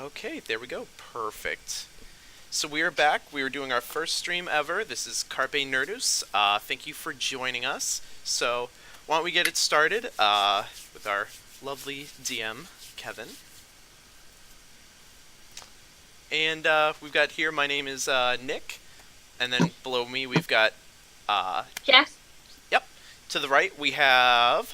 Okay, there we go. Perfect. So we are back. We are doing our first stream ever. This is Carpe Nerdus. Thank you for joining us. So why don't we get it started with our lovely DM, Kevin. And we've got here, my name is Nick. And then below me, we've got... Jess? Yep. To the right, we have...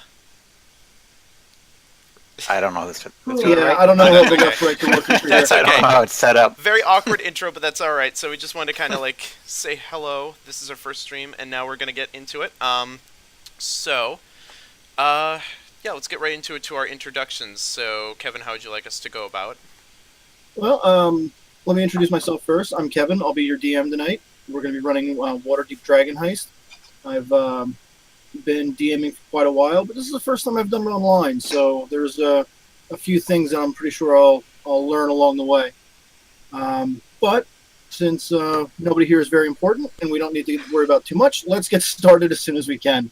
I don't know this. Yeah, I don't know how big enough for it to look through That's here. okay. I don't know how it's set up. Very awkward intro, but that's alright. So we just wanted to kind of like say hello. This is our first stream, and now we're going to get into it. Yeah, let's get right into it to our introductions. So, Kevin, how would you like us to go about? Well, let me introduce myself first. I'm Kevin. I'll be your DM tonight. We're going to be running Waterdeep Dragon Heist. I've been DMing for quite a while, but this is the first time I've done it online, so there's a few things that I'm pretty sure I'll learn along the way. But since nobody here is very important and we don't need to worry about too much, let's get started as soon as we can.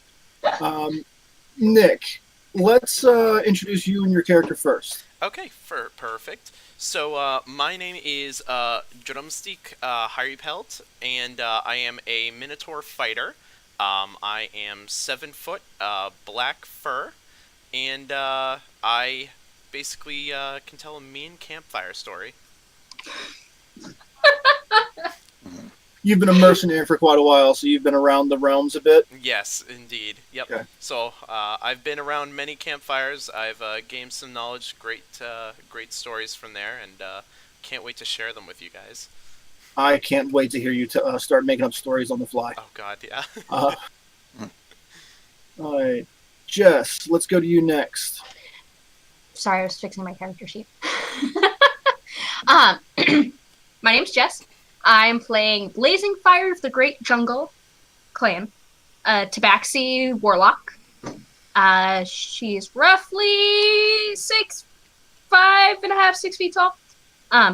Nick, let's introduce you and your character first. Okay, perfect. So, my name is Drümstij Hæypelt, and I am a Minotaur fighter. I am 7 foot, black fur, and I basically can tell a mean campfire story. You've been a mercenary for quite a while, so you've been around the realms a bit. Yes, indeed. Yep. Okay. So I've been around many campfires. I've gained some knowledge, great stories from there, and can't wait to share them with you guys. I can't wait to hear you start making up stories on the fly. Oh God, yeah. All right, Jess, let's go to you next. Sorry, I was fixing my character sheet. My name's Jess. I'm playing Blazing Fire of the Great Jungle Clan, Tabaxi Warlock. She's roughly 5.5, 6 feet tall.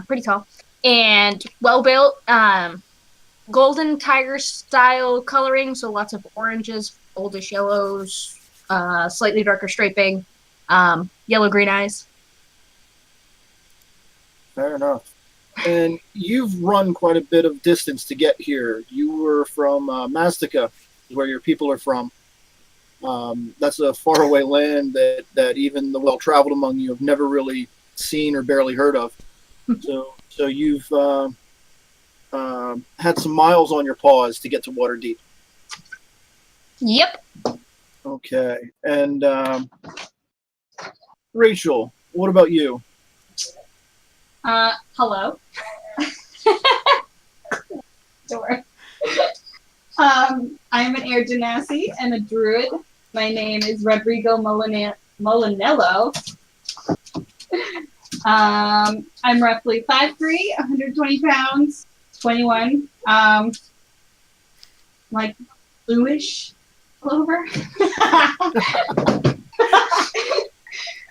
Pretty tall. And well-built, golden tiger style coloring, so lots of oranges, oldish yellows, slightly darker striping, yellow-green eyes. Fair enough. And you've run quite a bit of distance to get here. You were from Mastica, where your people are from. That's a faraway land that even the well-traveled among you have never really seen or barely heard of. So you've had some miles on your paws to get to Waterdeep. Yep. Okay. And Rachael, what about you? Hello. Door. I'm an air Genasi and a Druid. My name is Rodrigo Mulinello. I'm roughly 5'3", 120 pounds, 21. Like bluish clover.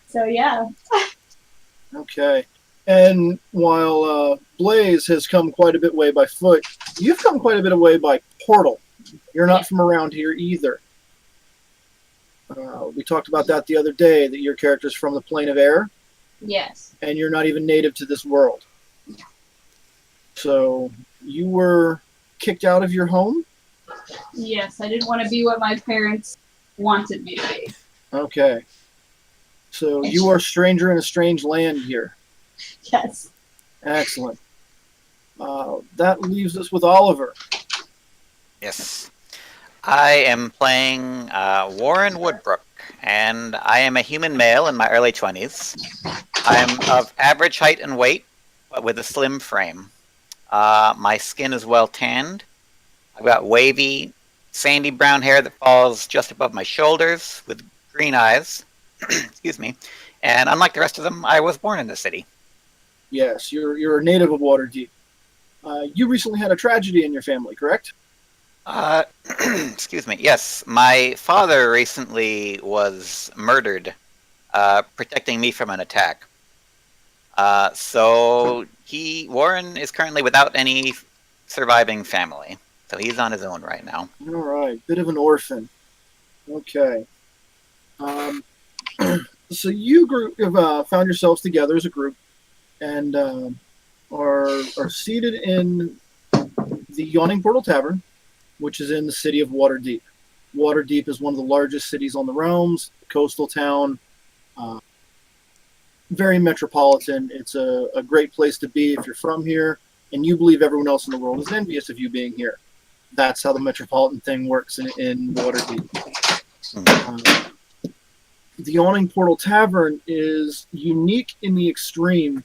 So yeah. Okay. And while Blaze has come quite a bit way by foot, you've come quite a bit away by portal. You're not from around here either. We talked about that the other day, that your character's from the plane of air. Yes. And you're not even native to this world. So you were kicked out of your home? Yes, I didn't want to be what my parents wanted me to be. Okay. So you are a stranger in a strange land here. Yes. Excellent. That leaves us with Oliver. Yes. I am playing Warren Woodbrook, and I am a human male in my early 20s. I'm of average height and weight, but with a slim frame. My skin is well tanned. I've got wavy, sandy brown hair that falls just above my shoulders, with green eyes. Excuse me. And unlike the rest of them, I was born in the city. Yes, you're a native of Waterdeep. You recently had a tragedy in your family, correct? Excuse me. Yes, my father recently was murdered, protecting me from an attack. So Warren is currently without any surviving family. So he's on his own right now. All right, bit of an orphan. Okay. So you have found yourselves together as a group. and are seated in the Yawning Portal Tavern, which is in the city of Waterdeep. Waterdeep is one of the largest cities on the realms, coastal town, very metropolitan. It's a great place to be if you're from here, and you believe everyone else in the world is envious of you being here. That's how the metropolitan thing works in Waterdeep. The Yawning Portal Tavern is unique in the extreme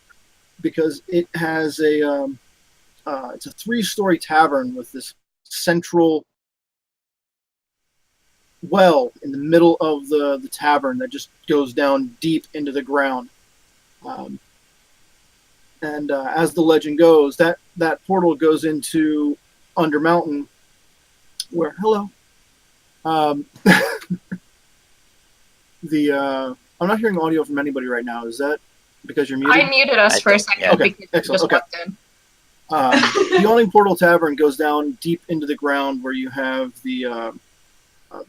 because it has it's a 3-story tavern with this central well in the middle of the tavern that just goes down deep into the ground. And as the legend goes, that portal goes into Undermountain, where I'm not hearing audio from anybody right now. Is that because you're muted? I muted us for a second yeah. because we Excellent. just Okay. walked in. The Yawning Portal Tavern goes down deep into the ground where you have the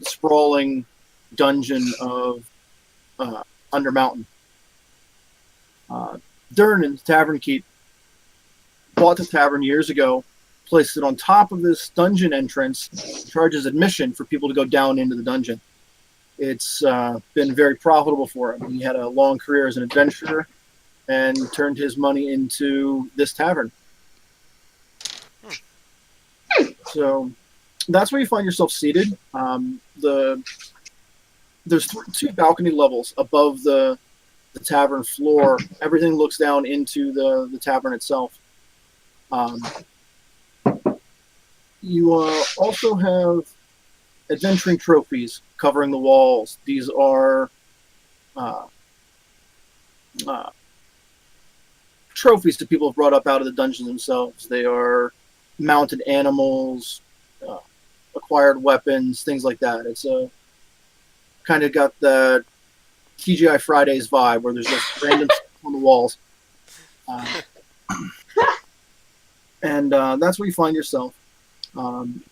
sprawling dungeon of Undermountain. Durnan, Tavern Keep, bought the tavern years ago, placed it on top of this dungeon entrance, charges admission for people to go down into the dungeon. It's been very profitable for him. He had a long career as an adventurer and turned his money into this tavern. So that's where you find yourself seated. There's 2 balcony levels above the tavern floor. Everything looks down into the tavern itself. You also have adventuring trophies covering the walls. These are trophies that people have brought up out of the dungeons themselves. They are mounted animals, acquired weapons, things like that. It's kind of got the TGI Fridays vibe where there's just random stuff on the walls. And that's where you find yourself.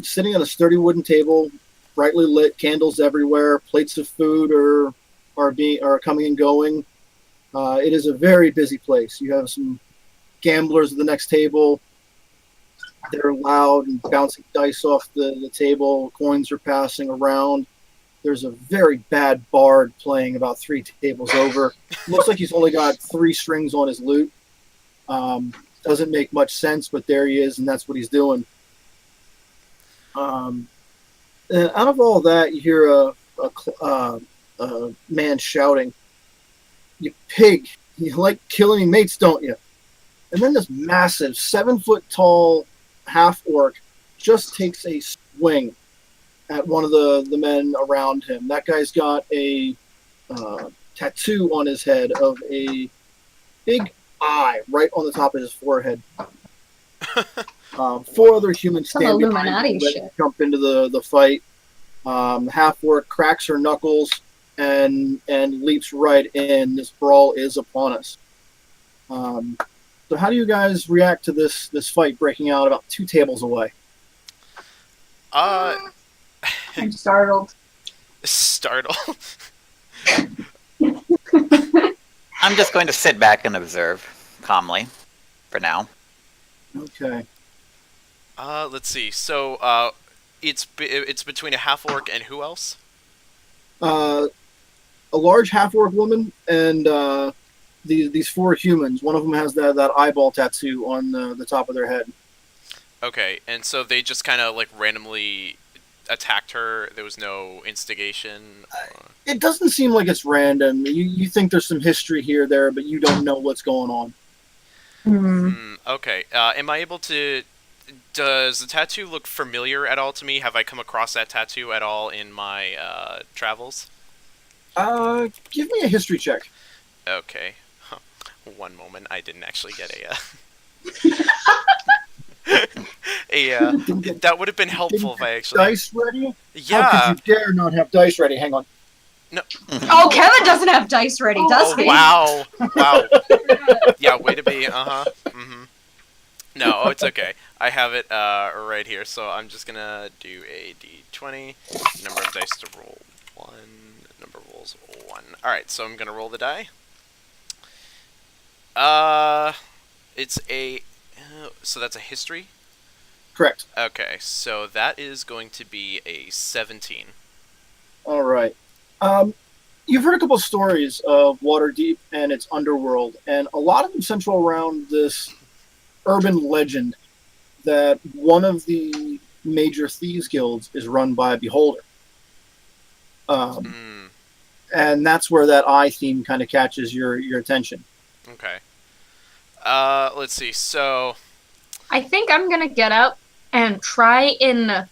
Sitting at a sturdy wooden table, brightly lit, candles everywhere, plates of food are coming and going. It is a very busy place. You have some gamblers at the next table. They're loud and bouncing dice off the table. Coins are passing around. There's a very bad bard playing about 3 tables over. Looks like he's only got 3 strings on his lute. Doesn't make much sense, but there he is, and that's what he's doing. And out of all that, you hear a man shouting, "You pig! You like killing mates, don't you?" And then this massive 7-foot-tall half-orc just takes a swing at one of the men around him. That guy's got a tattoo on his head of a big eye right on the top of his forehead. 4 other humans Some stand behind Illuminati him, ready to shit. jump into the fight. Half-orc cracks her knuckles and leaps right in. This brawl is upon us. So how do you guys react to this fight breaking out about 2 tables away? I'm startled. Startled. I'm just going to sit back and observe calmly for now. Okay. Let's see. So, it's between a half orc and who else? A large half-orc woman and these 4 humans. One of them has that eyeball tattoo on the top of their head. Okay, and so they just kind of like randomly attacked her. There was no instigation. It doesn't seem like it's random. You think there's some history here there, but you don't know what's going on. Okay. Am I able to? Does the tattoo look familiar at all to me? Have I come across that tattoo at all in my travels? Give me a history check. Okay. One moment. I didn't actually get that would have been helpful if I actually... Dice ready? Yeah. How could you dare not have dice ready? Hang on. No. Oh, Kevin doesn't have dice ready, does he? Wow. Wow. Yeah, way to be. Mm-hmm. No, it's okay. I have it right here, so I'm just gonna do a d20. Number of dice to roll 1. Number of rolls 1. Alright, so I'm gonna roll the die. It's a. So that's a history? Correct. Okay, so that is going to be a 17. All right. You've heard a couple of stories of Waterdeep and its underworld, and a lot of them center around this urban legend that one of the major thieves guilds is run by a beholder. And that's where that eye theme kind of catches your attention. Okay. Let's see. So I think I'm gonna get up and try and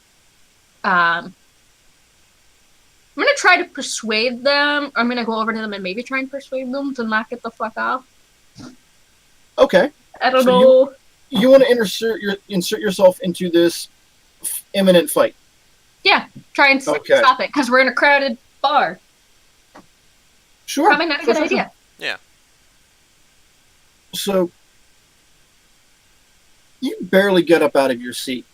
I'm gonna try to persuade them. I'm gonna go over to them and maybe try and persuade them to knock it the fuck off. Okay. I don't So know. You want to insert yourself into this imminent fight. Yeah, try and stop it because we're in a crowded bar. Sure. Probably not a good idea. Yeah. So you barely get up out of your seat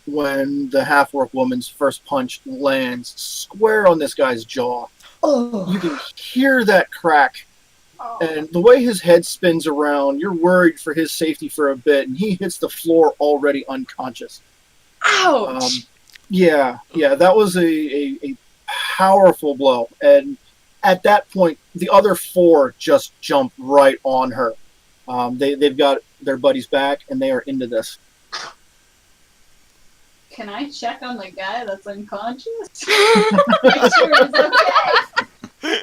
when the half-orc woman's first punch lands square on this guy's jaw. Oh. You can hear that crack. And the way his head spins around, you're worried for his safety for a bit, and he hits the floor already unconscious. Ouch! Yeah, that was a powerful blow. And at that point, the other four just jump right on her. They've got their buddies back, and they are into this. Can I check on the guy that's unconscious? Make sure he's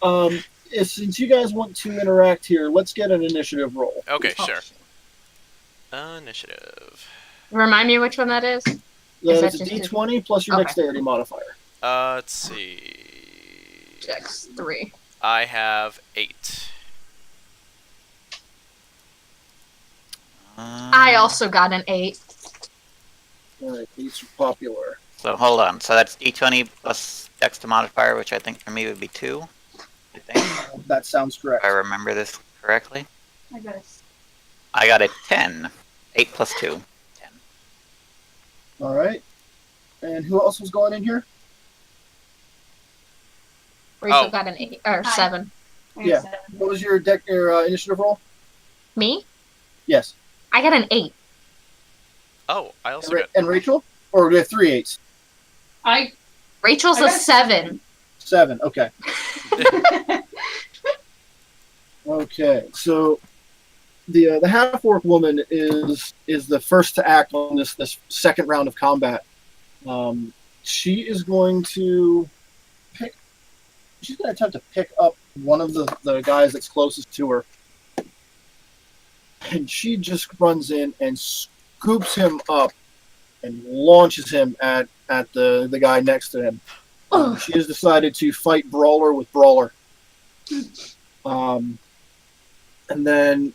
okay. Since you guys want to interact here, let's get an initiative roll. Okay, sure. Initiative. Remind me which one that is. That's a D20 plus your dexterity modifier. Let's see. Dex 3. I have 8. I also got an 8. Alright, these are popular. So hold on. So that's D20 plus dex to modifier, which I think for me would be 2. I think. That sounds correct. If I remember this correctly. I got a 10. 8 plus 2. 10. Alright. And who else was going in here? Rachel got an 8 or 7. Yeah. What was your initiative roll? Me? Yes. I got an 8. Oh, I also got. And Rachel? Or we have 3 8s? Rachel's a 7. 7. Okay. Okay. So the half-orc woman is the first to act on this second round of combat. She is going to pick. She's going to attempt to pick up one of the guys that's closest to her, and she just runs in and scoops him up and launches him at the guy next to him. She has decided to fight brawler with brawler. And then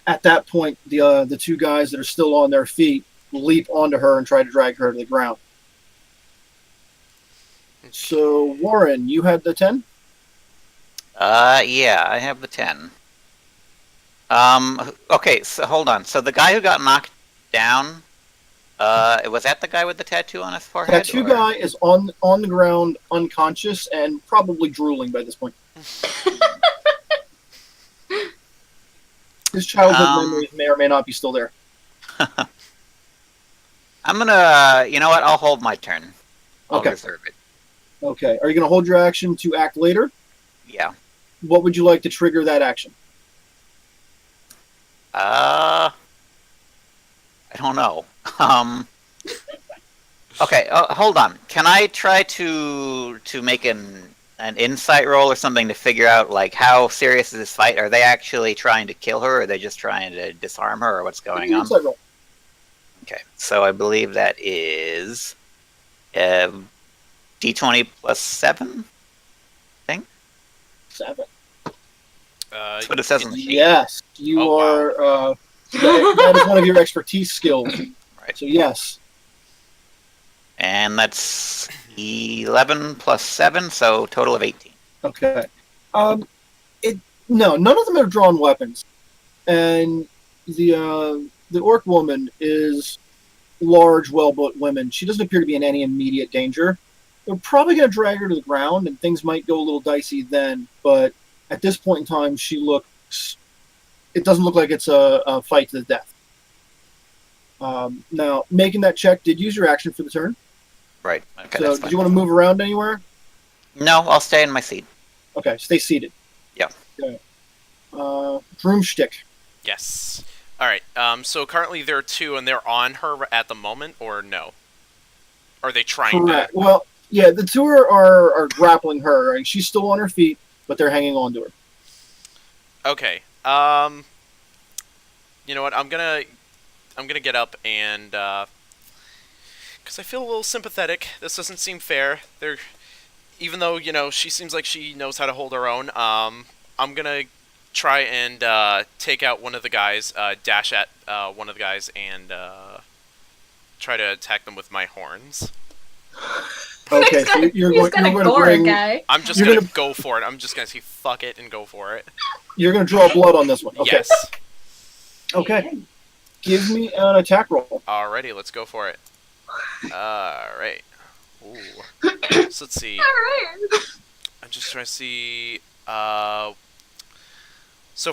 at that point, the two guys that are still on their feet leap onto her and try to drag her to the ground. So, Warren, you had the 10? Yeah, I have the 10. Okay, so hold on. So the guy who got knocked down, was that the guy with the tattoo on his forehead? Tattoo guy is on the ground, unconscious, and probably drooling by this point. His childhood memories may or may not be still there. I'm gonna, you know what? I'll hold my turn. I'll Okay. reserve it. Okay. Are you going to hold your action to act later? Yeah. What would you like to trigger that action? I don't know. Okay, hold on. Can I try to make an insight roll or something to figure out like how serious is this fight? Are they actually trying to kill her, or are they just trying to disarm her, or what's going on? Insight roll. Okay, so I believe that is D20 plus 7. I think 7. that's what it says on the sheet. Yes, you are. That is one of your expertise skills. Right. So yes. And that's 11 plus 7, so total of 18. Okay. No, none of them have drawn weapons, and the orc woman is large, well-built woman. She doesn't appear to be in any immediate danger. They're probably going to drag her to the ground, and things might go a little dicey then. But at this point in time, she looks it doesn't look like it's a fight to the death. Now, making that check did use your action for the turn. Right. Okay, So, that's did fine. you want to move around anywhere? No, I'll stay in my seat. Okay, stay seated. Yeah. Okay. Drümstij. Yes. All right. So currently there are two, and they're on her at the moment, or no? Are they trying Correct. to? Well, yeah, the two are grappling her. Right? She's still on her feet, but they're hanging on to her. Okay. You know what? I'm gonna get up and because I feel a little sympathetic. This doesn't seem fair. Even though she seems like she knows how to hold her own. I'm gonna try and take out one of the guys, dash at one of the guys, and try to attack them with my horns. Okay, so you're He's going gonna to gore bring. a guy. I'm just You're gonna gonna- go for it. I'm just gonna say fuck it and go for it. You're going to draw blood on this one. Okay. Yes. Okay. Give me an attack roll. Alrighty, let's go for it. Alright. Ooh. So let's see. Alright. I'm just trying to see. So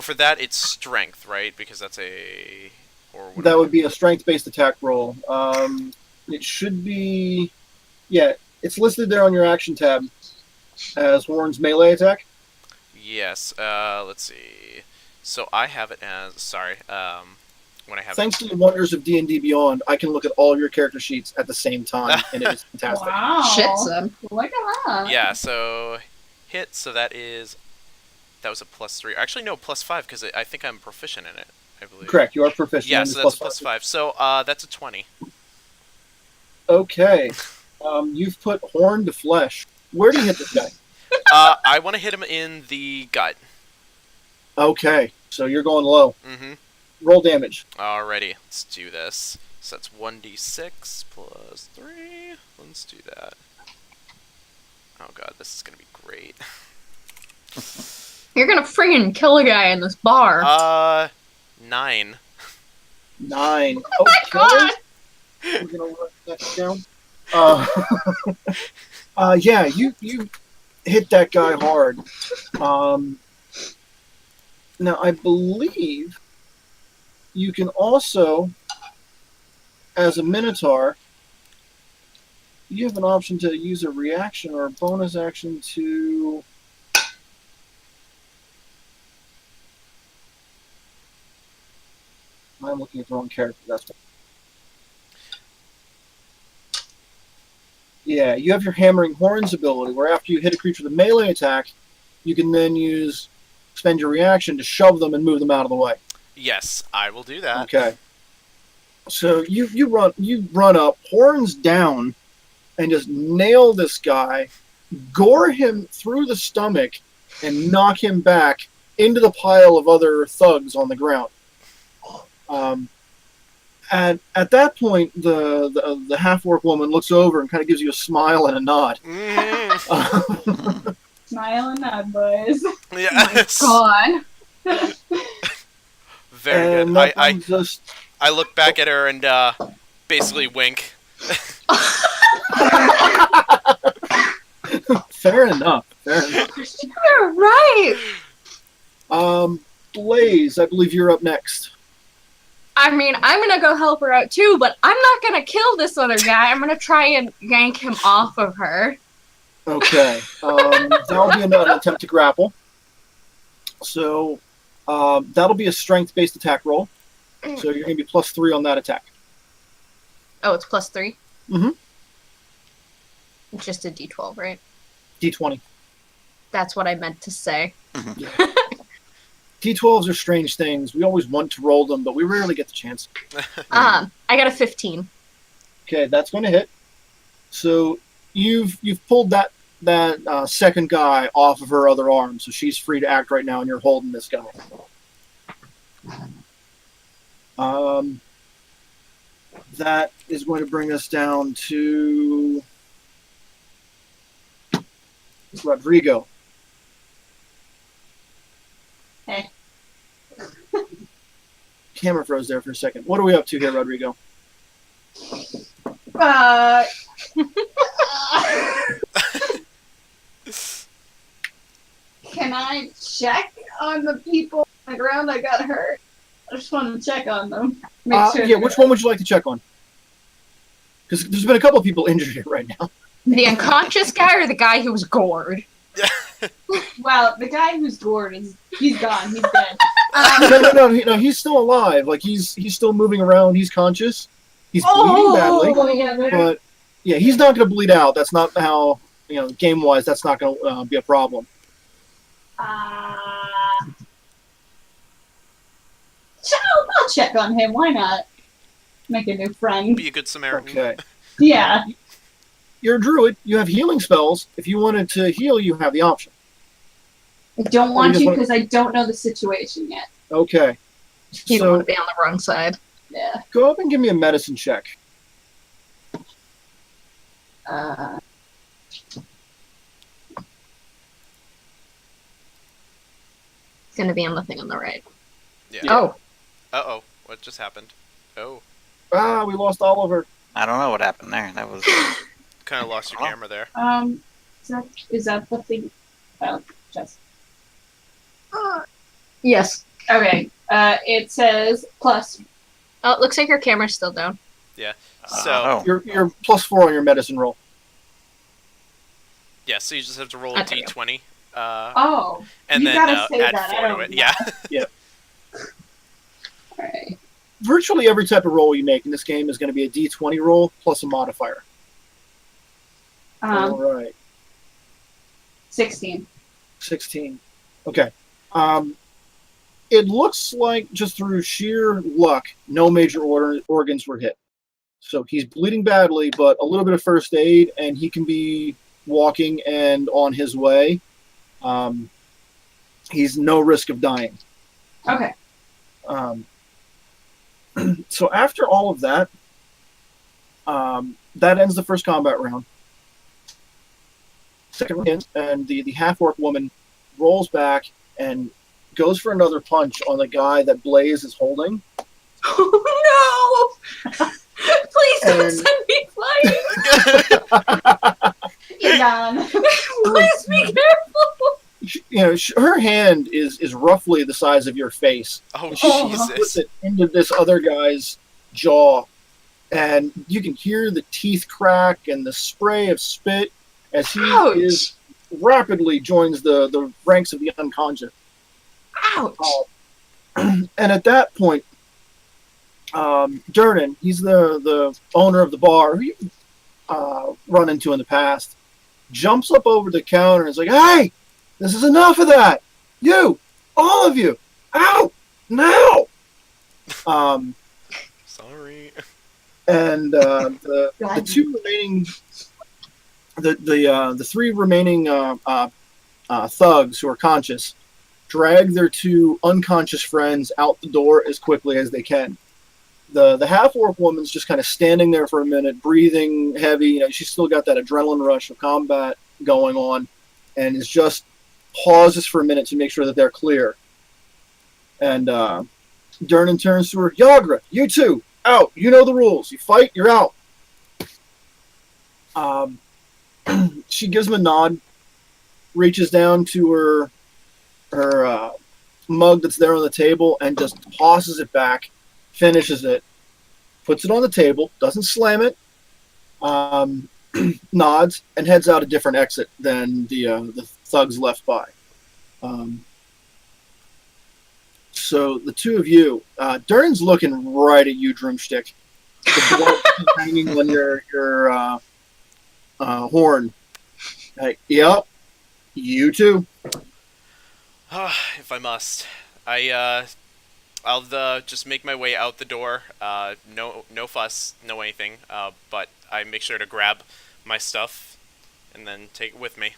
for that, it's strength, right? Because that's a. Or what That would be a strength-based attack roll. It should be. Yeah, it's listed there on your action tab as Horn's melee attack. Yes. Let's see. So I have it as. Sorry. When I have Thanks to the wonders of D&D Beyond, I can look at all your character sheets at the same time, and it is fantastic. Wow. Shit, son. Look at that. Yeah. So hit. So that is. That was a +3. Actually, no, +5 because I think I'm proficient in it. I believe. Correct, you are proficient. Yeah. in So this that's +5. +5. So that's a 20. Okay. You've put Horn to flesh. Where do you hit this guy? I want to hit him in the gut. Okay, so you're going low. Mm-hmm. Roll damage. Alrighty, let's do this. So that's 1d6 plus 3. Let's do that. Oh god, this is gonna be great. You're gonna friggin' kill a guy in this bar. 9. 9. Oh my god! We're gonna write that down. Yeah, you hit that guy hard. Now I believe you can also, as a Minotaur, you have an option to use a reaction or a bonus action to. I'm looking at the wrong character. That's what. Yeah, you have your Hammering Horns ability, where after you hit a creature with a melee attack, you can then spend your reaction to shove them and move them out of the way. Yes, I will do that. Okay. So you run up, horns down, and just nail this guy, gore him through the stomach, and knock him back into the pile of other thugs on the ground. And at that point, the half-orc woman looks over and kind of gives you a smile and a nod. Mm. Smile and nod, boys. Yes. God. Very And good. that brings us. I look back at her and basically wink. Fair enough. Fair enough. You're right. Blaze, I believe you're up next. I mean, I'm gonna go help her out too, but I'm not gonna kill this other guy. I'm gonna try and yank him off of her. Okay. That'll be another attempt to grapple. So that'll be a strength-based attack roll. So you're going to be +3 on that attack. Oh, it's +3? Mhm. It's just a D12, right? D20. That's what I meant to say. D12s are strange things. We always want to roll them, but we rarely get the chance. I got a 15. Okay, that's going to hit. So you've pulled that second guy off of her other arm, so she's free to act right now, and you're holding this guy. That is going to bring us down to Rodrigo. Hey. Camera froze there for a second. What are we up to here, Rodrigo? Can I check on the people the ground that got hurt. I just wanted to check on them. Make sure Yeah, which one would you like to check on? Because there's been a couple of people injured here right now. The unconscious guy or the guy who was gored? Well, the guy who's gored he's gone. He's dead. No, he's still alive. Like, he's still moving around. He's conscious. He's bleeding badly. Yeah, But, yeah, he's not going to bleed out. That's not how, game-wise, that's not going to be a problem. I'll check on him. Why not? Make a new friend. Be a good Samaritan. Okay. Yeah. You're a druid. You have healing spells. If you wanted to heal, you have the option. I don't want just to wanna- because I don't know the situation yet. Okay. You don't So, want to be on the wrong side. Yeah. go up and give me a medicine check. It's going to be on the thing on the right. Yeah. Oh. Uh-oh. What just happened? Oh. We lost Oliver. I don't know what happened there. That was. Kind of lost your Oh. camera there. Is that the thing? Oh, just. Yes. Okay. It says plus. Oh, it looks like your camera's still down. So, You're +4 on your medicine roll. yeah, so you just have to roll a Okay. d20. Oh. And you then gotta say add that. 4 I to don't it. know. Yeah. Alright. Virtually every type of roll you make in this game is going to be a d20 roll plus a modifier. All right. 16. 16. Okay. It looks like just through sheer luck, no major organs were hit. So he's bleeding badly, but a little bit of first aid, and he can be walking and on his way. He's no risk of dying. Okay. So after all of that, that ends the first combat round. Second round ends, and the half-orc woman rolls back and goes for another punch on the guy that Blaze is holding. Oh, no! Please don't And- send me flying! You're gone. Please be careful! Her hand is roughly the size of your face. Oh, She puts Jesus. it into this other guy's jaw, and you can hear the teeth crack and the spray of spit as he Ouch! rapidly joins the ranks of the unconscious. Ouch! And at that point, Durnan, he's the owner of the bar who you've run into in the past, jumps up over the counter and is like, "Hey, this is enough of that! You, all of you, out now!" Sorry. And the two remaining, the three remaining thugs who are conscious drag their two unconscious friends out the door as quickly as they can. The half-orc woman's just kind of standing there for a minute, breathing heavy. She's still got that adrenaline rush of combat going on, and is just pauses for a minute to make sure that they're clear. And Durnan turns to her, "Yagra, you two, out. You know the rules. You fight, you're out." She gives him a nod, reaches down to her mug that's there on the table, and just tosses it back, finishes it, puts it on the table, doesn't slam it, nods, and heads out a different exit than the thugs left by. So the two of you, Durn's looking right at you, Drümstij. The blood hanging on your horn. Like, yep, you too. If I must. I'll just make my way out the door. No fuss, no anything. But I make sure to grab my stuff and then take it with me.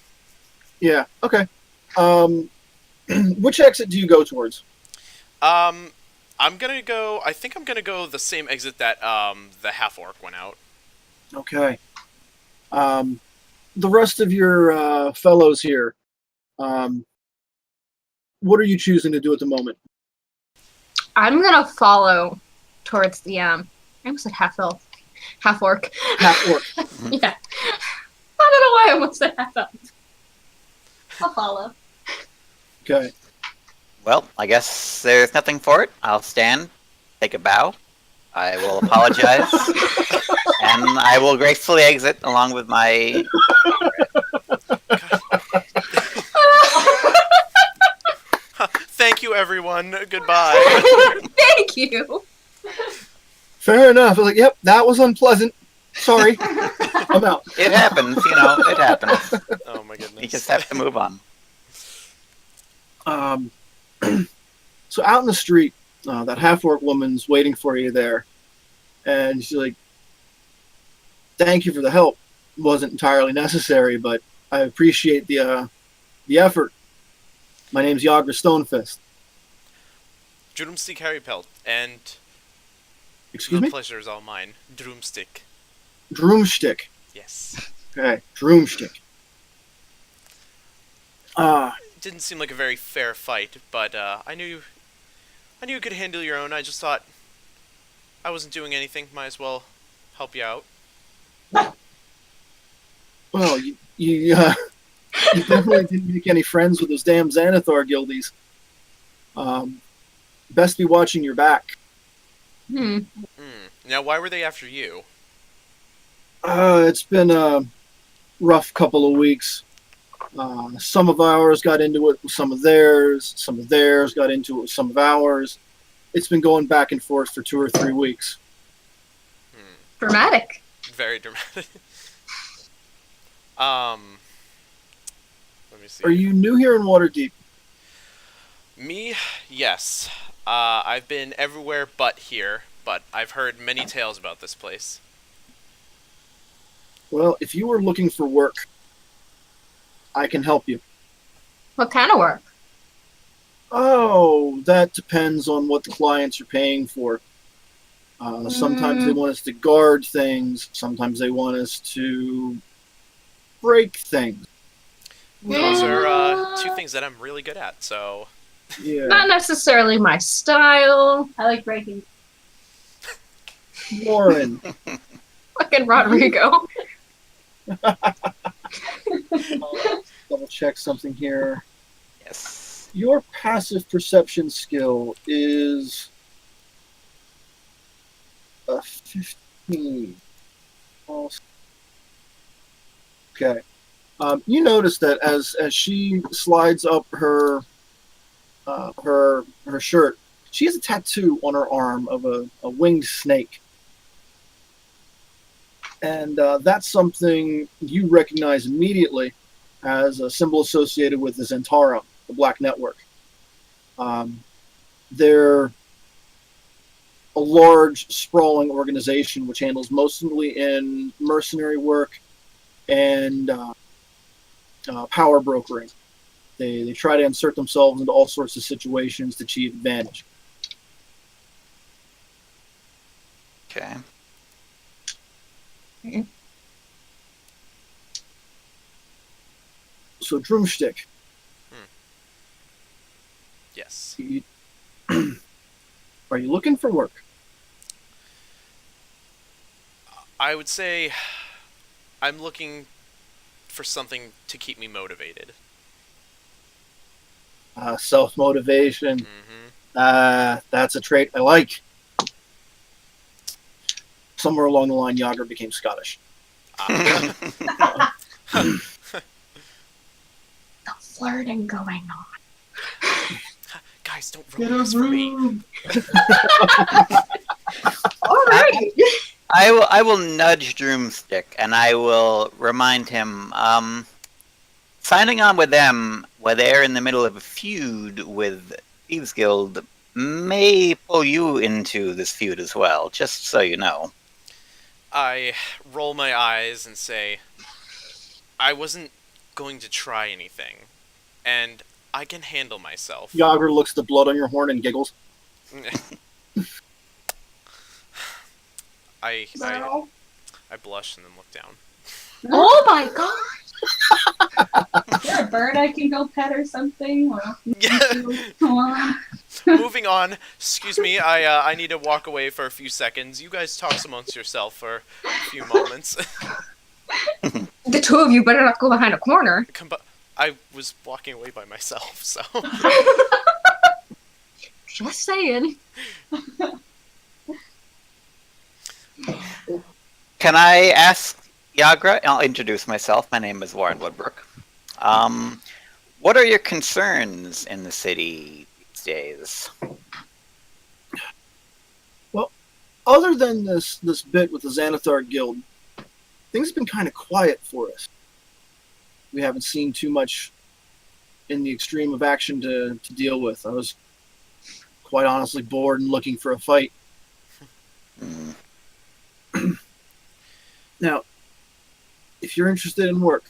Yeah. Okay. Which exit do you go towards? I'm gonna go. I think I'm gonna go the same exit that the half orc went out. Okay. The rest of your fellows here, what are you choosing to do at the moment? I'm gonna follow towards the I almost said half elf, half orc. Half orc. Yeah. I don't know why I almost said half elf. I'll follow. Okay. Well, I guess there's nothing for it. I'll stand, take a bow. I will apologize, and I will gracefully exit along with my. Thank you, everyone. Goodbye. Thank you. Fair enough. I was like, yep, that was unpleasant. Sorry. I'm out. It happens, it happens. Oh my goodness. You just have to move on. So out in the street, that half-orc woman's waiting for you there. And she's like, thank you for the help. It wasn't entirely necessary, but I appreciate the effort. My name's Yagra Stonefist. Drümstij Hæypelt, and Excuse the me? pleasure is all mine. Drümstij. Drümstij. Yes. Okay, Drümstij. Didn't seem like a very fair fight, but I knew you could handle your own. I just thought I wasn't doing anything. Might as well help you out. Well, you definitely didn't make any friends with those damn Xanathar guildies. Best be watching your back. Now, why were they after you? It's been a rough couple of weeks. Some of ours got into it with some of theirs. Some of theirs got into it with some of ours. It's been going back and forth for 2 or 3 weeks. Dramatic. Very dramatic. Let me see. Are you new here in Waterdeep? Me? Yes. I've been everywhere but here, but I've heard many tales about this place. Well, if you were looking for work, I can help you. What kind of work? Oh, that depends on what the clients are paying for. Sometimes they want us to guard things. Sometimes they want us to break things. Those are 2 things that I'm really good at, so... Yeah. Not necessarily my style. I like breaking. Warren. Fucking Rodrigo. Double check something here. Yes. Your passive perception skill is a 15. Okay. You notice that as she slides up her shirt, she has a tattoo on her arm of a winged snake. And that's something you recognize immediately as a symbol associated with the Zentara, the Black Network. They're a large, sprawling organization which handles mostly in mercenary work and power brokering. They try to insert themselves into all sorts of situations to achieve advantage. Okay. So Drümstij, Yes. are you looking for work? I would say I'm looking for something to keep me motivated. Self-motivation. That's a trait I like. Somewhere along the line, Yager became Scottish. The flirting going on. Guys, don't ruin this for me. Alright. I will nudge Drümstij, and I will remind him, signing on with them while they're in the middle of a feud with Thieves Guild may pull you into this feud as well, just so you know. I roll my eyes and say, I wasn't going to try anything, and I can handle myself. Yager looks at the blood on your horn and giggles. I blush and then look down. Oh my god. Is there a bird I can go pet or something? Come on. Moving on. Excuse me, I need to walk away for a few seconds. You guys talk amongst yourself for a few moments. The two of you better not go behind a corner. I was walking away by myself, so... Just saying. Can I ask Yagra? I'll introduce myself. My name is Warren Woodbrook. What are your concerns in the city these days? Well, other than this bit with the Xanathar Guild, things have been kind of quiet for us. We haven't seen too much in the extreme of action to deal with. I was quite honestly bored and looking for a fight. Now, if you're interested in work,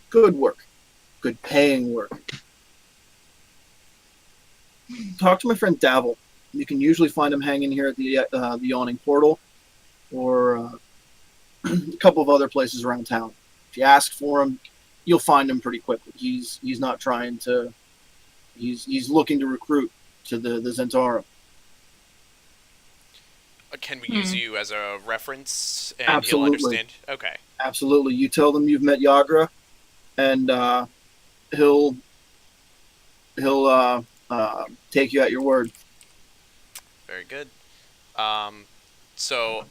good paying work, talk to my friend Davil. You can usually find him hanging here at the Yawning Portal, or a couple of other places around town. If you ask for him, you'll find him pretty quickly. He's not trying to. He's looking to recruit to the Zentara. Can we use you as a reference, and Absolutely. he'll understand? Okay. Absolutely. You tell them you've met Yagra, and he'll take you at your word. Very good. So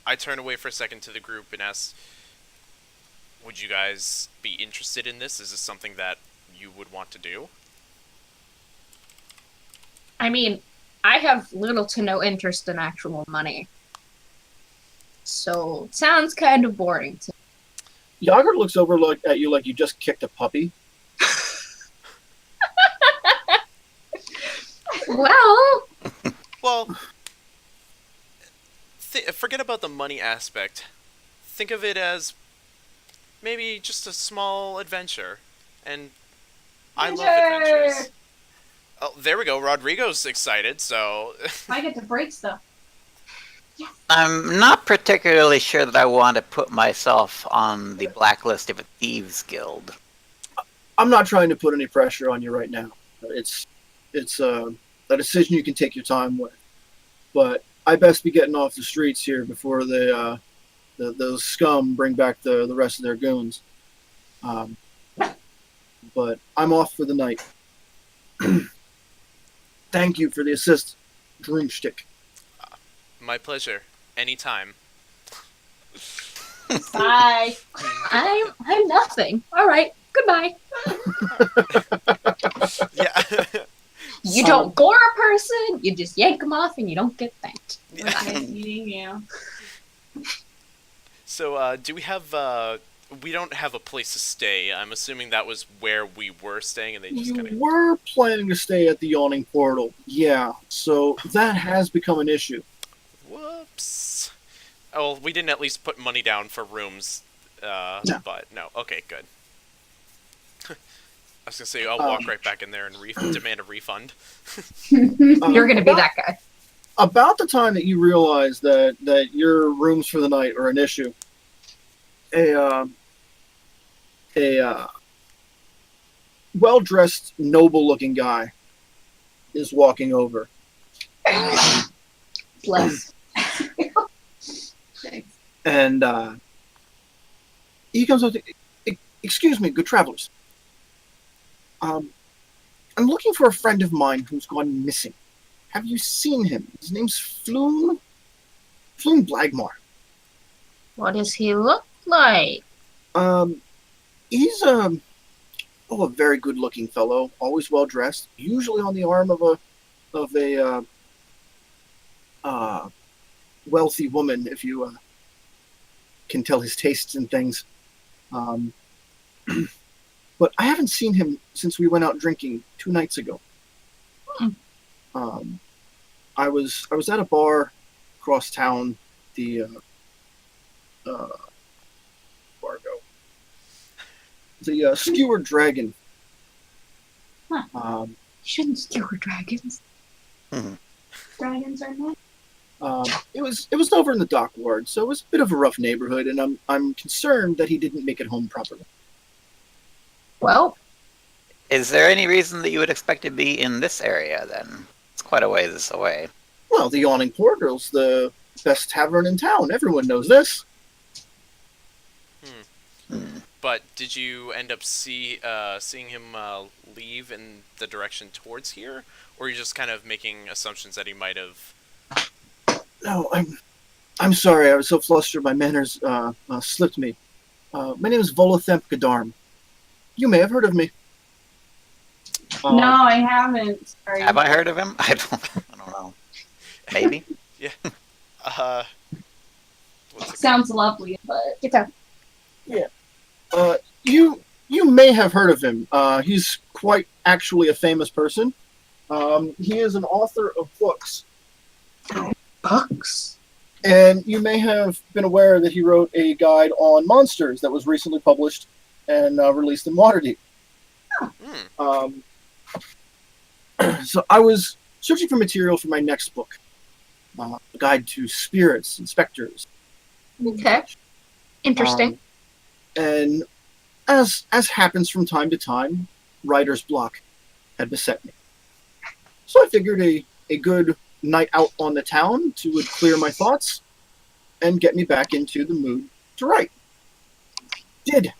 I turn away for a second to the group and ask, would you guys be interested in this? Is this something that you would want to do? I mean, I have little to no interest in actual money. So, it sounds kind of boring to me. Yagra looks over at you like you just kicked a puppy. Well, Well, forget about the money aspect. Think of it as maybe just a small adventure. And I love adventures. Oh, there we go. Rodrigo's excited, so... I get to break stuff. I'm not particularly sure that I want to put myself on the blacklist of a thieves guild. I'm not trying to put any pressure on you right now. It's a decision you can take your time with. But I best be getting off the streets here before the scum bring back the rest of their goons. But I'm off for the night. Thank you for the assist, Drümstij. My pleasure. Anytime. Bye. I'm nothing. All right, goodbye. Yeah. You don't gore a person, you just yank them off and you don't get thanked. Nice meeting you. So, do we have, we don't have a place to stay. I'm assuming that was where we were staying and they just kind You of... were planning to stay at the Yawning Portal, yeah. So that has become an issue. Whoops. Oh, well, we didn't at least put money down for rooms, No. but no. Okay, good. I was gonna say, I'll walk right back in there and demand a refund. You're gonna be that guy. About the time that you realize that your rooms for the night are an issue, a well-dressed, noble-looking guy is walking over. Bless. Thanks. And he comes up to, excuse me, good travelers. I'm looking for a friend of mine who's gone missing. Have you seen him? His name's Floom Blagmar. What does he look like? He's a very good-looking fellow, always well-dressed, usually on the arm of a wealthy woman, if you can tell his tastes and things. But I haven't seen him since we went out drinking 2 nights ago. I was at a bar across town, the Skewered Dragon. Huh. You shouldn't skewer dragons. Dragons are nice. It was over in the dock ward, so it was a bit of a rough neighborhood, and I'm concerned that he didn't make it home properly. Well, Is there any reason that you would expect to be in this area, then? It's quite a ways away. Well, the Yawning Portal's the best tavern in town. Everyone knows this. But did you end up seeing him leave in the direction towards here, or are you just kind of making assumptions that he might have? No, I'm sorry. I was so flustered, my manners slipped me. My name is Volothemp Gadarm. You may have heard of me. No, I haven't. Sorry. Have I heard of him? I don't know. Maybe. Yeah. What's it Sounds lovely, but Get down. You may have heard of him. He's quite actually a famous person. He is an author of books. Books. And you may have been aware that he wrote a guide on monsters that was recently published and released in Waterdeep. So I was searching for material for my next book, a guide to spirits and specters. Okay. Interesting. And as happens from time to time, writer's block had beset me. So I figured a good night out on the town would clear my thoughts and get me back into the mood to write. Did.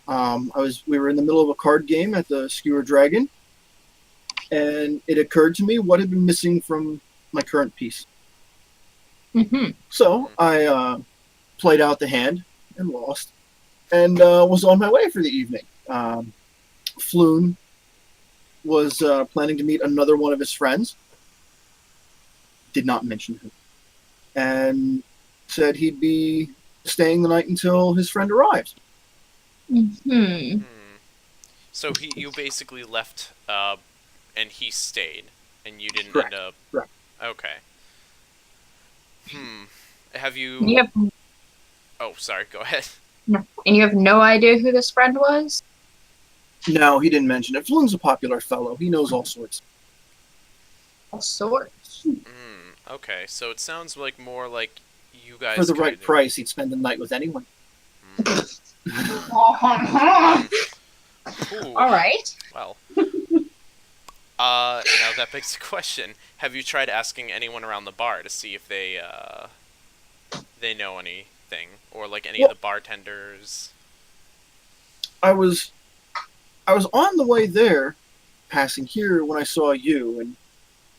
We were in the middle of a card game at the Skewer Dragon, and it occurred to me what had been missing from my current piece. Mm-hmm. So I played out the hand and lost, and was on my way for the evening. Floon was planning to meet another one of his friends. Did not mention who. And said he'd be staying the night until his friend arrived. Mm-hmm. So you basically left, and he stayed, and you didn't Correct. end up. Correct. Okay. Have you? And you have Oh, sorry. Go ahead. and you have no idea who this friend was? No, he didn't mention it. Floon's a popular fellow. He knows all sorts. All sorts. Okay, so it sounds like more like you guys. For the right kinda- price, he'd spend the night with anyone. Ooh, All right. well. Now that begs the question: have you tried asking anyone around the bar to see if they know anything, or like any of the bartenders? I was on the way there, passing here when I saw you, and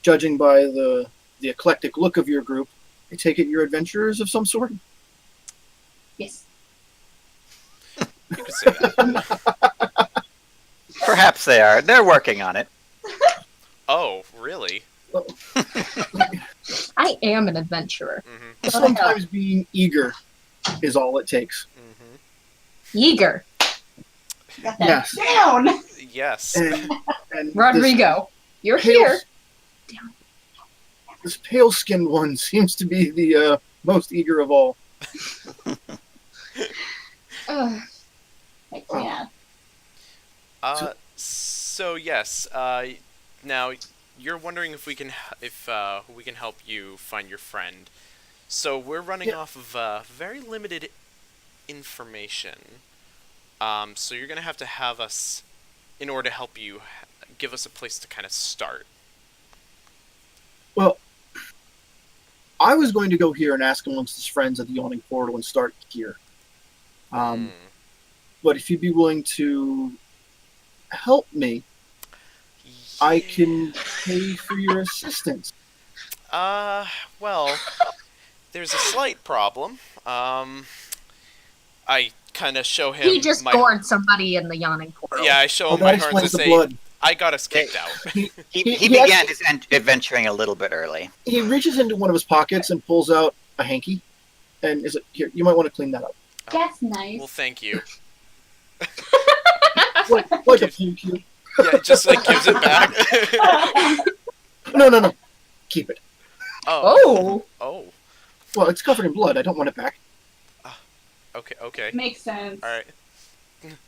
judging by the eclectic look of your group, I take it you're adventurers of some sort? yes. You could say that. Perhaps they are. They're working on it. Oh, really? I am an adventurer. Mm-hmm. Sometimes being eager is all it takes. Mm-hmm. Eager. Got that Yes. down. Yes. And Rodrigo, you're pale- here. This pale-skinned one seems to be the most eager of all. Ugh. Heck yeah. So yes. Now you're wondering if we can help you find your friend. So we're running off of very limited information. So you're gonna have to have us, in order to help you, give us a place to kind of start. Well, I was going to go here and ask amongst his friends at the Yawning Portal and start here. But if you'd be willing to help me, I can pay for your assistance. Well, there's a slight problem. I kind of show him. He just gored somebody in the yawning portal. Yeah, I show Oh, him my that cards and explains the say, blood. I got us kicked out. He began his adventuring a little bit early. He reaches into one of his pockets and pulls out a hanky. And is it here? You might want to clean that up. That's nice. Well, thank you. Like a thank you. Yeah, just like gives it back. No. Keep it. Oh. Well, it's covered in blood. I don't want it back. Okay. Makes sense. All right.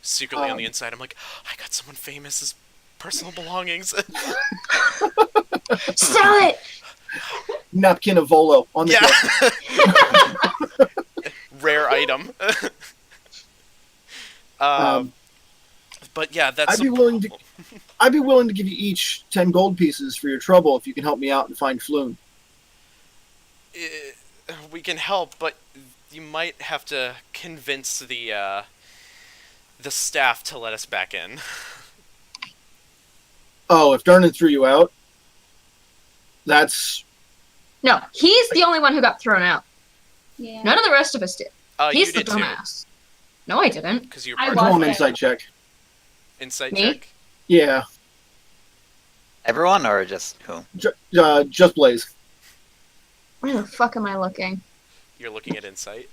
Secretly on the inside, I'm like, I got someone famous's personal belongings. Sell it! Napkin of Volo on the Yeah. desk. Rare item. But yeah, that's. I'd be willing to give you each 10 gold pieces for your trouble if you can help me out and find Floon. We can help, but you might have to convince the staff to let us back in. Oh, if Darnan threw you out, that's... No, he's the only one who got thrown out. Yeah. None of the rest of us did. He's You the did too, dumbass. No, I didn't. because you're I part was of Roll an the insight check. insight Me? check. Yeah, Everyone or just who? just Blaze. Where the fuck am I looking? You're looking at insight.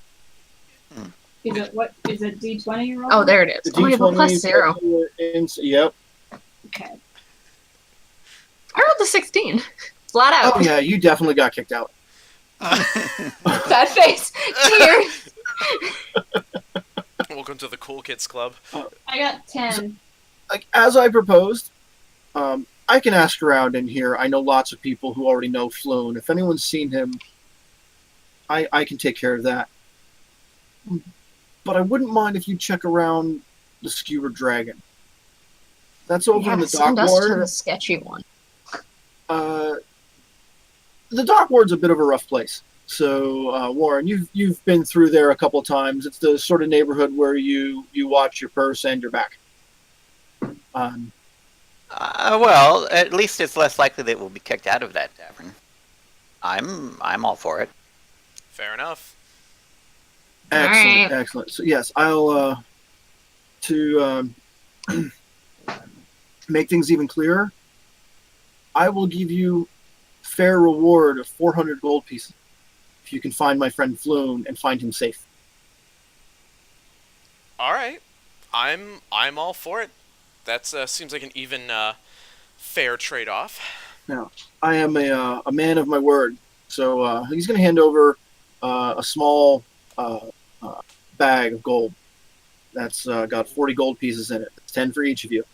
Is it what? Is it D20 you're rolling? Oh, there it is. The Oh, you have a D20 plus 0. Yep. Okay. I rolled the 16. Flat out. Oh yeah, you definitely got kicked out. That face. Tears. Welcome to the Cool Kids Club. I got 10. Like as I proposed, I can ask around in here. I know lots of people who already know Floon. If anyone's seen him, I can take care of that. But I wouldn't mind if you check around the Skewered Dragon. That's over in the send dock us to ward. the sketchy one. The dock ward's a bit of a rough place. So Warren, you've been through there a couple of times. It's the sort of neighborhood where you watch your purse and your back. Well, at least it's less likely that we'll be kicked out of that tavern. I'm all for it. Fair enough. Excellent, Alright. excellent. So yes, I'll to make things even clearer. I will give you fair reward of 400 gold pieces if you can find my friend Floon and find him safe. All right, I'm all for it. That seems like an even fair trade-off. Now, I am a man of my word, so he's going to hand over a small bag of gold. That's got 40 gold pieces in it. It's 10 for each of you.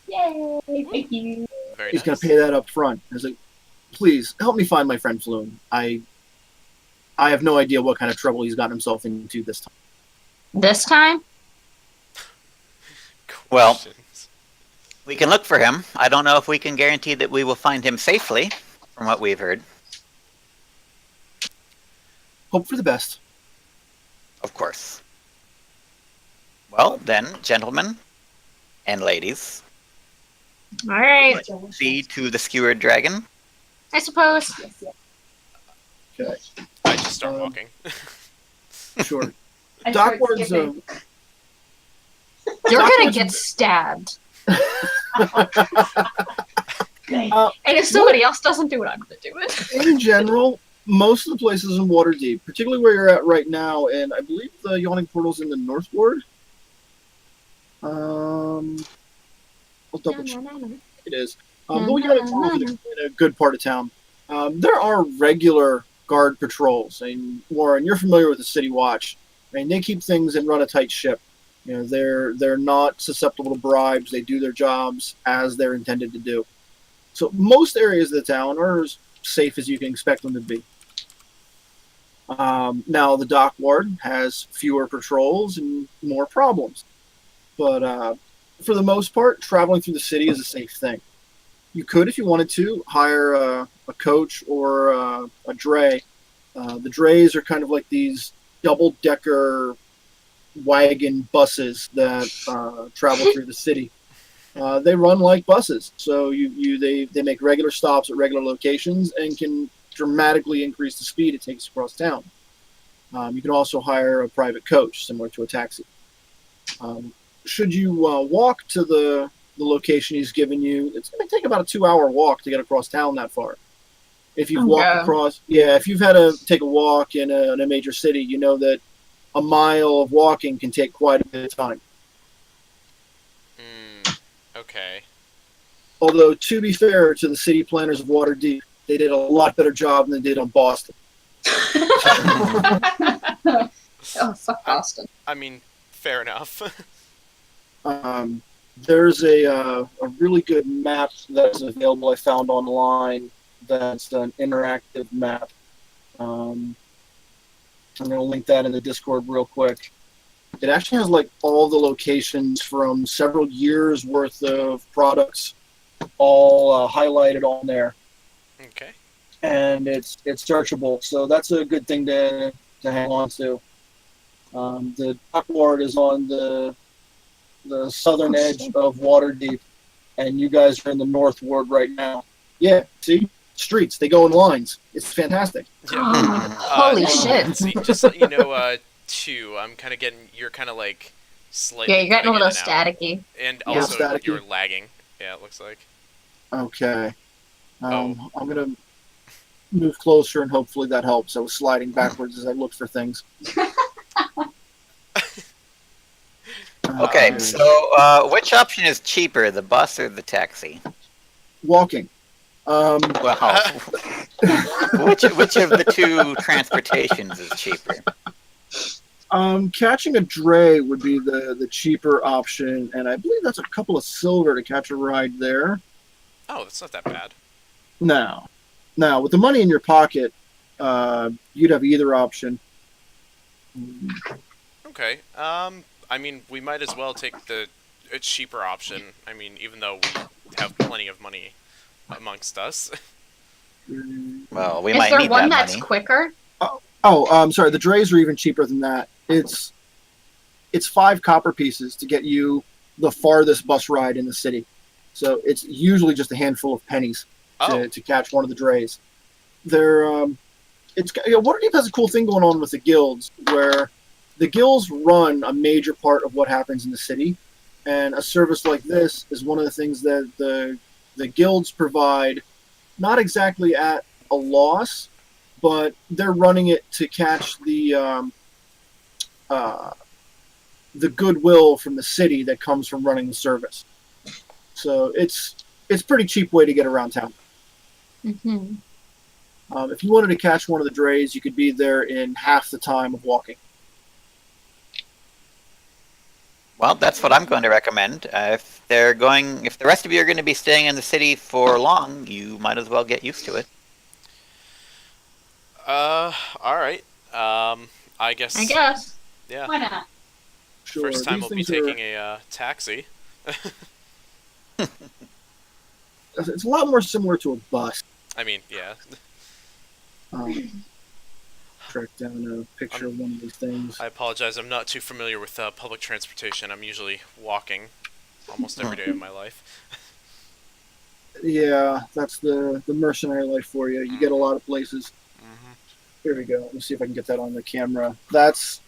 Yay! Thank you. Very He's nice. going to pay that up front. He's like, please help me find my friend Floon. I have no idea what kind of trouble he's gotten himself into this time. This time? Well- Questions. We can look for him. I don't know if we can guarantee that we will find him safely, from what we've heard. Hope for the best. Of course. Well, then, gentlemen and ladies, Alright, see to the Skewered Dragon. I suppose. Yes, yes. Okay, I just start walking. sure. I Dock start ward's skipping. You're Doc gonna was- get stabbed. Good. And if somebody else doesn't do it, I'm gonna do it. in general, most of the places in Waterdeep, particularly where you're at right now, and I believe the Yawning Portal's in the North Ward. I'll double check. It is. The Yawning Portal's in a good part of town. There are regular guard patrols. I mean, Warren, you're familiar with the City Watch. I mean, they keep things and run a tight ship. You know, they're not susceptible to bribes. They do their jobs as they're intended to do. So most areas of the town are as safe as you can expect them to be. Now, the dock ward has fewer patrols and more problems. But for the most part, traveling through the city is a safe thing. You could, if you wanted to, hire a coach or a dray. The drays are kind of like these double-decker wagon buses that travel through the city. They run like buses, so they make regular stops at regular locations and can dramatically increase the speed it takes across town. You can also hire a private coach, similar to a taxi. Should you walk to the location he's given you, it's going to take about a 2-hour walk to get across town that far. If you've walked across, if you've had to take a walk in a major city, you know that a mile of walking can take quite a bit of time. Okay. Although, to be fair to the city planners of Waterdeep, they did a lot better job than they did on Boston. Oh, fuck Boston. I mean, fair enough. There's a really good map that's available I found online that's an interactive map. I'm going to link that in the Discord real quick. It actually has like all the locations from several years worth of products all highlighted on there. Okay. And it's searchable, so that's a good thing to hang on to. The Duck Ward is on the southern edge of Waterdeep, and you guys are in the North Ward right now. Yeah, see? Streets, they go in lines. It's fantastic. Yeah. Holy shit. See, just so you know, too, I'm kind of getting, you're kind of like slightly. Yeah, you're getting a cutting little in and out. staticky. And Yeah. also, Staticky. you're lagging. Yeah, it looks like. Okay. I'm going to move closer, and hopefully that helps. I was sliding backwards as I looked for things. Okay, so which option is cheaper, the bus or the taxi? Walking. Well, which of the two transportations is cheaper? Catching a dray would be the cheaper option, and I believe that's a couple of silver to catch a ride there. Oh, that's not that bad. Now, with the money in your pocket, you'd have either option. Okay. I mean, we might as well take the cheaper option. I mean, even though we have plenty of money amongst us. Well, we Is might there need one that that's money. quicker? Sorry. The drays are even cheaper than that. It's 5 copper pieces to get you the farthest bus ride in the city. So it's usually just a handful of pennies to catch one of the drays. Waterdeep has a cool thing going on with the guilds, where the guilds run a major part of what happens in the city, and a service like this is one of the things that the guilds provide, not exactly at a loss, but they're running it to catch the goodwill from the city that comes from running the service. So it's a pretty cheap way to get around town. Mm-hmm. If you wanted to catch one of the drays, you could be there in half the time of walking. Well, that's what I'm going to recommend. If the rest of you are going to be staying in the city for long, you might as well get used to it. All right. I guess. Yeah. Why not? Sure, First time these we'll be things taking a taxi. it's a lot more similar to a bus. I mean, yeah. Track down a picture of one of these things. I apologize. I'm not too familiar with public transportation. I'm usually walking almost every day of my life. Yeah, that's the mercenary life for you. You get a lot of places. Mm-hmm. Here we go. Let me see if I can get that on the camera. That's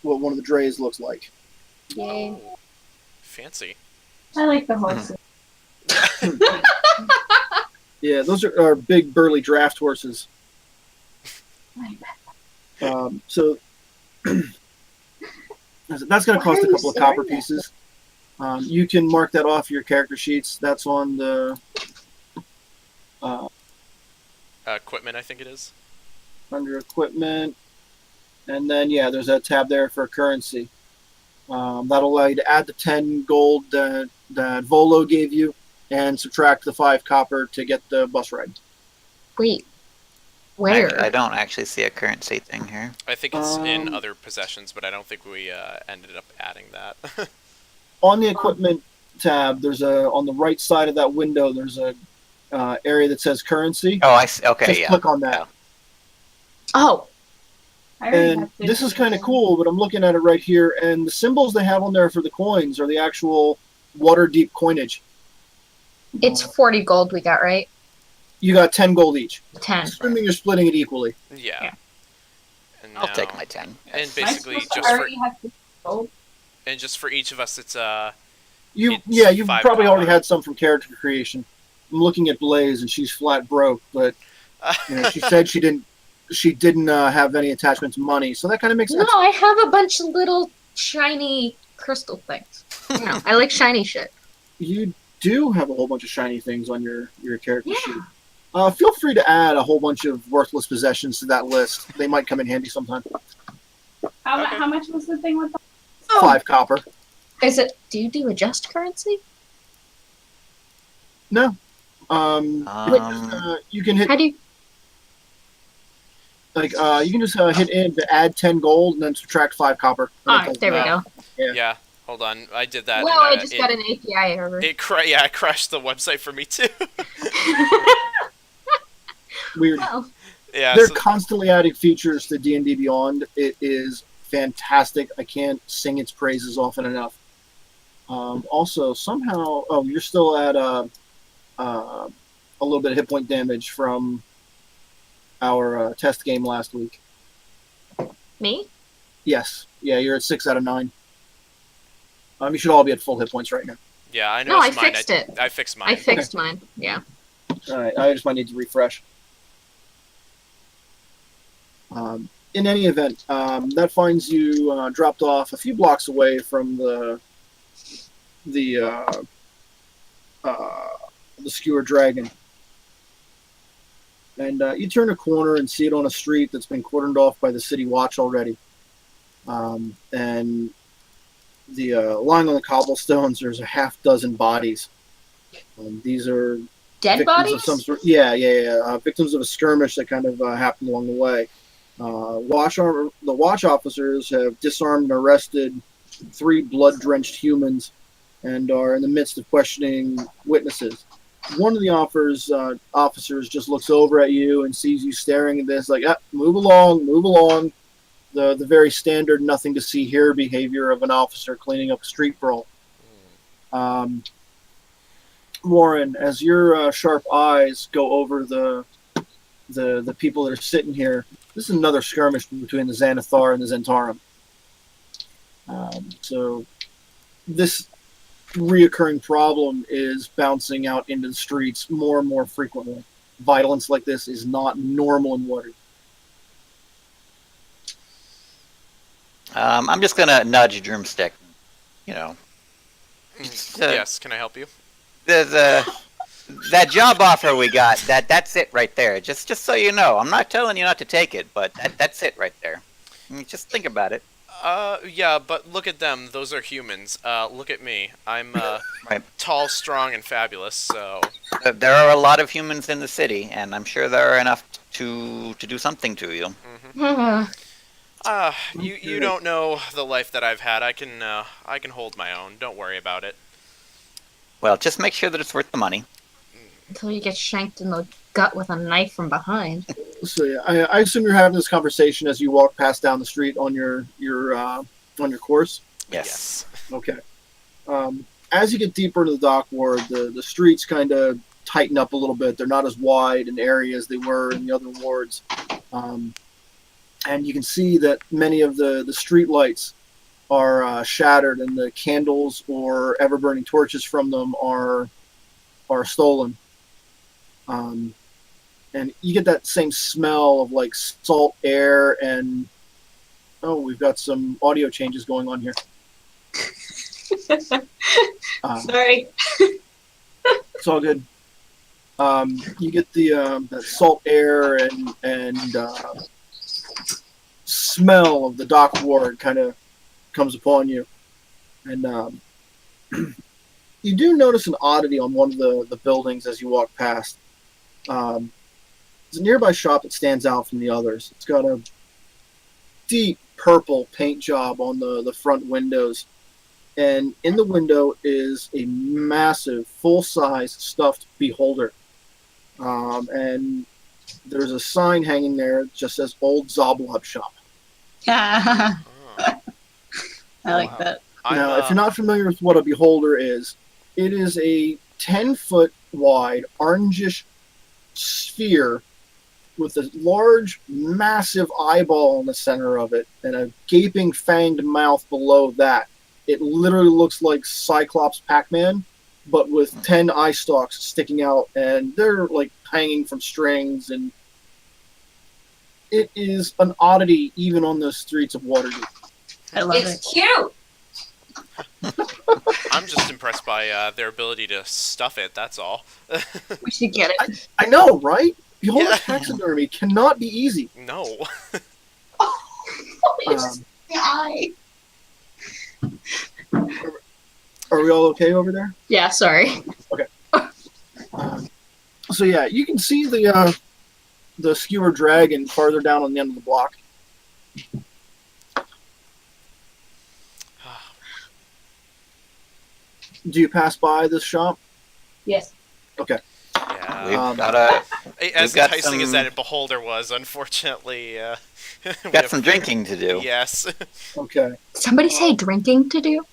what one of the drays looks like. Yay. Oh, fancy. I like the horses. Yeah, those are big, burly draft horses. So that's going to cost a couple of copper pieces. You can mark that off your character sheets. That's on the Equipment, I think it is. under equipment, and then there's a tab there for currency. That'll allow you to add the 10 gold that Volo gave you, and subtract the 5 copper to get the bus ride. Wait. Where? I don't actually see a currency thing here. I think it's in other possessions, but I don't think we ended up adding that. On the equipment tab, on the right side of that window, there's a area that says currency. Oh, I see. Okay, Just yeah. click on that. Oh. I already And have this is 50. kind of cool, but I'm looking at it right here, and the symbols they have on there for the coins are the actual Waterdeep coinage. It's 40 gold we got, right? You got 10 gold each. 10. Assuming you're splitting it equally. Yeah. And I'll now- take my 10. And Am I basically, supposed to just for already have 50 gold? just for each of us, it's You've It's 5 probably already copper. had some from character creation. I'm looking at Blaze, and she's flat broke, but she said she didn't have any attachment to money, so that kind of makes No, sense. I have a bunch of little shiny crystal things. You know, I like shiny shit. You do have a whole bunch of shiny things on your character Yeah. sheet. Feel free to add a whole bunch of worthless possessions to that list. They might come in handy sometime. How much was the thing with the... 5 copper. Is it? Do you do adjust currency? No. You can hit How do you? you can just hit in to add 10 gold and then subtract 5 copper. Oh, there we go. yeah. Hold on, I did that. Well, I and, just got an API error. It crashed the website for me too. Weird. Well, Yeah. They're So, constantly adding features to D&D Beyond. It is fantastic. I can't sing its praises often enough. Also, somehow, you're still at a little bit of hit point damage from our test game last week. Me? Yes. Yeah, you're at 6 out of 9. You should all be at full hit points right now. Yeah, I No, I noticed mine. fixed it. I fixed mine. I fixed mine. Yeah. All right, I just might need to refresh. In any event, that finds you dropped off a few blocks away from the skewer dragon, and you turn a corner and see it on a street that's been cordoned off by the city watch already. And the lying on the cobblestones, there's a half dozen bodies. These are Dead victims bodies? of some sort. Yeah. Victims of a skirmish that kind of happened along the way. The watch officers have disarmed and arrested 3 blood-drenched humans and are in the midst of questioning witnesses. One of the officers just looks over at you and sees you staring at this, like, move along. The very standard nothing to see here behavior of an officer cleaning up a street brawl. Warren, as your sharp eyes go over the people that are sitting here, this is another skirmish between the Xanathar and the Zentarum. So this reoccurring problem is bouncing out into the streets more and more frequently. Violence like this is not normal in Waterdeep. I'm just gonna nudge Drümstij. You know. Yes, can I help you? That job offer we got, that's it right there. Just so you know, I'm not telling you not to take it, but that's it right there. Just think about it. Yeah, but look at them. Those are humans. Look at me. I'm Right. tall, strong, and fabulous. So There are a lot of humans in the city, and I'm sure there are enough to do something to you. you don't know the life that I've had. I can hold my own. Don't worry about it. Well, just make sure that it's worth the money. Until you get shanked in the gut with a knife from behind. So yeah, I assume you're having this conversation as you walk past down the street on your course. Yes. Okay. As you get deeper into the dock ward, the streets kind of tighten up a little bit. They're not as wide and airy as they were in the other wards. And you can see that many of the street lights are shattered, and the candles or ever-burning torches from them are stolen. And you get that same smell of like salt air and we've got some audio changes going on here. Sorry. It's all good. You get the that salt air and smell of the dock ward kind of comes upon you, and you do notice an oddity on one of the buildings as you walk past. There's a nearby shop that stands out from the others. It's got a deep purple paint job on the front windows, and in the window is a massive, full-size stuffed beholder. And there's a sign hanging there that just says Old Zoblab Shop. I like Wow. that. Now, if you're not familiar with what a beholder is, it is a 10-foot wide, orangish sphere with a large, massive eyeball in the center of it and a gaping, fanged mouth below that. It literally looks like Cyclops Pac-Man, but with 10 eye stalks sticking out, and they're like hanging from strings, and it is an oddity even on the streets of Waterdeep. I love it. It's cute. I'm just impressed by their ability to stuff it. That's all. We should get it. I know, right? Beholder Yeah. taxidermy cannot be easy. No. Um, Eye. are we all okay over there? Yeah, sorry. So yeah, you can see the skewer dragon farther down on the end of the block. Do you pass by this shop? Yes. Yeah. We've got a As got enticing as some- that beholder was, unfortunately, we got have- some drinking to do. Yes. Okay. Somebody say drinking to do?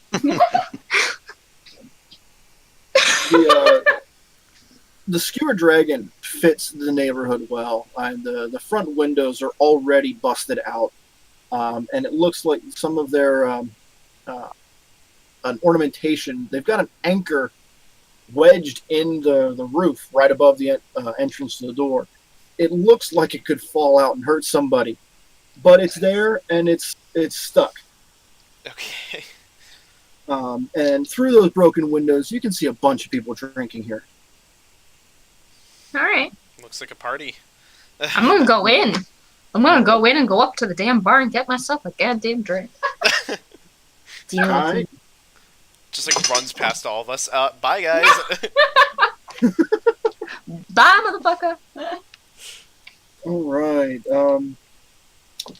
The skewer dragon fits the neighborhood well. The front windows are already busted out, and it looks like some of their an ornamentation. They've got an anchor wedged in the roof right above the entrance to the door. It looks like it could fall out and hurt somebody, but it's there and it's stuck. Okay. And through those broken windows, you can see a bunch of people drinking here. All right. Looks like a party. I'm gonna go in. I'm gonna go in and go up to the damn bar and get myself a goddamn drink. Deal with Alright. it. Just like runs past all of us. Bye, guys. Bye, motherfucker. All right.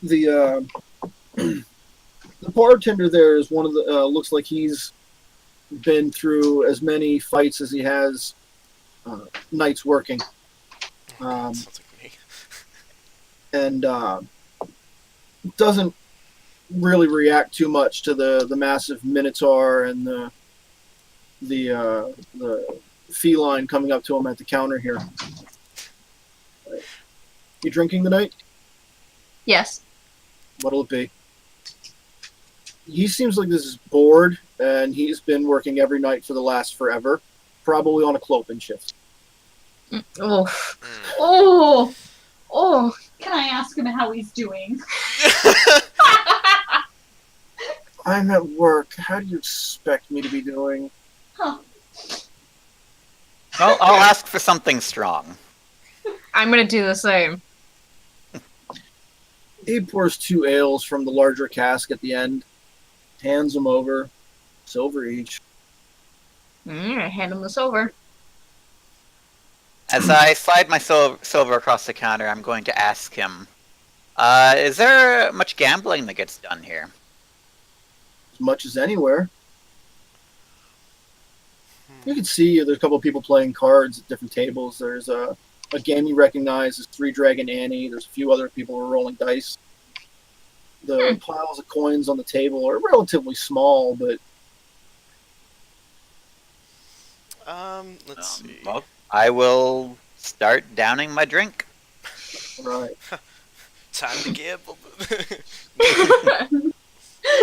The the bartender there is one of the. Looks like he's been through as many fights as he has nights working, Sounds like me. and doesn't really react too much to the massive Minotaur and the feline coming up to him at the counter here. You drinking tonight? Yes. What'll it be? He seems like this is bored, and he's been working every night for the last forever, probably on a clopen shift. Oh. Oh. Oh. Can I ask him how he's doing? I'm at work. How do you expect me to be doing? Huh. Well, I'll ask for something strong. I'm gonna do the same. He pours 2 ales from the larger cask at the end, hands them over, silver each. Hand him this over. As I slide my silver across the counter, I'm going to ask him, is there much gambling that gets done here? As much as anywhere. You can see there's a couple of people playing cards at different tables. There's a game you recognize is 3 Dragon Annie. There's a few other people who are rolling dice. The piles of coins on the table are relatively small, but Let's see. Well, I will start downing my drink. right. Time to gamble.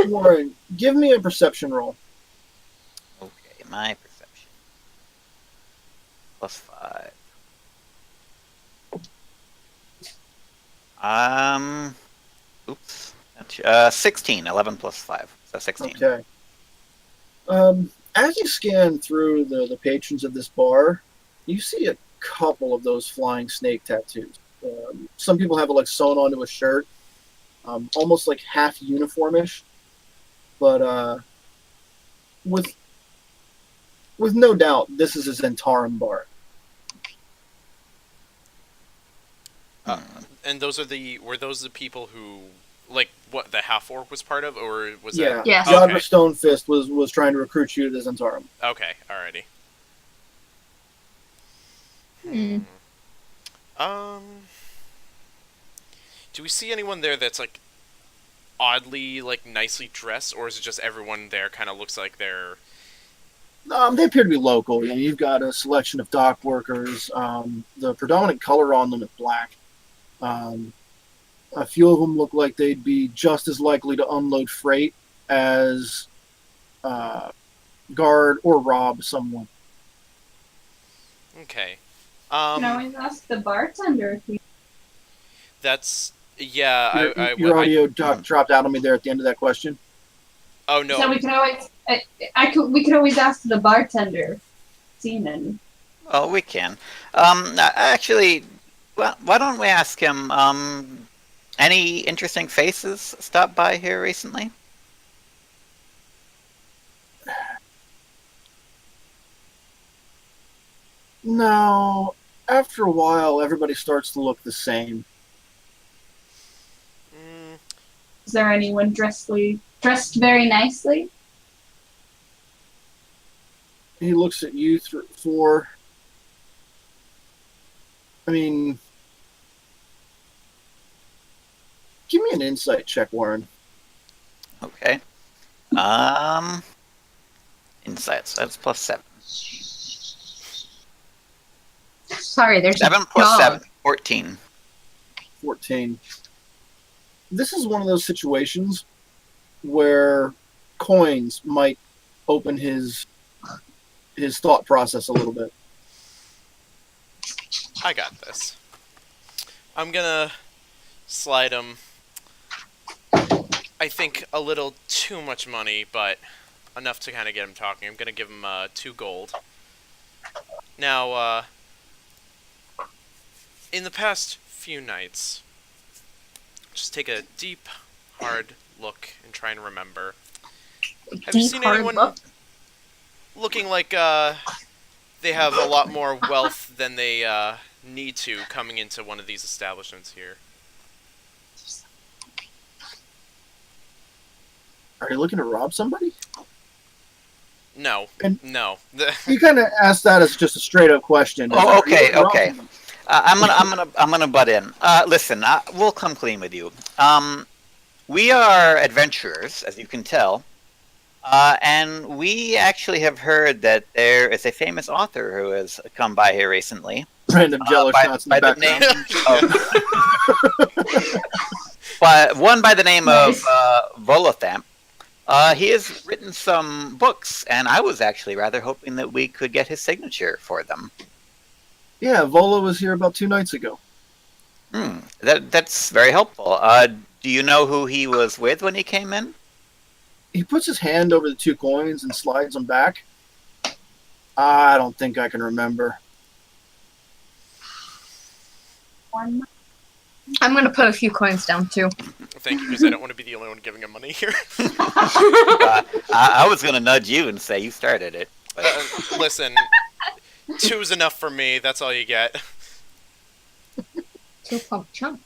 Warren, give me a perception roll. Okay, my perception. +5. Oops. 16. 11 plus 5. So 16. Okay. As you scan through the patrons of this bar, you see a couple of those flying snake tattoos. Some people have it like sewn onto a shirt, almost like half uniformish, but with no doubt this is a Zentarum bar. And were those the people who, like, what the half orc was part of, or was Yeah, that? Yes. Jadra Okay. Stonefist was trying to recruit you to the Zentarum. Okay, alrighty. Mm. Do we see anyone there that's like oddly, like, nicely dressed, or is it just everyone there kind of looks like they're? They appear to be local. You know, you've got a selection of dock workers. The predominant color on them is black. A few of them look like they'd be just as likely to unload freight as guard or rob someone. Okay. Can always ask the bartender if he. That's yeah. Your audio dropped out on me there at the end of that question. Oh no. So we can always. We could always ask the bartender. Seen any? Oh, we can. Actually, well, why don't we ask him, any interesting faces stopped by here recently? No, after a while, everybody starts to look the same. Mm, Is there anyone dressed very nicely? He looks at you for I mean, give me an insight check, Warren. Okay. Insight. So that's +7. Sorry, there's 7 a plus dog. 7, 14. 14. This is one of those situations where coins might open his thought process a little bit. I got this. I'm gonna slide him. I think a little too much money, but enough to kind of get him talking. I'm gonna give him 2 gold. Now, in the past few nights, just take a deep, hard look and try and remember. Have you Deep seen hard anyone look. looking like they have a lot more wealth than they need to coming into one of these establishments here? Are you looking to rob somebody? No. And- No. You kind of asked that as just a straight up question. Oh, Are you okay, looking to rob okay. somebody? I'm gonna butt in. Listen, we'll come clean with you. We are adventurers, as you can tell, and we actually have heard that there is a famous author who has come by here recently. Random jello by- shots in by the the background. name But one by the name Nice. of Volothamp. He has written some books, and I was actually rather hoping that we could get his signature for them. Yeah, Vola was here about 2 nights ago. That's very helpful. Do you know who he was with when he came in? He puts his hand over the 2 coins and slides them back. I don't think I can remember. One. I'm gonna put a few coins down too. Thank you, because I don't want to be the only one giving him money here. I was going to nudge you and say you started it. But Listen, 2's enough for me. That's all you get. 2 pump chump.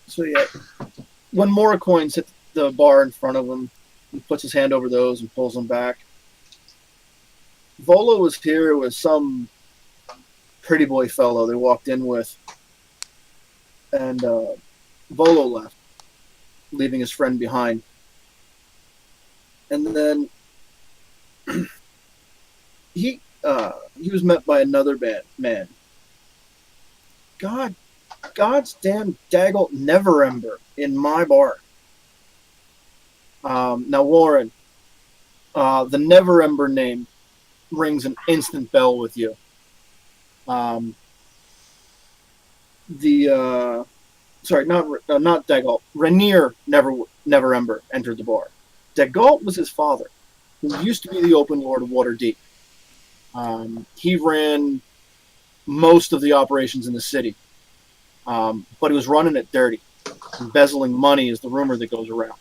So yeah, when more coins hit the bar in front of him, he puts his hand over those and pulls them back. Vola was here with some pretty boy fellow they walked in with, and Volo left, leaving his friend behind. And then he was met by another man. God's damn daggle never ember in my bar. Now, Warren, the never ember name rings an instant bell with you. Sorry, not Dagalt. Rainier never ember entered the bar. Dagalt was his father, who used to be the Open Lord of Waterdeep. He ran most of the operations in the city, but he was running it dirty. Embezzling money is the rumor that goes around.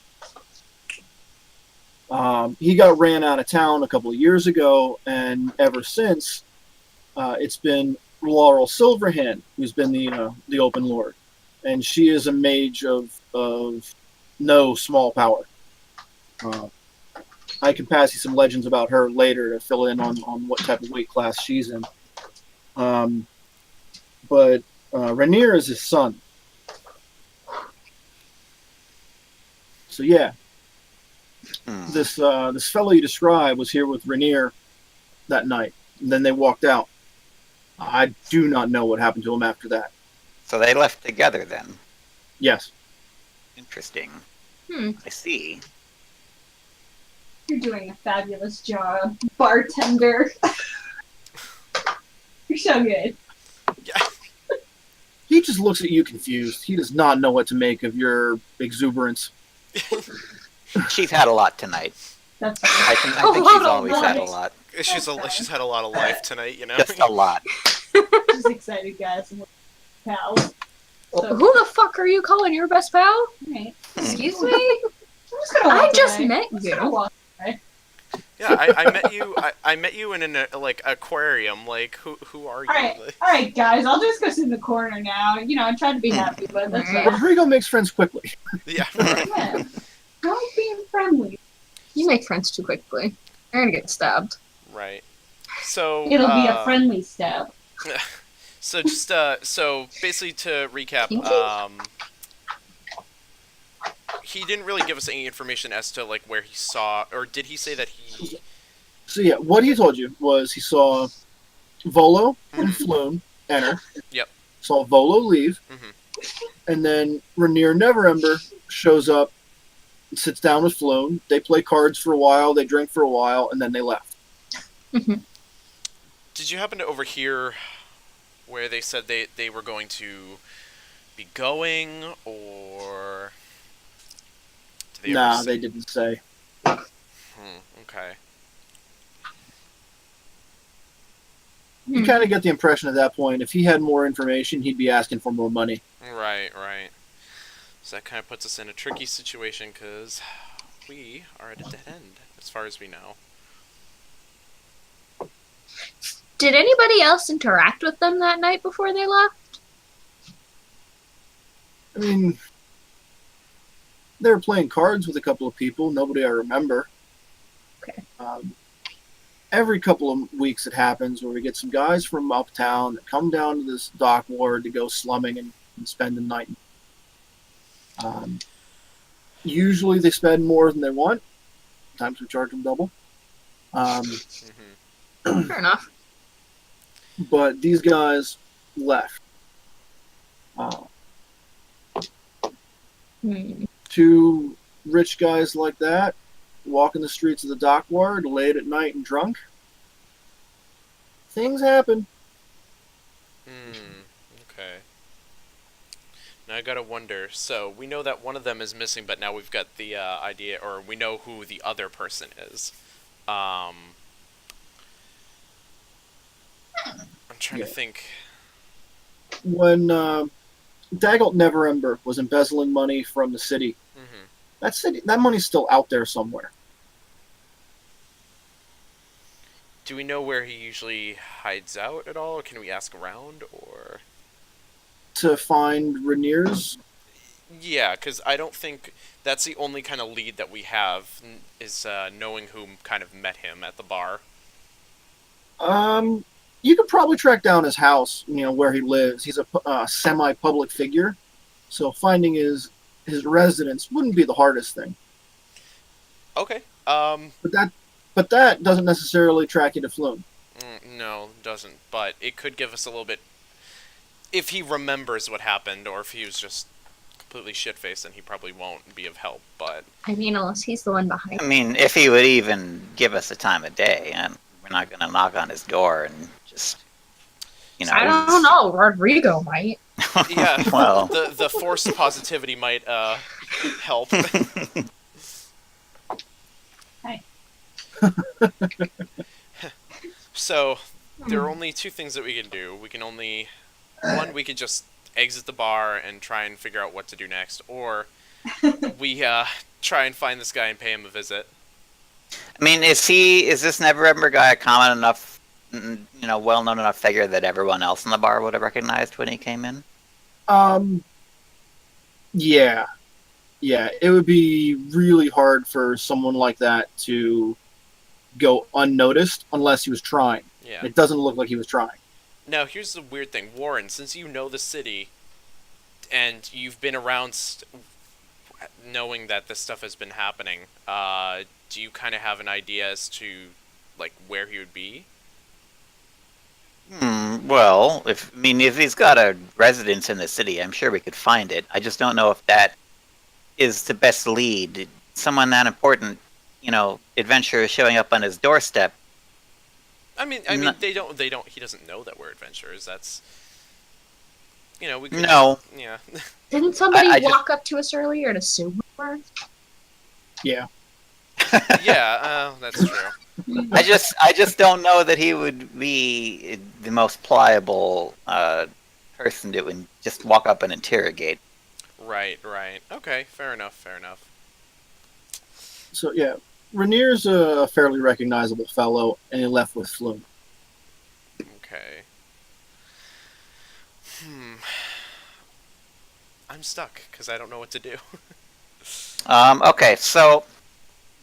He got ran out of town a couple of years ago, and ever since, it's been Laurel Silverhand who's been the Open Lord, and she is a mage of no small power. I can pass you some legends about her later to fill in on what type of weight class she's in. But Rainier is his son. So yeah, this fellow you described was here with Rainier that night, and then they walked out. I do not know what happened to him after that. so they left together then. Yes. Interesting. Hmm. I see. You're doing a fabulous job, bartender. You're so good. Yeah. He just looks at you confused. He does not know what to make of your exuberance. She's had a lot tonight. That's I fine. think A she's lot of always had a life. lot. She's had a lot of life tonight, you know. Just a lot. Just excited, guys. And pals. So, Who the fuck are you calling your best pal? right. Excuse me? I'm just gonna I walk just away. met I'm just gonna you. walk. Yeah, I met you. I met you in an like aquarium. Like, who are you? Alright, guys, I'll just go sit in the corner now. You know, I tried to be happy, but that's fine. Rodrigo makes friends quickly. Yeah. Yeah. Don't be friendly. You make friends too quickly. You're gonna get stabbed. Right. So It'll be a friendly stab. So just so basically to recap, he didn't really give us any information as to like where he saw, or did he say that he? So yeah, what he told you was he saw Volo and Floon enter. Yep. Saw Volo leave, and then Rainier Neverember shows up, sits down with Floon. They play cards for a while, they drink for a while, and then they left. Did you happen to overhear where they said they were going to be going, or? Nah, they didn't say. Okay. You kind of get the impression at that point, if he had more information, he'd be asking for more money. Right. So that kind of puts us in a tricky situation, because we are at a dead end, as far as we know. Did anybody else interact with them that night before they left? I mean, they were playing cards with a couple of people, nobody I remember. Okay. Every couple of weeks it happens where we get some guys from uptown that come down to this dock ward to go slumming and spend the night. Usually they spend more than they want. Sometimes we charge them double. Fair enough. But these guys left. Two rich guys like that walking the streets of the dock ward late at night and drunk. Things happen. Okay. Now I gotta wonder. So we know that one of them is missing, but now we've got the idea, or we know who the other person is. I'm trying to think. When Daggelt Neverember was embezzling money from the city, that money's still out there somewhere. Do we know where he usually hides out at all? Or can we ask around, or? To find Rainier's? Yeah, because I don't think that's the only kind of lead that we have, is knowing who kind of met him at the bar. You could probably track down his house, where he lives. He's a semi-public figure, so finding his residence wouldn't be the hardest thing. Okay. But that doesn't necessarily track you to Flume. No, it doesn't. But it could give us a little bit, if he remembers what happened, or if he was just completely shit-faced, then he probably won't be of help. But I mean, unless he's the one behind. I mean, if he would even give us a time of day, and we're not going to knock on his door and just, I don't know. Rodrigo might. Yeah, well, the forced positivity might help. Hi. So there are only two things that we can do. We can only we could just exit the bar and try and figure out what to do next, or we try and find this guy and pay him a visit. I mean, is this Neverember guy a common enough, well-known enough figure that everyone else in the bar would have recognized when he came in? Yeah, it would be really hard for someone like that to go unnoticed unless he was trying. Yeah. It doesn't look like he was trying. Now, here's the weird thing. Warren, since you know the city, and you've been around knowing that this stuff has been happening, do you kind of have an idea as to, like, where he would be? Well, if he's got a residence in the city, I'm sure we could find it. I just don't know if that is the best lead. Someone that important, adventurer showing up on his doorstep. I mean, they don't. He doesn't know that we're adventurers. That's, we could. No. Yeah. Didn't somebody walk up to us earlier and assume we were? Yeah. Yeah, that's true. I just don't know that he would be the most pliable person to just walk up and interrogate. Right. Okay, fair enough. So, yeah, Rainier's a fairly recognizable fellow, and he left with Flume. Okay. I'm stuck, because I don't know what to do. Okay, so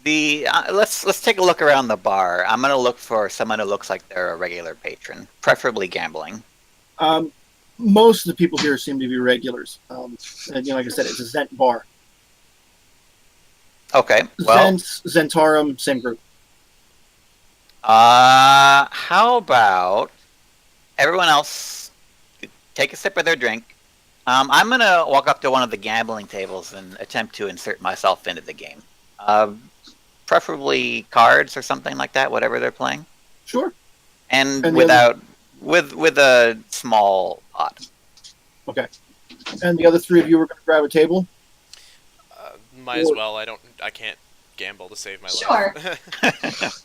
let's take a look around the bar. I'm gonna look for someone who looks like they're a regular patron, preferably gambling. Most of the people here seem to be regulars. And, like I said, it's a Zent bar. Okay, well, Zents, Zentarum, same group. how about everyone else take a sip of their drink? I'm gonna walk up to one of the gambling tables and attempt to insert myself into the game. Preferably cards or something like that, whatever they're playing. Sure. And with a small pot. Okay. And the other three of you were going to grab a table? Might as well. I can't gamble to save my Sure. life.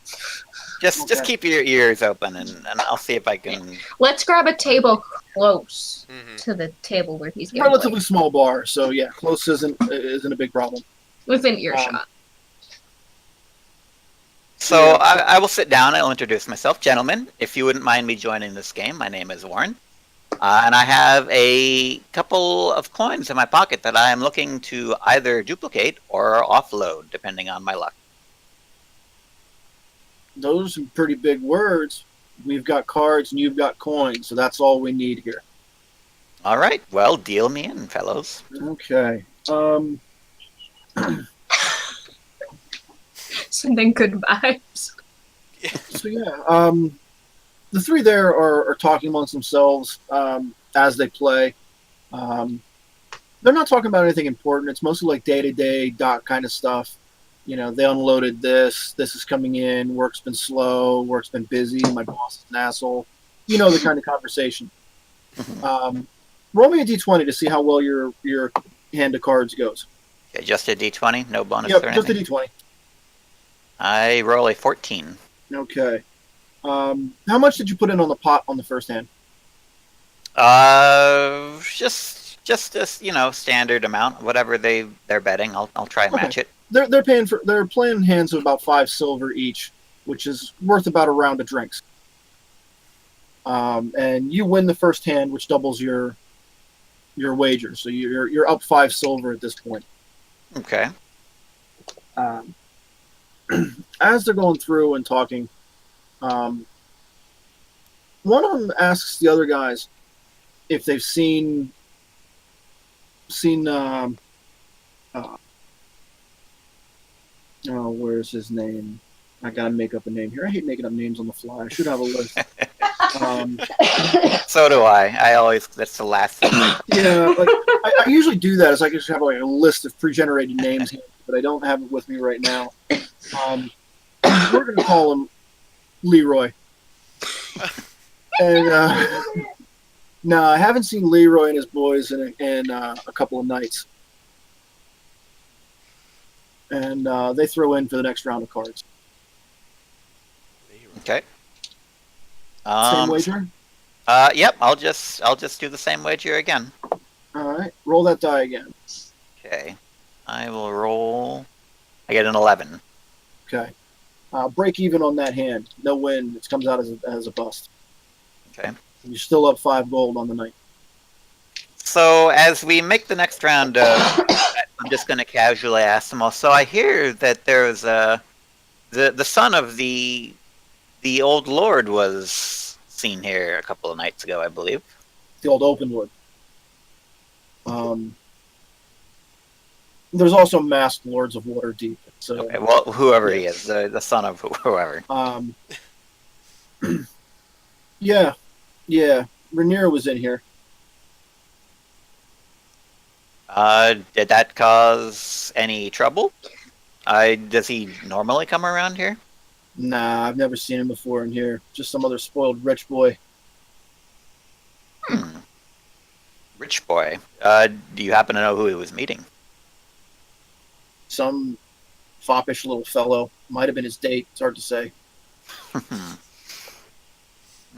Just keep your ears open, and I'll see if I can. Let's grab a table close Mhm. to the table where he's gambling. Relatively small bar, so yeah, close isn't a big problem. Within earshot. So I will sit down. I'll introduce myself, gentlemen. If you wouldn't mind me joining this game, my name is Warren, and I have a couple of coins in my pocket that I am looking to either duplicate or offload, depending on my luck. Those are some pretty big words. We've got cards and you've got coins, so that's all we need here. All right. Well, deal me in, fellows. Okay. Sending good vibes. So yeah, the three there are talking amongst themselves as they play. They're not talking about anything important. It's mostly like day-to-day dot kind of stuff. You know, they unloaded this. This is coming in. Work's been slow. Work's been busy. My boss is an asshole. You know the kind of conversation. Roll me a d20 to see how well your hand of cards goes. Okay, just a d20, no bonus Yep, or just a anything. d20. I roll a 14. Okay. How much did you put in on the pot on the first hand? Just this, standard amount, whatever they're betting. I'll try and match it. They're playing hands of about 5 silver each, which is worth about a round of drinks. And you win the first hand, which doubles your wager. So you're up 5 silver at this point. Okay. As they're going through and talking, one of them asks the other guys if they've seen where's his name? I gotta make up a name here. I hate making up names on the fly. I should have a list. So do I. That's the last thing. Yeah, like I usually do that. Is I just have like a list of pre-generated names here, but I don't have it with me right now. We're gonna call him Leroy. And no, I haven't seen Leroy and his boys in a couple of nights. And they throw in for the next round of cards. Okay. Same wager? Yep. I'll just do the same wager again. All right. Roll that die again. Okay. I will roll. I get an 11. Okay. Break even on that hand. No win. It comes out as a bust. Okay. You're still up 5 gold on the night. So as we make the next round, I'm just going to casually ask them all. So I hear that there's the son of the old lord was seen here a couple of nights ago, I believe. The old open lord. There's also masked lords of Waterdeep. So, Okay, well, whoever he is, the son of whoever. Yeah. Rhaenyra was in here. Did that cause any trouble? Does he normally come around here? Nah, I've never seen him before in here. Just some other spoiled rich boy. Rich boy. Do you happen to know who he was meeting? Some foppish little fellow. Might have been his date. It's hard to say.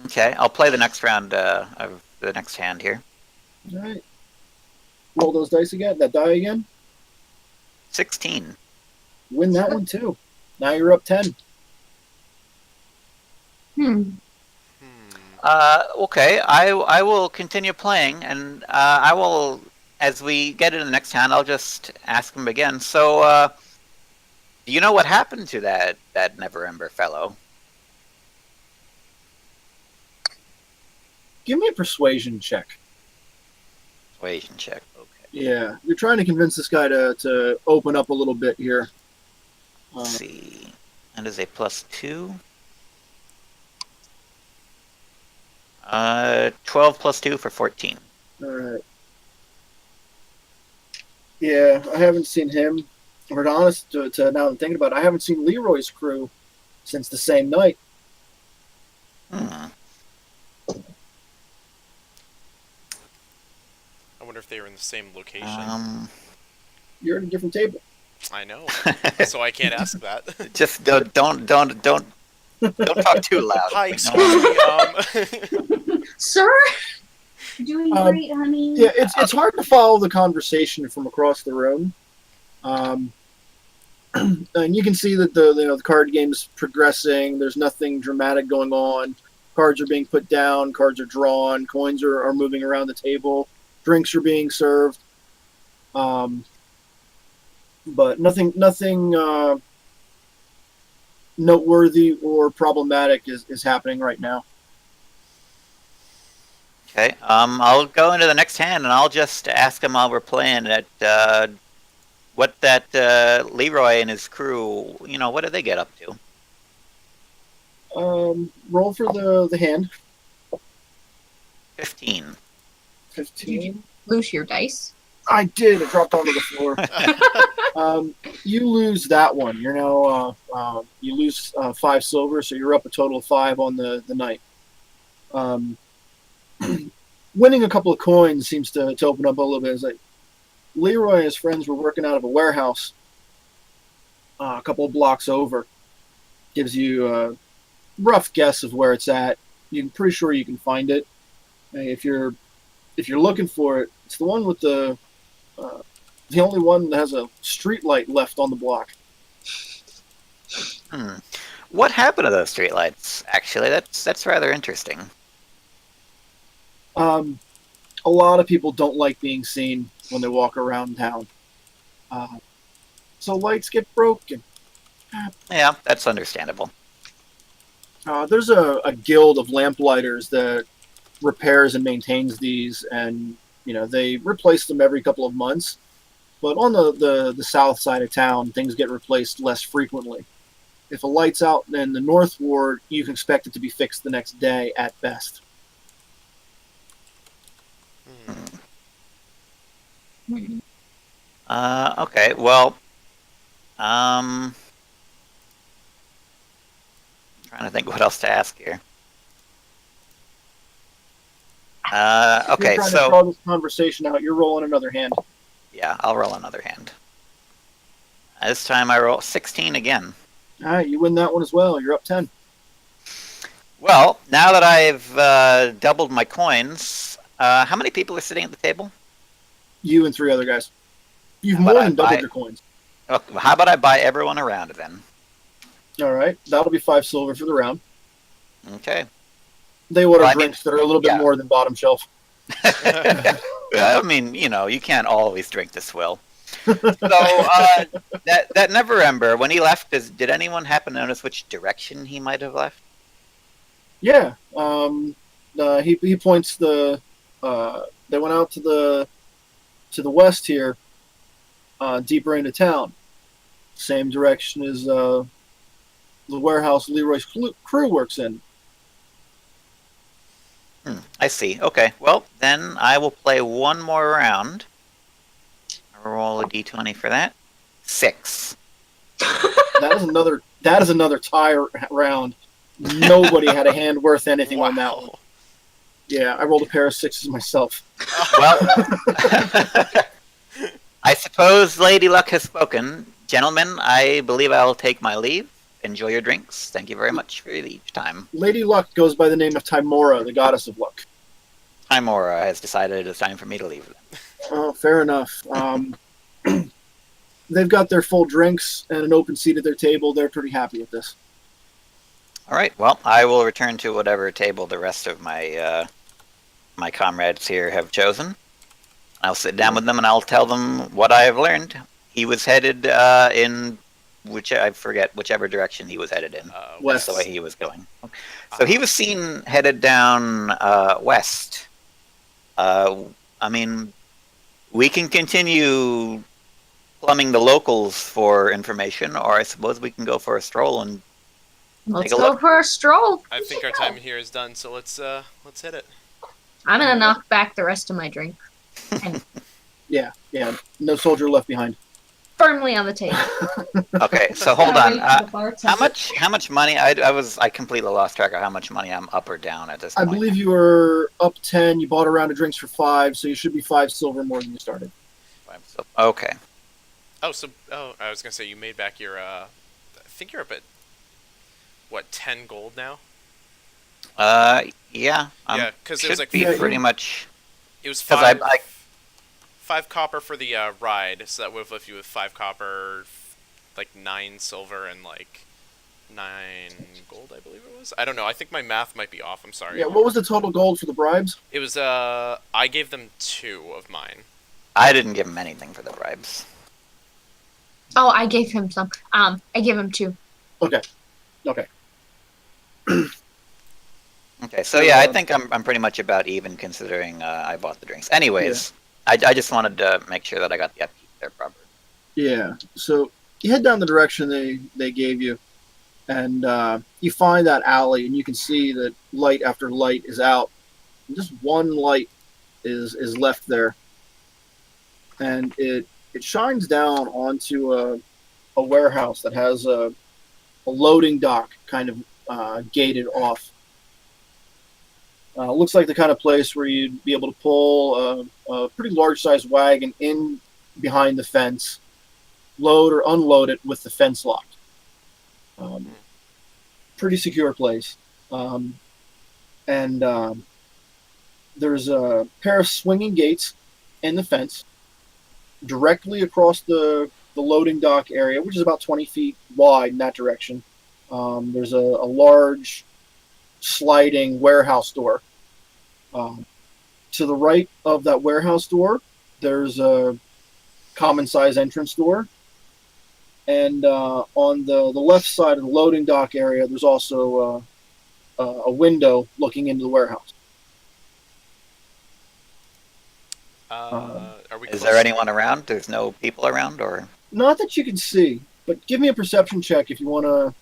Okay, I'll play the next round of the next hand here. All right. Roll those dice again. That die again. 16. Win that one too. Now you're up 10. Okay, I will continue playing, and I will, as we get into the next hand, I'll just ask him again. So, Do you know what happened to that Never Ember fellow? Give me a persuasion check. Persuasion check. Okay. Yeah, you're trying to convince this guy to open up a little bit here. Let's see. That is a +2. 12 plus 2 for 14. All right. Yeah, I haven't seen him. Or to honest, to now I'm thinking about it, I haven't seen Leroy's crew since the same night. Hmm. I wonder if they were in the same location. You're at a different table. I know, so I can't ask that. Just don't talk too loud. Hi, No. excuse me. Sir? Doing great, honey. Yeah, it's hard to follow the conversation from across the room. And you can see that the card game is progressing. There's nothing dramatic going on. Cards are being put down. Cards are drawn. Coins are moving around the table. Drinks are being served. But nothing noteworthy or problematic is happening right now. Okay. I'll go into the next hand and I'll just ask him while we're playing that what that Leroy and his crew, what do they get up to? Roll for the hand. 15. 15. Lose your dice. I did. It dropped onto the floor. You lose that one. You're now you lose 5 silver, so you're up a total of 5 on the night. Winning a couple of coins seems to open up a little bit. It's like Leroy and his friends were working out of a warehouse a couple of blocks over. Gives you a rough guess of where it's at. You're pretty sure you can find it. If you're looking for it, it's the one with the only one that has a street light left on the block. What happened to those streetlights? Actually, that's rather interesting. A lot of people don't like being seen when they walk around town. So lights get broken. Yeah, that's understandable. There's a guild of lamplighters that repairs and maintains these, and they replace them every couple of months. But on the south side of town, things get replaced less frequently. If a light's out in the north ward, you can expect it to be fixed the next day at best. Okay, well, trying to think what else to ask here. Okay, You're trying to so draw this conversation out. You're rolling another hand. yeah, I'll roll another hand. This time I roll 16 again. All right, you win that one as well. You're up 10. Well, now that I've doubled my coins, how many people are sitting at the table? You and 3 other guys. You've How more about than I doubled buy- your coins. Oh, how about I buy everyone around then? All right, that'll be 5 silver for the round. Okay. They order Well, I mean, drinks that are a little bit yeah. more than bottom shelf. I mean, you can't always drink the swill. So that Never Ember, when he left, did anyone happen to notice which direction he might have left? Yeah. He points the. They went out to the west here, deeper into town. Same direction as the warehouse Leroy's crew works in. I see. Okay. Well, then I will play one more round. I'll roll a d20 for that. 6. That is another tie round. Nobody had a hand worth anything on that one. Yeah, I rolled a pair of 6s myself. Well, I suppose Lady Luck has spoken. Gentlemen, I believe I'll take my leave. Enjoy your drinks. Thank you very much for each time. Lady Luck goes by the name of Timora, the goddess of luck. Timora has decided it's time for me to leave. Oh, fair enough. They've got their full drinks and an open seat at their table. They're pretty happy with this. All right. Well, I will return to whatever table the rest of my my comrades here have chosen. I'll sit down with them and I'll tell them what I have learned. He was headed in I forget whichever direction he was headed in. West. That's the way he was going. So he was seen headed down west. I mean, we can continue plumbing the locals for information, or I suppose we can go for a stroll and Let's take a go look. for a stroll. I think our time here is done, so let's hit it. I'm gonna knock back the rest of my drink. Yeah. No soldier left behind. Firmly on the table. Okay, so hold on. Gotta wait for the bartender. How much money? I completely lost track of how much money I'm up or down at this I point. believe you were up 10. You bought a round of drinks for 5, so you should be 5 silver more than you started. Okay. I was gonna say you made back your. I think you're up at what 10 gold now. Yeah. Yeah, because it was like be pretty much. it was 'Cause 5 copper for the ride, so that would have left you with 5 copper, like 9 silver, and like 9 gold, I believe it was. I don't know. I think my math might be off. I'm sorry. Yeah, what was the total gold for the bribes? It was I gave them 2 of mine. I didn't give him anything for the bribes. Oh, I gave him some. I gave him 2. Okay. Okay, so yeah, I think I'm pretty much about even considering I bought the drinks. Anyways, I just wanted to make sure that I got the upkeep there proper. Yeah. So you head down the direction they gave you, and you find that alley, and you can see that light after light is out. And just one light is left there, and it shines down onto a warehouse that has a loading dock kind of gated off. Looks like the kind of place where you'd be able to pull a pretty large-sized wagon in behind the fence, load or unload it with the fence locked. Pretty secure place. And there's a pair of swinging gates in the fence directly across the loading dock area, which is about 20 feet wide in that direction. There's a large sliding warehouse door. To the right of that warehouse door, there's a common size entrance door. And on the left side of the loading dock area, there's also a window looking into the warehouse. Are we? Is close? there anyone around? There's no people around, or? Not that you can see, but give me a perception check if you want to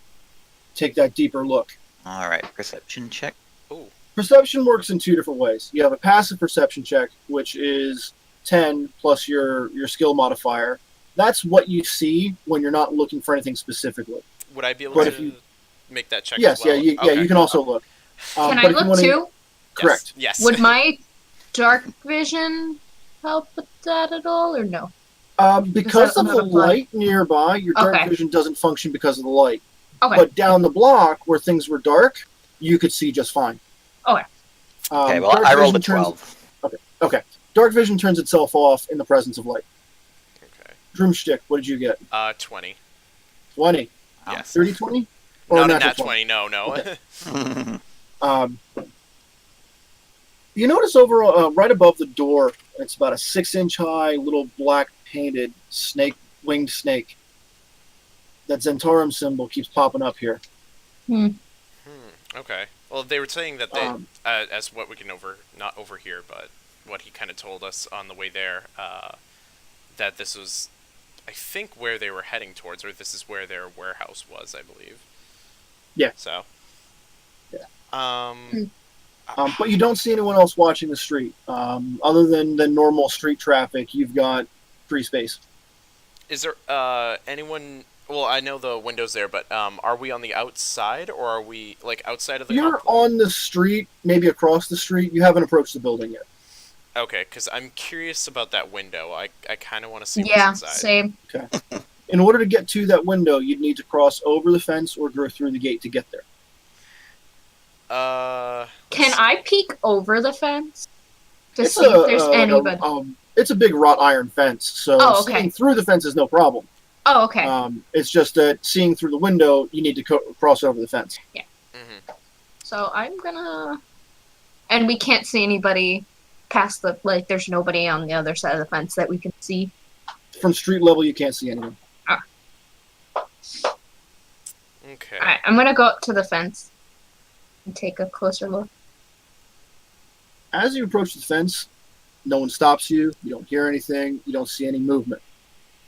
take that deeper look. All right, perception check. Ooh. Perception works in 2 different ways. You have a passive perception check, which is 10 plus your skill modifier. That's what you see when you're not looking for anything specifically. Would I be able But to if you- make that check? Yes, as well? you can also look. Can but I if you look wanna- too? Correct. Yes. Would my dark vision help with that at all, or no? Because Is that of the another plan? light nearby, your dark Okay. vision doesn't function because of the light. Okay. But down the block, where things were dark, you could see just fine. Okay. Okay, well, dark I rolled a vision turns- 12. Okay. Dark vision turns itself off in the presence of light. Okay. Drümstij, what did you get? 20. 20. Yes. 30, 20? Or Not a natural nat 20. No. Okay. You notice over right above the door, it's about a 6-inch high little black painted winged snake. That Zentarum symbol keeps popping up here. Okay. Well, they were saying that they, Um, as what we can not overhear, but what he kind of told us on the way there, that this was, I think, where they were heading towards, or this is where their warehouse was, I believe. Yeah. So. Yeah. But But you don't see anyone else watching the street. Other than the normal street traffic, you've got free space. is there anyone? Well, I know the window's there, but are we on the outside, or are we like outside of the? You're complex? on the street, maybe across the street. You haven't approached the building yet. Okay, because I'm curious about that window. I kind of want to see Yeah, what's inside. same. In order to get to that window, you'd need to cross over the fence or go through the gate to get there. Can I peek over the fence to It's see if there's anybody? It's a big wrought iron fence, so Oh, okay. seeing through the fence is no problem. Oh, okay. It's just that seeing through the window, you need to cross over the fence. Mm-hmm. So I'm gonna, and we can't see anybody past the There's nobody on the other side of the fence that we can see. From street level, you can't see anyone. I'm gonna go up to the fence and take a closer look. As you approach the fence, no one stops you. You don't hear anything. You don't see any movement.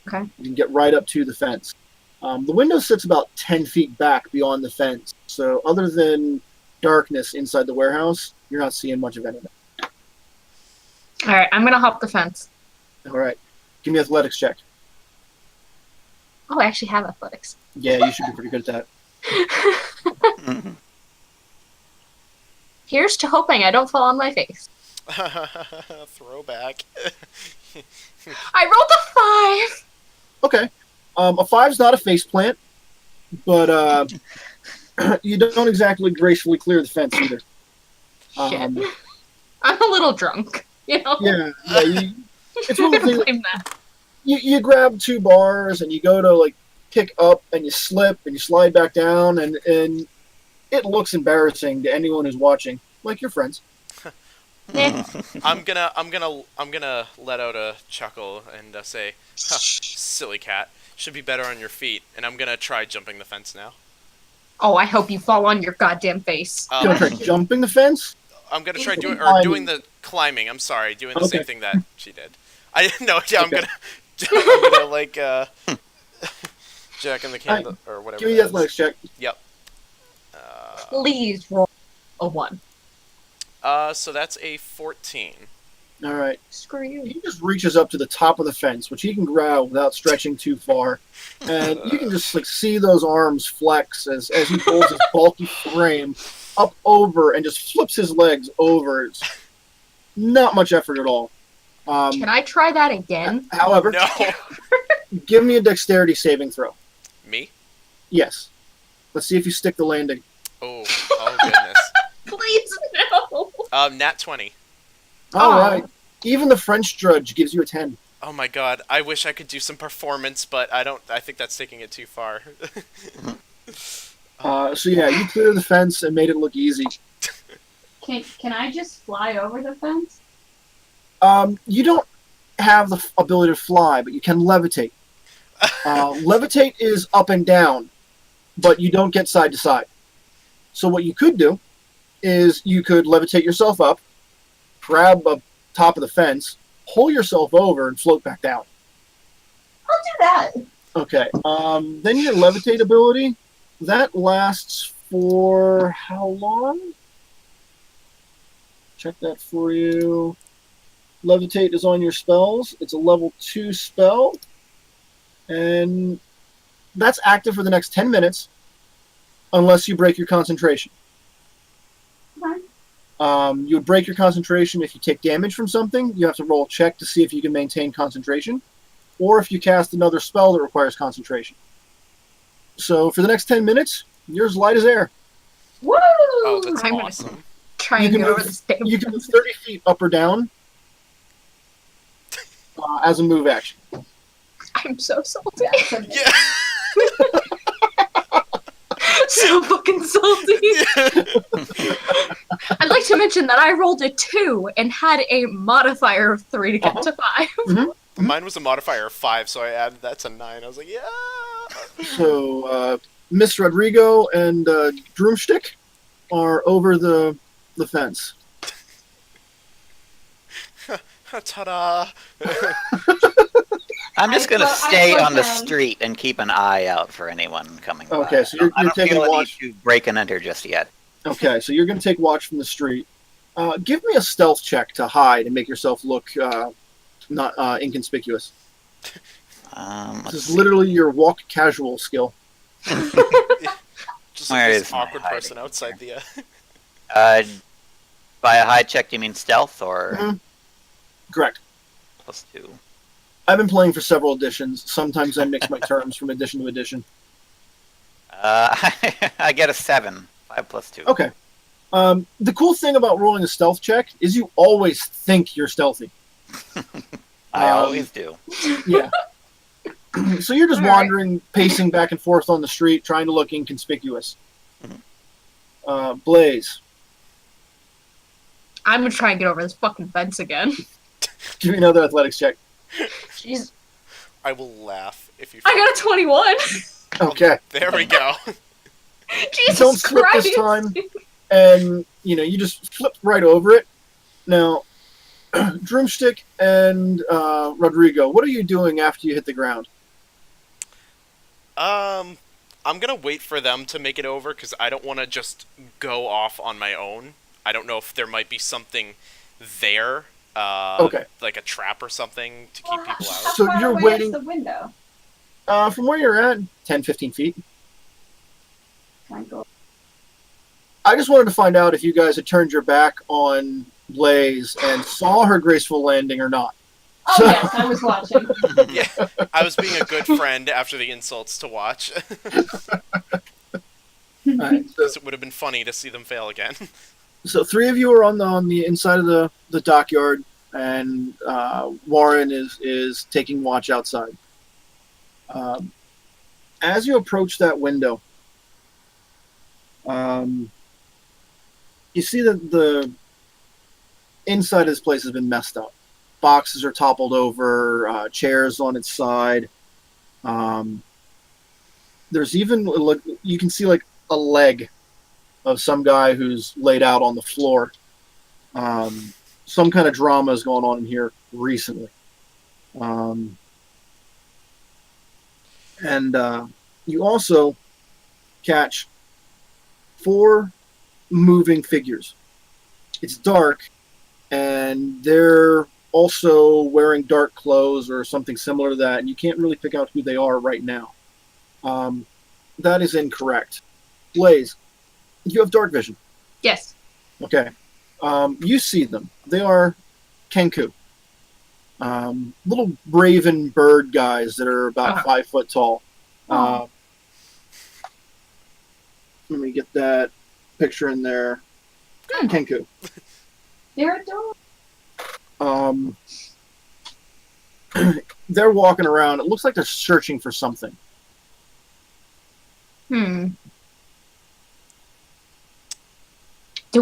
Okay. You can get right up to the fence. The window sits about 10 feet back beyond the fence. So other than darkness inside the warehouse, you're not seeing much of anything. All right, I'm gonna hop the fence. All right. Give me an athletics check. Oh, I actually have athletics. Yeah, you should be pretty good at that. Here's to hoping I don't fall on my face. Throwback. I rolled a 5. Okay. A 5's not a face plant, but you don't exactly gracefully clear the fence either. Shit. I'm a little drunk, you know? Yeah. It's one I'm of the gonna things. blame that. You grab 2 bars and you go to like pick up and you slip and you slide back down and it looks embarrassing to anyone who's watching, like your friends. I'm gonna let out a chuckle and say, huh, "Silly cat, should be better on your feet." And I'm gonna try jumping the fence now. Oh, I hope you fall on your goddamn face. You want to try jumping the fence? I'm gonna try doing the climbing. I'm sorry, doing the Okay. same thing that she did. I didn't know. Yeah, I'm gonna like jack in the candle or whatever. Give me that the is. athletics check. Yep. Please roll a 1. So that's a 14. All right. Screw you. He just reaches up to the top of the fence, which he can grab without stretching too far, and you can just like see those arms flex as he pulls his bulky frame up over and just flips his legs over. It's not much effort at all. Can I try that again? However, No. give me a dexterity saving throw. Me? Yes. Let's see if you stick the landing. Oh goodness. Please, no. Nat 20. All Oh. right. Even the French judge gives you a 10. Oh my god, I wish I could do some performance, but I think that's taking it too far. So yeah, you clear the fence and made it look easy. Can I just fly over the fence? You don't have the ability to fly, but you can levitate. Levitate is up and down, but you don't get side to side. So what you could do is you could levitate yourself up, grab the top of the fence, pull yourself over, and float back down. I'll do that. Okay. Then your levitate ability, that lasts for how long? Check that for you. Levitate is on your spells. It's a level 2 spell. And that's active for the next 10 minutes unless you break your concentration. Okay. You would break your concentration if you take damage from something. You have to roll a check to see if you can maintain concentration, or if you cast another spell that requires concentration. So for the next 10 minutes, you're as light as air. Woo! Oh, that's I'm gonna- awesome. Try You and can get over move- this damn You can move fence. 30 feet up or down as a move action. I'm so salty. That's amazing. Yeah. So fucking salty. I'd like to mention that I rolled a 2 and had a modifier of 3 to get to 5. Mine was a modifier of 5, so I added that to 9. I was like, yeah. So Miss Rodrigo and Drümstij are over the fence. Ta-da! I'm just I going to thought- I stay thought on the then- street and keep an eye out for anyone coming by. Okay, so you're I don't taking feel a need watch. to break and enter just yet. Okay, so you're going to take watch from the street. Give me a stealth check to hide and make yourself look not inconspicuous. Let's This is see. literally your walk casual skill. Just Where like this is my awkward hiding person outside the. By a hide check, do you mean stealth or Mhm. Correct. +2? I've been playing for several editions. Sometimes I mix my terms from edition to edition. I get a 7. 5 + 2. Okay. The cool thing about rolling a stealth check is you always think you're stealthy. I always do. Yeah. So you're just All right. wandering, pacing back and forth on the street, trying to look inconspicuous. Mhm. Blaze, I'm gonna try and get over this fucking fence again. give me another athletics check. Jeez. I will laugh if you. I got a 21. Okay. There we go. You Jesus don't slip Christ! this time, and you just flip right over it. Now, Drümstij and Rodrigo, what are you doing after you hit the ground? I'm gonna wait for them to make it over because I don't want to just go off on my own. I don't know if there might be something there, Okay. like a trap or something to keep Well, people how out. So far you're away waiting- is the window? From where you're at, 10, 15 feet. Can I go? I just wanted to find out if you guys had turned your back on Blaze and saw her graceful landing or not. Oh So- yes, I was watching. Yeah, I was being a good friend after the insults to watch. Alright, Because it would have been funny to see them fail again. so 3 of you are on the inside of the dockyard, and Warren is taking watch outside. As you approach that window, you see that the inside of this place has been messed up. Boxes are toppled over, chairs on its side. There's even, you can see like a leg of some guy who's laid out on the floor. Some kind of drama is going on in here recently. And you also catch 4 moving figures. It's dark, and they're also wearing dark clothes or something similar to that, and you can't really pick out who they are right now. That is incorrect. Blaze, you have dark vision. Yes. Okay. You see them. They are Kenku. Little raven bird guys that are about 5 foot tall. Oh. Let me get that picture in there. Kenku. They're adorable. They're walking around. It looks like they're searching for something. Do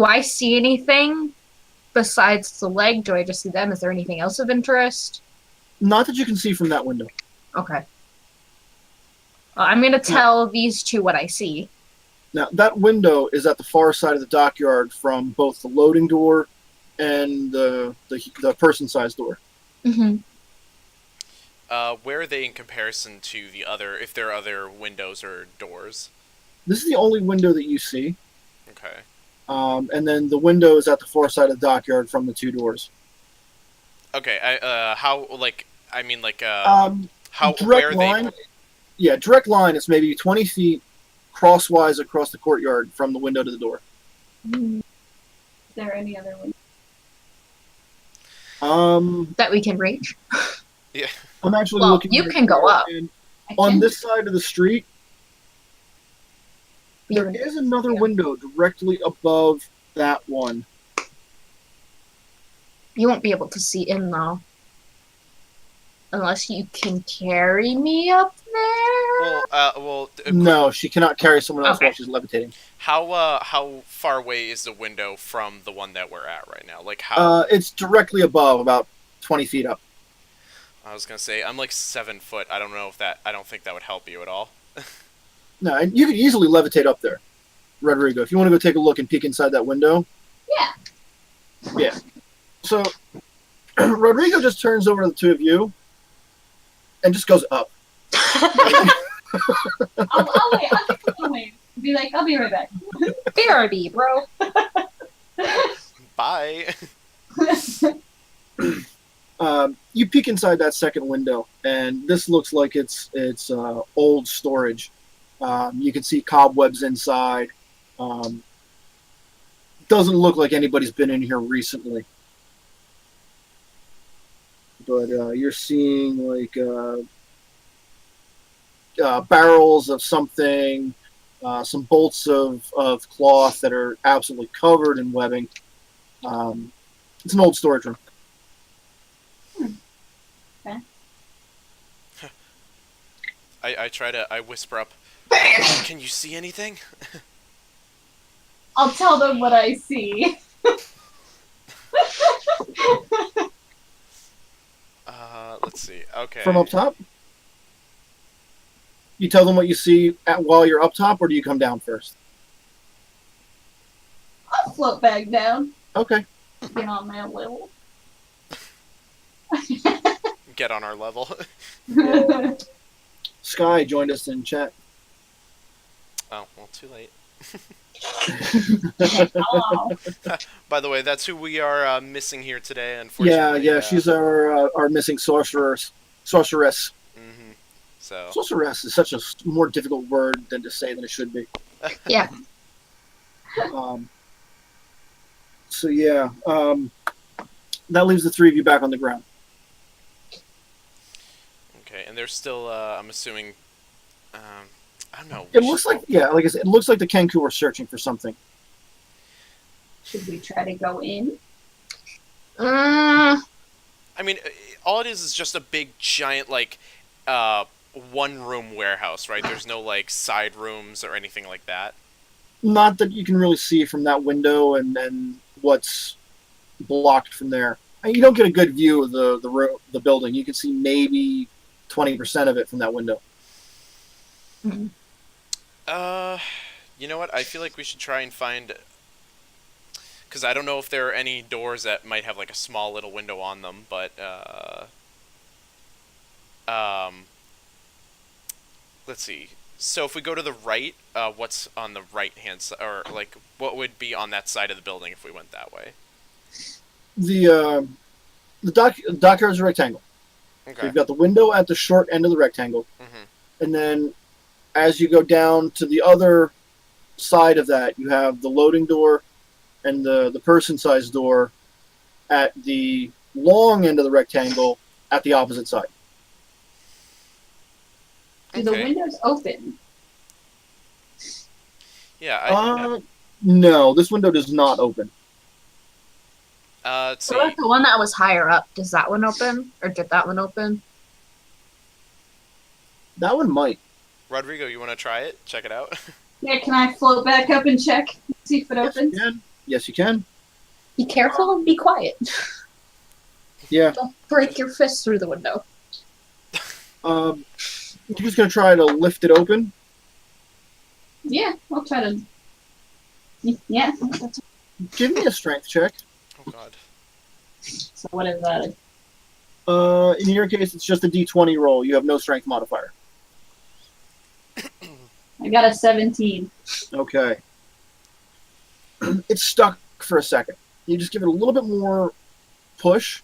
I see anything besides the leg? Do I just see them? Is there anything else of interest? Not that you can see from that window. Okay. Well, I'm gonna tell these 2 what I see. Now, that window is at the far side of the dockyard from both the loading door and the person-sized door. Mm-hmm. Where are they in comparison to the other, if there are other windows or doors? This is the only window that you see. Okay. And then the window is at the far side of the dockyard from the 2 doors. Okay, how, like, I mean, like, how, Direct where are line. they? Yeah, direct line is maybe 20 feet crosswise across the courtyard from the window to the door. Is there any other window? That we can reach. Yeah. I'm actually Well, looking. you right can go here, up. and I on can- this side of the street, there You- is another yeah. window directly above that one. You won't be able to see in though. Unless you can carry me up there. No, she cannot carry someone else Okay. while she's levitating. How far away is the window from the one that we're at right now? Like, how? It's directly above, about 20 feet up. I was gonna say, I'm like 7 foot. I don't know if that, I don't think that would help you at all. No, and you could easily levitate up there, Rodrigo. If you want to go take a look and peek inside that window. Yeah. Yeah. So, Rodrigo just turns over to the 2 of you and just goes up. I'll wait. I'll wait. Be like, I'll be right back. BRB, bro. Bye. You peek inside that second window, and this looks like it's old storage. You can see cobwebs inside. Doesn't look like anybody's been in here recently. But you're seeing like barrels of something, some bolts of cloth that are absolutely covered in webbing. It's an old storage room. Okay. I whisper up, can you see anything? I'll tell them what I see. Let's see. Okay. From up top? You tell them what you see while you're up top, or do you come down first? I'll float back down. Okay. Get on my level. Get on our level. Skye joined us in chat. Oh, well, too late. Hello. By the way, that's who we are missing here today, Yeah, unfortunately. she's our missing sorceress. Sorceress. Mm-hmm. So. Sorceress is such a more difficult word than to say than it should be. Yeah. So yeah, that leaves the three of you back on the ground. Okay, and there's still, I'm assuming, I don't know. It looks like, yeah, like I said, it looks like the Kenku are searching for something. Should we try to go in? I mean, all it is just a big, giant, like, one-room warehouse, right? There's no, like, side rooms or anything like that. Not that you can really see from that window and then what's blocked from there. And you don't get a good view of the building. You can see maybe 20% of it from that window. Mm-hmm. You know what? I feel like we should try and find... Because I don't know if there are any doors that might have, like, a small little window on them, but, let's see. So if we go to the right, what's on the right-hand side, or, like, what would be on that side of the building if we went that way? The dockyard is a rectangle. Okay. So you've got the window at the short end of the rectangle. Mm-hmm. And then as you go down to the other side of that, you have the loading door and the person-sized door at the long end of the rectangle at the opposite side. Do the windows open? Yeah, No, this window does not open. let's see. What about the one that was higher up? Does that one open? Or did that one open? That one might. Rodrigo, you want to try it? Check it out? Yeah, can I float back up and check? See if it opens? Yes, you can. Be careful and be quiet. Yeah. Don't break your fist through the window. You're just going to try to lift it open? Yeah, I'll try to... Yeah. Give me a strength check. Oh, God. So what is that? In your case, it's just a d20 roll. You have no strength modifier. I got a 17. Okay. It's stuck for a second. You just give it a little bit more push,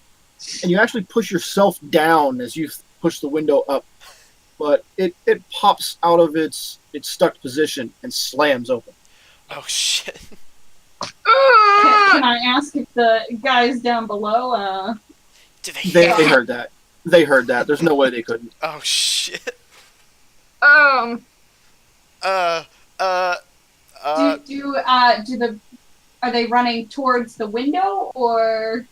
and you actually push yourself down as you push the window up. But it pops out of its stuck position and slams open. Oh, shit. Can I ask if the guys down below, Did They heard that. They heard that. There's no way they couldn't. Oh, shit. are they running towards the window or?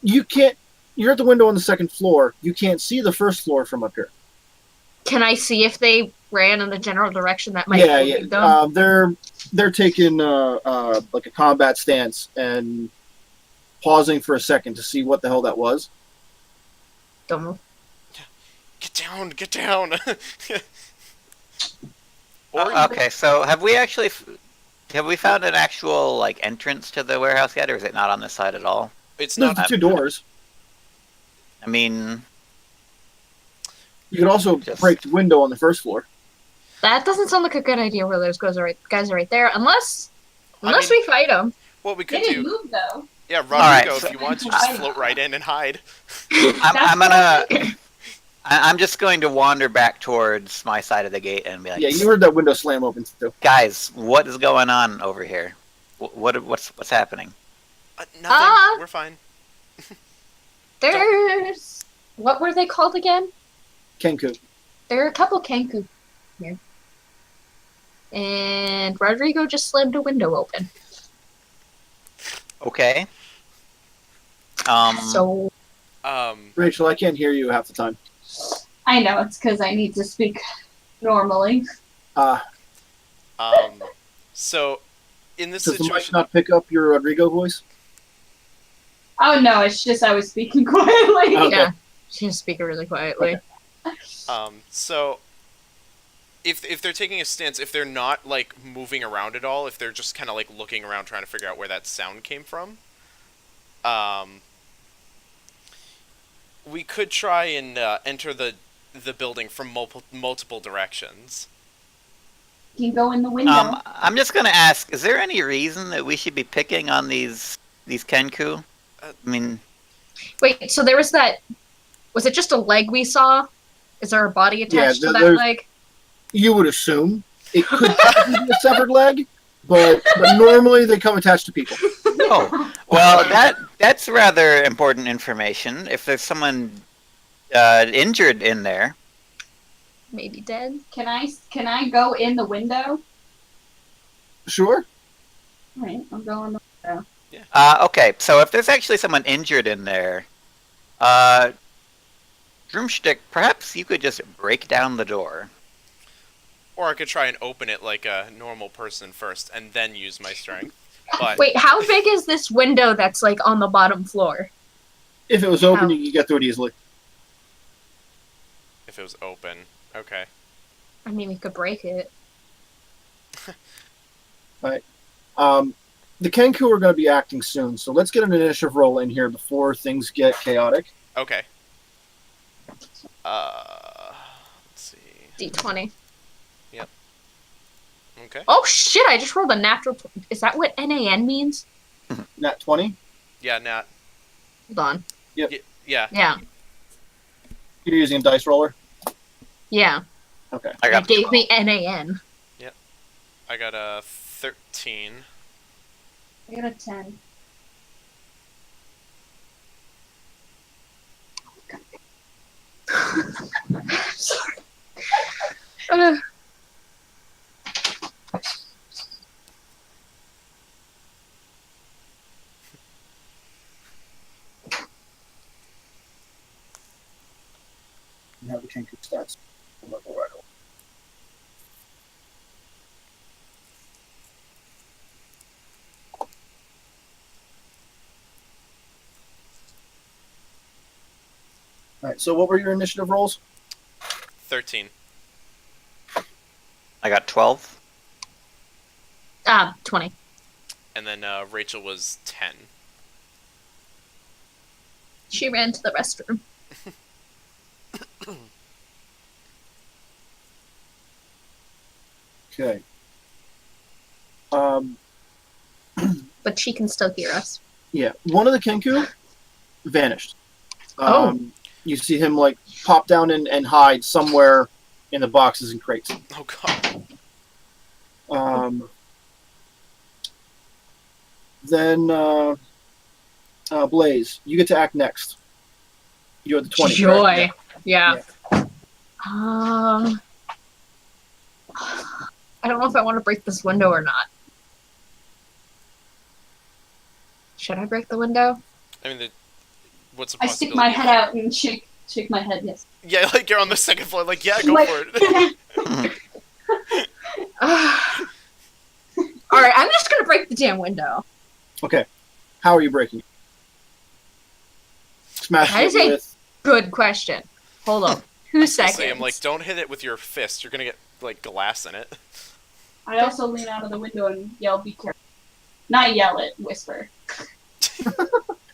You can't. You're at the window on the second floor. You can't see the first floor from up here. Can I see if they ran in the general direction that might Yeah. them? They're taking like a combat stance and pausing for a second to see what the hell that was. Don't move. Get down, get down. Okay, so have we found an actual like entrance to the warehouse yet, or is it not on this side at all? It's There's not. two doors. I mean, You could also break the window on the first floor. That doesn't sound like a good idea where those guys are right there. Unless we fight them. What we They could didn't do. move though. Yeah, Rodrigo, Alright, if you want to, just float right in and hide. I'm just going to wander back towards my side of the gate and be like, Yeah, you heard that window slam open too. guys, what is going on over here? What's happening? Nothing. We're fine. There's... What were they called again? Kenku. There are a couple Kenku here. And Rodrigo just slammed a window open. Okay. So... Rachel, I can't hear you half the time. I know, it's because I need to speak normally. So, in this Does the mic situation, not pick up your Rodrigo voice? Oh no, it's just I was speaking quietly. Okay. Yeah, she can speak really quietly. so if they're taking a stance, if they're not like moving around at all, if they're just kind of like looking around trying to figure out where that sound came from, we could try and enter the building from multiple directions. You can go in the window. I'm just gonna ask: is there any reason that we should be picking on these Kenku? I mean, Wait, so there was that. Was it just a leg we saw? Is there a body attached to that there's- leg? You would assume it could possibly be a severed leg, but normally they come attached to people. oh, well, that's rather important information. If there's someone injured in there, Maybe dead. Can I go in the window? Sure. Alright, I'll go in the window. okay. So if there's actually someone injured in there, Drümstij, perhaps you could just break down the door. Or I could try and open it like a normal person first, and then use my strength. But Wait, how big is this window that's like on the bottom floor? If it was open, How? you could get through it easily. if it was open, okay. I mean, we could break it. The Kenku are going to be acting soon, so let's get an initiative roll in here before things get chaotic. Okay. Let's see. D20. Okay. Oh shit! I just rolled a natural. Is that what NAN means? Nat 20. Yeah, Nat. Hold on. Yeah. Yeah. You're using a dice roller. Yeah. Okay. I It got gave me NAN. I got a 13. I got a 10. Sorry. Uh, You have the Kenku stats. Level right over. All right. So, what were your initiative rolls? 13. I got 12. 20. And then Rachel was 10. She ran to the restroom. Okay. But she can still hear us. Yeah, one of the Kenku vanished. Oh. You see him like pop down and hide somewhere in the boxes and crates. Oh god. Then Blaze, you get to act next. You have the 20. Joy. correct? Yeah. I don't know if I want to break this window or not. Should I break the window? I mean, what's the I possibility? stick my head out and shake my head, yes. Yeah, like you're on the second floor. Like, yeah, go Like- for it. Alright, I'm just gonna break the damn window. Okay. How are you breaking it? Smash That it is a- with. Good question. Hold on. 2 seconds. Honestly, I'm like, don't hit it with your fist. You're gonna get like glass in it. I also lean out of the window and yell, "Be careful." Not yell it, whisper.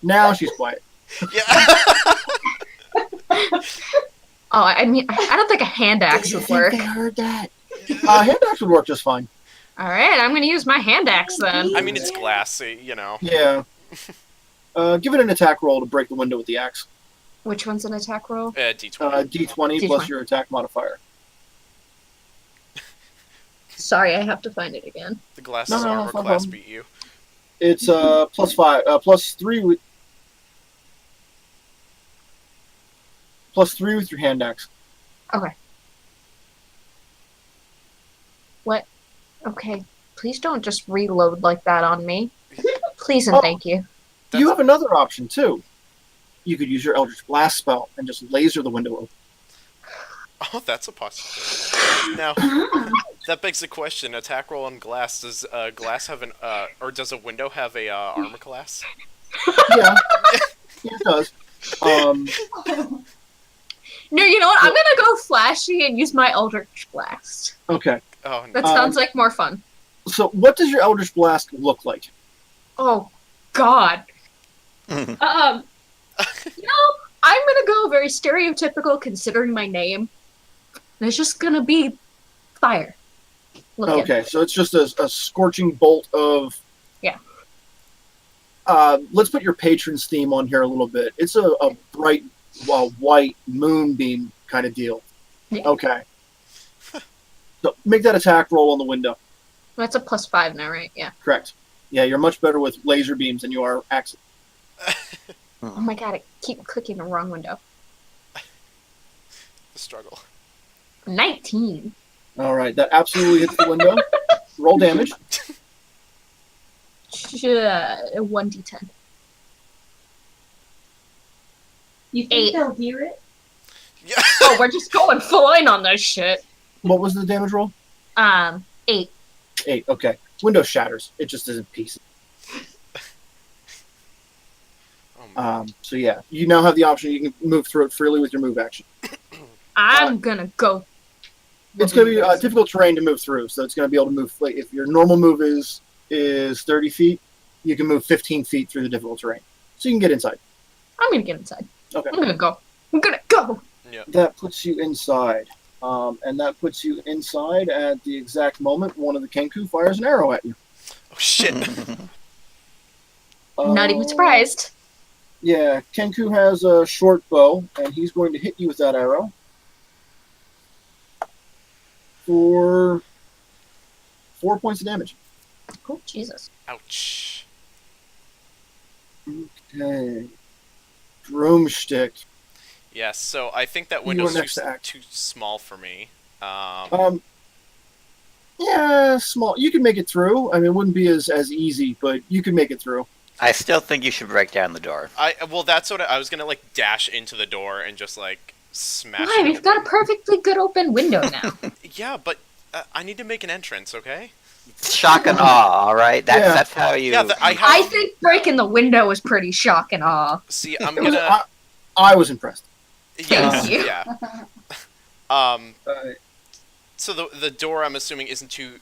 Now she's quiet. Yeah. Oh, I mean, I don't think a hand axe would work. They heard that. Hand axe would work just fine. Alright, I'm gonna use my hand axe then. I mean, it's glass, so, you know. Yeah. Give it an attack roll to break the window with the axe. Which one's an attack roll? D20. D20 plus D20. your attack modifier. Sorry, I have to find it again. The glass No, no, armor no class problem. beat you. It's plus 3 with +3 with your hand axe. What? Okay, please don't just reload like that on me. Please and Oh. thank you. You have another option too. You could use your Eldritch Blast spell and just laser the window open. Oh, that's a possibility. Now, that begs the question: attack roll on glass. Does glass have or does a window have a armor class? Yeah, it does. No, you know what? I'm gonna go flashy and use my Eldritch Blast. Okay. Oh, no. That sounds like more fun. So, what does your Eldritch Blast look like? Oh, God. You know, I'm gonna go very stereotypical considering my name. And it's just gonna be fire. Looking. Okay, so it's just a scorching bolt of... Yeah. Let's put your Patron's theme on here a little bit. It's a bright white moonbeam kind of deal. Yeah. Okay. So make that attack roll on the window. That's a +5 now, right? Yeah. Correct. Yeah, you're much better with laser beams than you are axes. Oh my god, I keep clicking the wrong window. The struggle. 19. All right, that absolutely hits the window. Roll damage. 1d10. You think 8. they'll hear it? Yeah. Oh, we're just going full in on this shit. What was the damage roll? 8. 8. Okay. Window shatters. It just is in pieces. So yeah, you now have the option. You can move through it freely with your move action. I'm gonna go. It's going to be difficult terrain to move through, so it's going to be able to move. Like, if your normal move is 30 feet, you can move 15 feet through the difficult terrain, so you can get inside. I'm gonna get inside. Okay. I'm gonna go. I'm gonna go. Yeah. That puts you inside, and that puts you inside at the exact moment one of the Kenku fires an arrow at you. Oh shit. Not even surprised. Yeah, Kenku has a short bow, and he's going to hit you with that arrow for 4 points of damage. Oh, Jesus. Ouch. Okay. Drümstij. Yes, so I think that You window's are next to act. too small for me. Yeah, small. You can make it through. I mean, it wouldn't be as easy, but you can make it through. I still think you should break down the door. Well, that's what I was gonna like dash into the door and just like smash Why? it. We've got a perfectly good open window now. Yeah, but I need to make an entrance, okay? Shock and awe, all right? Yeah. That's how you... Yeah, I think breaking the window was pretty shock and awe. See, I'm It was- gonna. I was impressed. Yes, Thank you. yeah. So the door, I'm assuming, isn't too.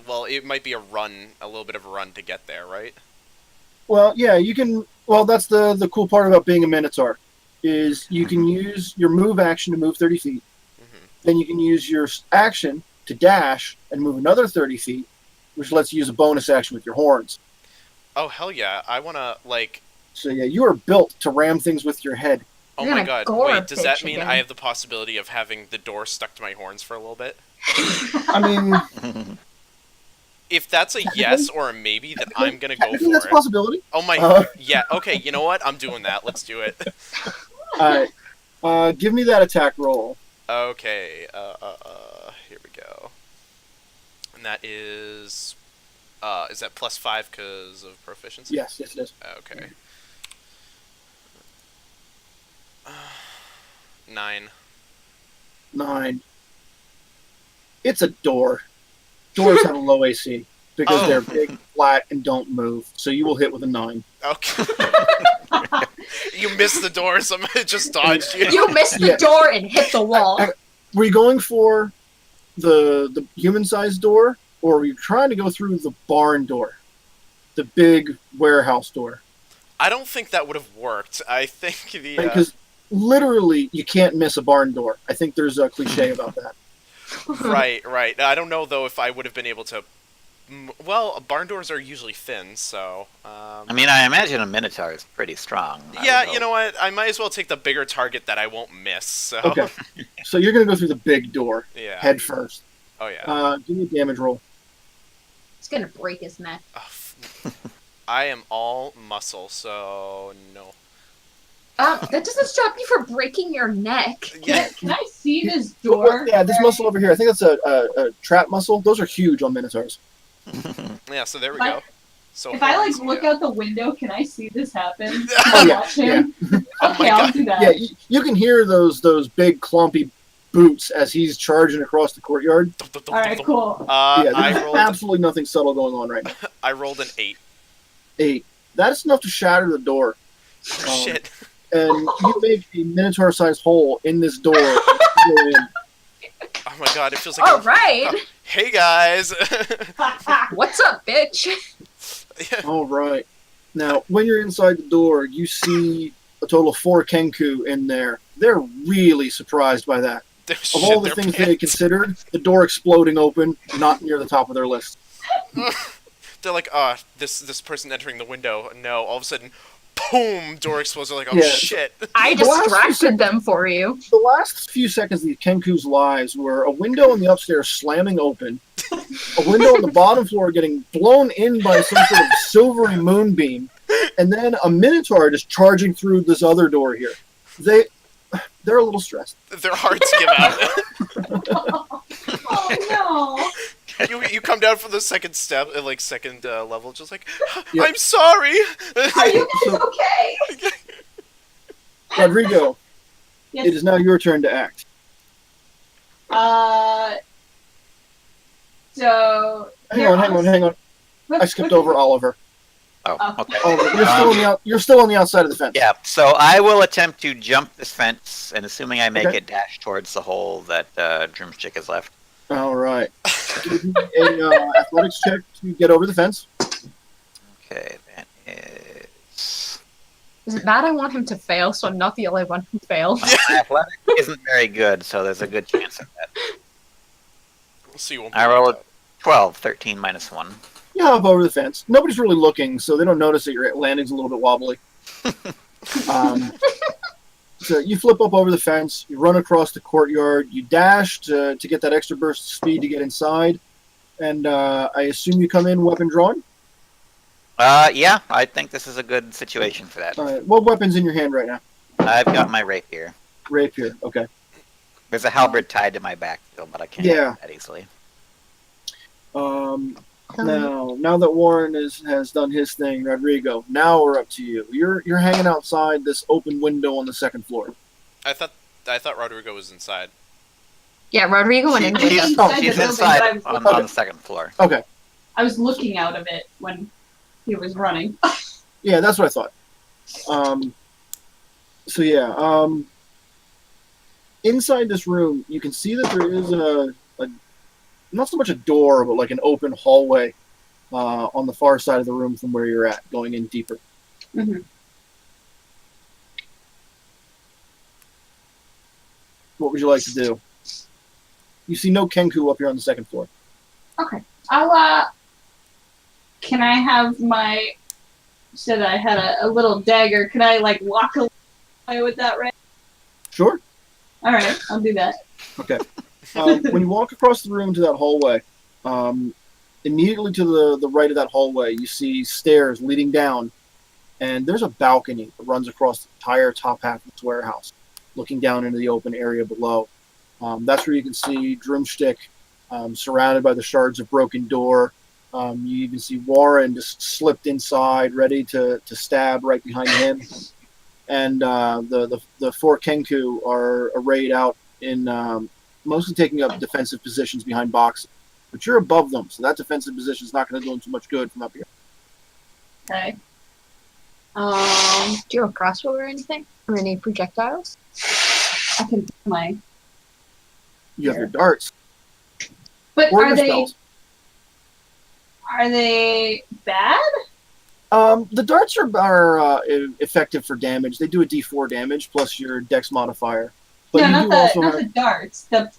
Well, it might be a little bit of a run to get there, right? Well, yeah, you can. Well, that's the cool part about being a Minotaur, is you can use your move action to move 30 feet. Mm-hmm. Then you can use your action to dash and move another 30 feet, which lets you use a bonus action with your horns. Oh hell yeah! I wanna like. So yeah, you are built to ram things with your head. Oh You're my gonna god! gore Wait, does that bitch mean again. I have the possibility of having the door stuck to my horns for a little bit? I mean, If that's a yes or a maybe, then I'm gonna go technically for that's a it. possibility. Oh my. Uh, Yeah. Okay. You know what? I'm doing that. Let's do it. All right, give me that attack roll. Okay. Here we go. And that is that +5 because of proficiency? Yes, it is. Okay. 9. 9. It's a door. Doors have a low AC because Oh. they're big, flat, and don't move. So you will hit with a 9. Okay. You missed the door, so it just dodged you. You missed the Yeah. door and hit the wall. Were you going for the human-sized door, or were you trying to go through the barn door, the big warehouse door? I don't think that would have worked. I think the. Because literally, you can't miss a barn door. I think there's a cliche about that. Right. I don't know though if I would have been able to. Well, barn doors are usually thin, so. I mean, I imagine a Minotaur is pretty strong. Yeah, you know what? I might as well take the bigger target that I won't miss. So. Okay. So you're going to go through the big door, Yeah. head first. Oh yeah. Give me a damage roll. It's gonna break his neck. I am all muscle, so no. That doesn't stop you from breaking your neck. Yeah. Can I see this door? Yeah, this muscle over here. I think that's a trap muscle. Those are huge on Minotaurs. Yeah. So there we If I- go. So If I like horns, look yeah. out the window, can I see this happen? Oh, yeah, Watch him. Oh Okay, my I'll God. do that. Yeah, you can hear those big clumpy boots as he's charging across the courtyard. All right, cool. Yeah, I there's rolled. absolutely nothing subtle going on right now. I rolled an 8. 8. That's enough to shatter the door. Oh, shit. and you make a Minotaur-sized hole in this door. And you go in. Oh my god, it feels like. All right. Hey guys. What's up, bitch? All right. Now, when you're inside the door, you see a total of 4 Kenku in there. They're really surprised by that. Of all the things they had considered, the door exploding open, not near the top of their list. They're like, this person entering the window. No, all of a sudden, boom, door explodes. They're like, oh Yeah. shit. I The last few distracted them for you. The last few seconds of the Kenku's lives were a window in the upstairs slamming open, a window on the bottom floor getting blown in by some sort of silvery moonbeam, and then a Minotaur just charging through this other door here. They're a little stressed. Their hearts give out. Oh You come down from the second step, second level, just like, Yeah. I'm sorry. no! Are you guys okay? Rodrigo, Yes. it is now your turn to act. So. Hang on. I skipped over Oliver. Oh, okay. Oliver, you're still on the outside of the fence. Yeah, so I will attempt to jump this fence, and assuming I make Okay. it, dash towards the hole that Drümstij has left. All right. Give me a athletics check to get over the fence. Okay, that is... Is it bad I want him to fail, so I'm not the only one who failed? Athletics isn't very good, so there's a good chance of that. So you won't I rolled 12, 13 minus 1. You hop over the fence. Nobody's really looking, so they don't notice that your landing's a little bit wobbly. So you flip up over the fence, you run across the courtyard, you dash to get that extra burst of speed to get inside, and I assume you come in weapon drawn? Yeah, I think this is a good situation for that. All right. What weapon's in your hand right now? I've got my rapier. Rapier, okay. There's a halberd tied to my back, still, but I can't Yeah. get that easily. Now that Warren has done his thing, Rodrigo, now we're up to you. You're hanging outside this open window on the second floor. I thought Rodrigo was inside. Yeah, Rodrigo went in with She's, us. inside she's the building, inside but I was on the second floor. Okay. I was looking out of it when he was running. Yeah, that's what I thought. Inside this room, you can see that there is a not so much a door, but like an open hallway on the far side of the room from where you're at, going in deeper. Mm-hmm. What would you like to do? You see no Kenku up here on the second floor. Okay. Can I have my... Said I had a little dagger. Can I, walk away with that, right? Sure. Alright, I'll do that. Okay. When you walk across the room to that hallway, immediately to the right of that hallway, you see stairs leading down, and there's a balcony that runs across the entire top half of this warehouse, looking down into the open area below. That's where you can see Drümstij surrounded by the shards of broken door. You even see Warren just slipped inside, ready to stab right behind him. And the 4 Kenku are arrayed out in mostly taking up defensive positions behind boxes. But you're above them, so that defensive position is not going to do them too much good from up here. Okay. Do you have a crossbow or anything? Or any projectiles? I can do my... You have your darts. But Or are your they... spells. Are they bad? The darts are effective for damage. They do a D4 damage plus your dex modifier. But No, you not do the also not have... the darts. The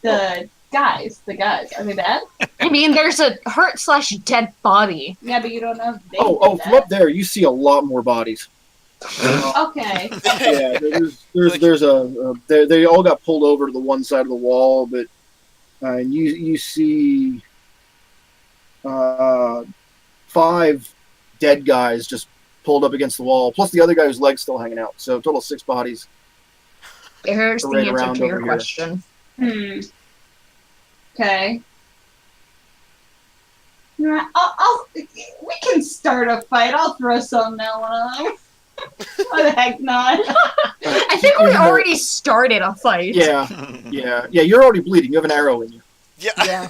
guys. The guys. Are they bad? I mean, there's a hurt/dead body. Yeah, but you don't know if they Oh, do from up there, you see a lot more bodies. that. Okay. Yeah, they all got pulled over to the one side of the wall, but you see 5 dead guys just pulled up against the wall, plus the other guy whose leg's still hanging out. So total 6 bodies. Here's the Right answer around to your over here. question. Okay. Yeah, we can start a fight. I'll throw something at one of them. Why the heck not? I think we already started a fight. Yeah, you're already bleeding. You have an arrow in you. Yeah. Yeah.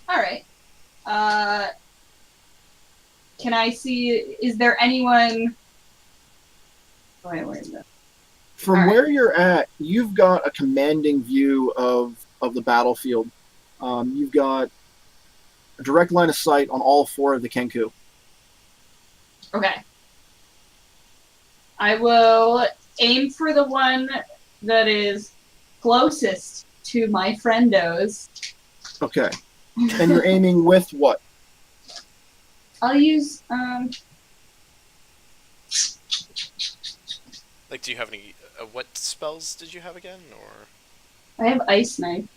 All right. Can I see? Is there anyone Wait, where is it? From Alright. where you're at, you've got a commanding view of the battlefield. You've got a direct line of sight on all 4 of the Kenku. Okay. I will aim for the one that is closest to my friendos. Okay. And you're aiming with what? I'll use Like, do you have any? What spells did you have again? Or I have ice knife.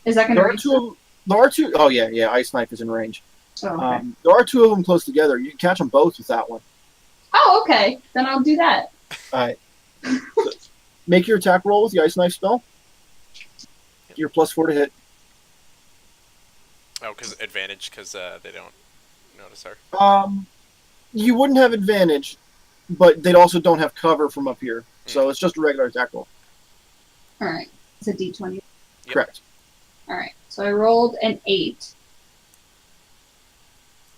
Is that gonna There are reach? two. There are two. Oh yeah. Ice knife is in range. Oh, okay. There are 2 of them close together. You can catch them both with that one. Oh, okay. Then I'll do that. All right. Make your attack roll with the ice knife spell. You're +4 to hit. oh, because advantage, because they don't notice her. You wouldn't have advantage, but they also don't have cover from up here, so it's just a regular attack roll. All right. It's a D20. Yep. Correct. All right. So I rolled an 8.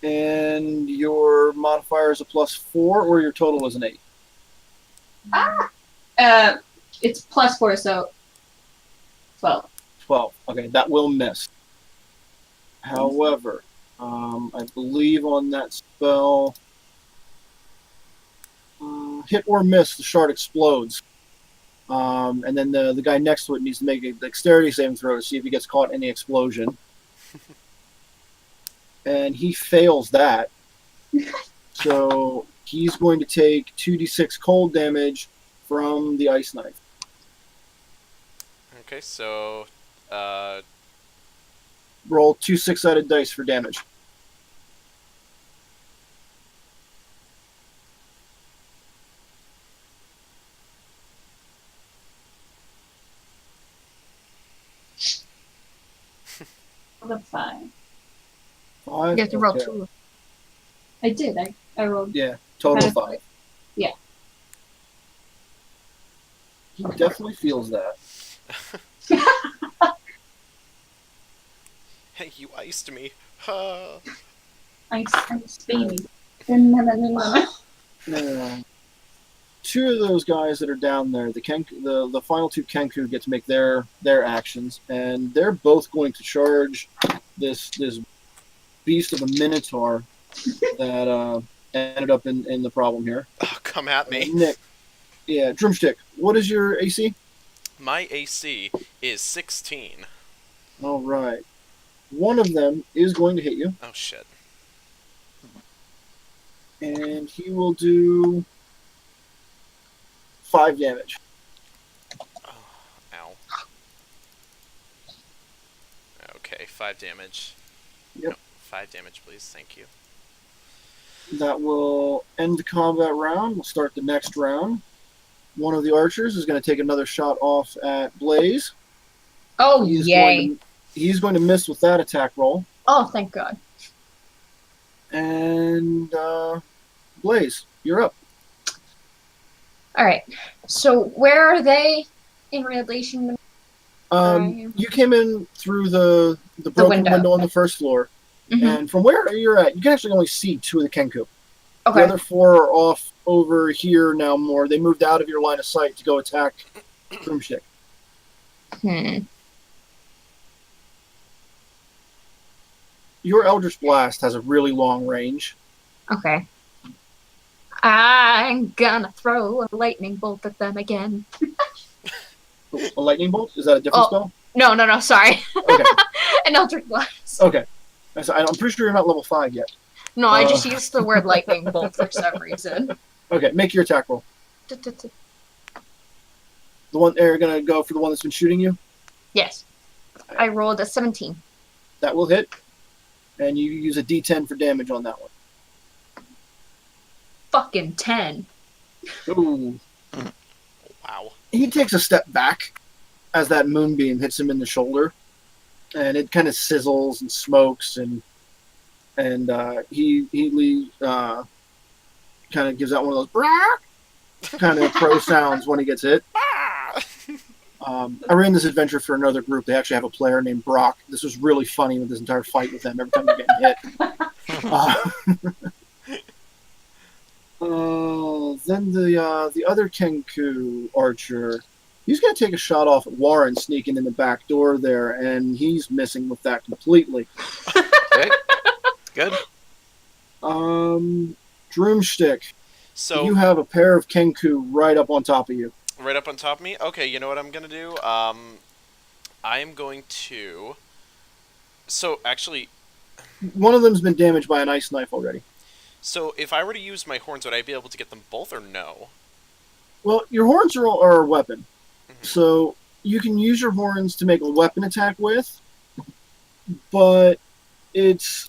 And your modifier is a +4, or your total is an 8. It's +4, so 12. 12. Okay, that will miss. However, I believe on that spell, hit or miss, the shard explodes. And then the guy next to it needs to make a dexterity saving throw to see if he gets caught in the explosion. And he fails that. So he's going to take 2d6 cold damage from the ice knife. Okay, so Roll 2 6-sided dice for damage. The 5. 5? You have to roll Okay. 2. I did. I rolled. Yeah, total Kind of 5. Yeah. He definitely feels that. hey, you iced me. Ice baby. No. Now, 2 of those guys that are down there, the final 2 Kenku get to make their actions, and they're both going to charge this beast of a Minotaur that ended up in the problem here. Oh, come at me. Nick, yeah, Drümstij, what is your AC? My AC is 16. All right, one of them is going to hit you, Oh shit. and he will do 5 damage. Oh, ow. Okay, 5 damage. Yep. No, 5 damage, please. Thank you. That will end the combat round. We'll start the next round. One of the archers is going to take another shot off at Blaze. Oh, He's yay. He's going to miss with that attack roll. Oh, thank God. And Blaze, you're up. All right. So where are they in relation to You came in through the broken window on the first floor, and from where you're at, you can actually only see 2 of the Kenku. Okay. The other 4 are off over here now more. They moved out of your line of sight to go attack Drümstij. Your Eldritch Blast has a really long range. Okay. I'm gonna throw a lightning bolt at them again. A lightning bolt? Is that a different spell? No, sorry. Okay. An Eldritch Blast. Okay. I'm pretty sure you're not level 5 yet. No, I just used the word lightning bolt for some reason. Okay, make your attack roll. The one you're gonna go for the one that's been shooting you? Yes. I rolled a 17. That will hit. And you use a D10 for damage on that one. Fucking 10. Ooh. Wow. He takes a step back as that moonbeam hits him in the shoulder. And it kind of sizzles and smokes, and he kind of gives out one of those kind of crow sounds when he gets hit. I ran this adventure for another group. They actually have a player named Brock. This was really funny with this entire fight with them every time you're getting hit. Then the other Kenku archer, he's gonna take a shot off at Warren sneaking in the back door there, and he's missing with that completely. Good. Good. Drümstij, So you have a pair of Kenku right up on top of you. right up on top of me. Okay, you know what I'm gonna do? I am going to. So actually, One of them's been damaged by an ice knife already. so if I were to use my horns, would I be able to get them both or no? Well, your horns are a weapon, Mhm. so you can use your horns to make a weapon attack with, but it's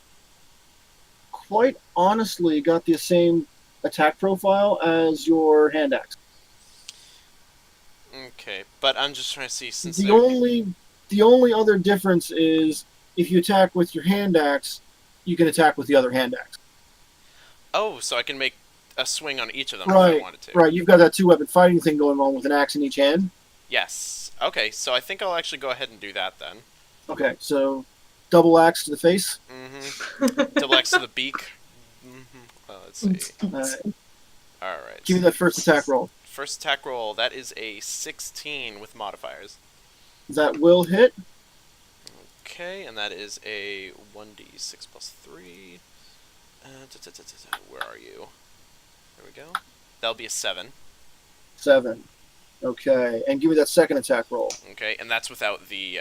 quite honestly got the same attack profile as your hand axe. Okay, but I'm just trying to see since The only other difference is if you attack with your hand axe, you can attack with the other hand axe. oh, so I can make a swing on each of them if Right, I wanted to. right. You've got that two-weapon fighting thing going on with an axe in each hand. Yes. Okay, so I think I'll actually go ahead and do that then. Okay, so double axe to the face. Mm-hmm. Double X to the beak. Mm-hmm. Let's see. All right. Give me that first attack roll. First attack roll. That is a 16 with modifiers. That will hit. Okay, and that is a 1d6 plus 3. Where are you? There we go. That'll be a 7. 7. Okay, and give me that second attack roll. Okay, and that's without the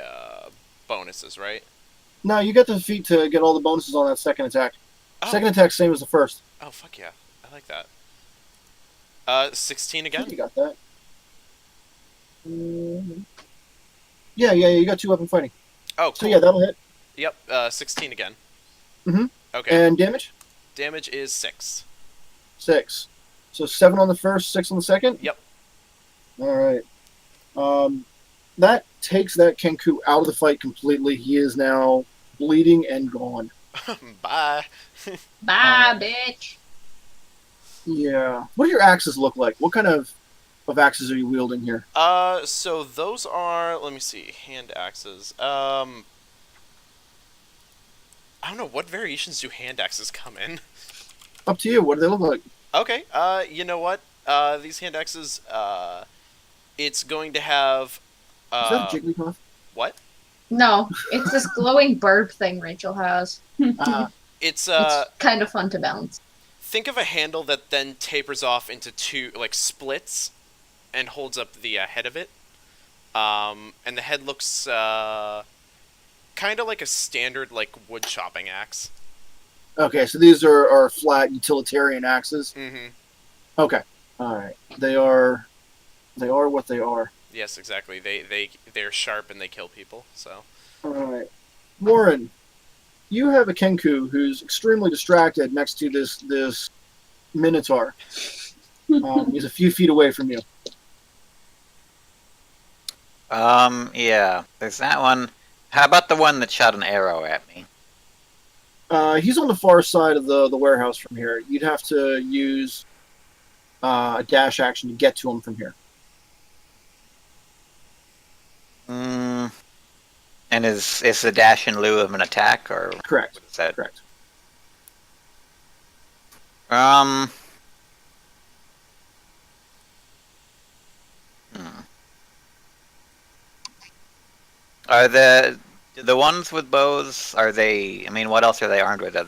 bonuses, right? No, you get the feat to get all the bonuses on that second attack. Oh. Second attack same as the first. Oh, fuck yeah. I like that. 16 I think again? you got that. Yeah, you got two-weapon fighting. Oh, cool. So yeah, that'll hit. Yep, 16 again. Mhm. Okay. And damage? Damage is 6. 6. So 7 on the first, 6 on the second? Yep. Alright. That takes that Kenku out of the fight completely. He is now bleeding and gone. Bye. Bye, bitch. Yeah. What do your axes look like? What kind of axes are you wielding here? So those are, let me see, hand axes. I don't know, what variations do hand axes come in? Up to you. What do they look like? Okay, you know what? These hand axes, it's going to have, Is that a Jigglypuff? what? No, it's this glowing burb thing Rachel has. It's, It's kind of fun to balance. think of a handle that then tapers off into two, like, splits and holds up the head of it. And the head looks, kind of like a standard, like, wood chopping axe. Okay, so these are flat utilitarian axes. Mm-hmm. Okay. Alright. They are what they are. Yes, exactly. They're sharp and they kill people, so. Alright. Warren, you have a Kenku who's extremely distracted next to this Minotaur. He's a few feet away from you. Yeah. There's that one. How about the one that shot an arrow at me? He's on the far side of the warehouse from here. You'd have to use a dash action to get to him from here. And is the dash in lieu of an attack, or Correct. what is that? Correct. Are the ones with bows? Are they? I mean, what else are they armed with? Do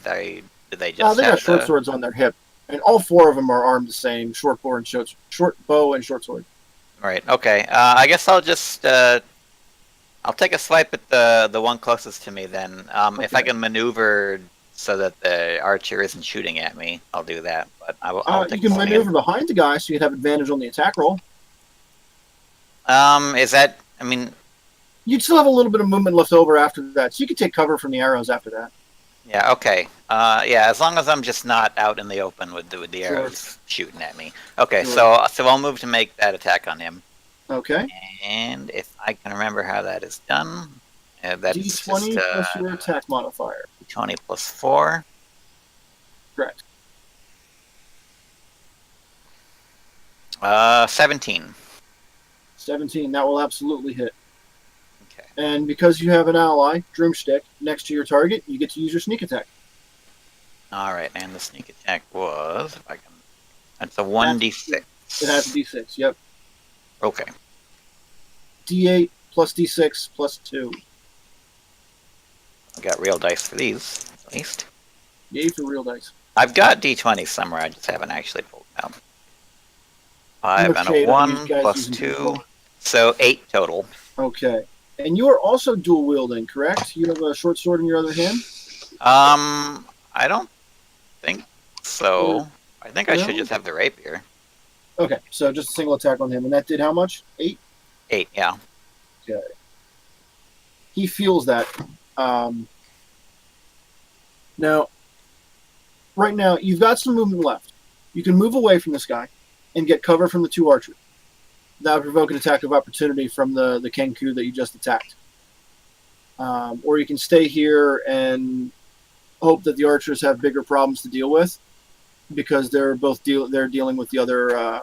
they just They got have short the- swords on their hip, and all four of them are armed the same: short bow and short bow and short sword. Right. Okay. I guess I'll just I'll take a swipe at the one closest to me then. If I Okay. can maneuver so that the archer isn't shooting at me, I'll do that. But I'll You take can a swing maneuver behind the guy, so you'd have advantage on the attack roll. Is that? I mean, You'd still have a little bit of movement left over after that, so you could take cover from the arrows after that. yeah. Okay. Yeah. As long as I'm just not out in the open with the Sure. arrows shooting at me. Okay. Sure. So I'll move to make that attack on him. Okay. And if I can remember how that is done, that's D20 just plus your attack modifier. 20 plus 4. Correct. 17. 17. That will absolutely hit. Okay. And because you have an ally, Drümstij, next to your target, you get to use your sneak attack. All right, and the sneak attack was, if I can That's a 1d6. It has a d6, yep. Okay. D8 plus d6 plus 2. I got real dice for these, at least. Yay for real dice. I've got d20 somewhere, I just haven't actually pulled them out. 5 and Okay, a don't use 1 guys plus using 2. D4. So 8 total. Okay. And you are also dual wielding, correct? You have a short sword in your other hand? I don't think so. I think I should No? just have the rapier. Okay, so just a single attack on him. And that did how much? 8? 8, yeah. Okay. He feels that. Now, right now, you've got some movement left. You can move away from this guy and get cover from the 2 archers. That would provoke an attack of opportunity from the Kenku that you just attacked. Or you can stay here and hope that the archers have bigger problems to deal with, because they're both they're dealing with the other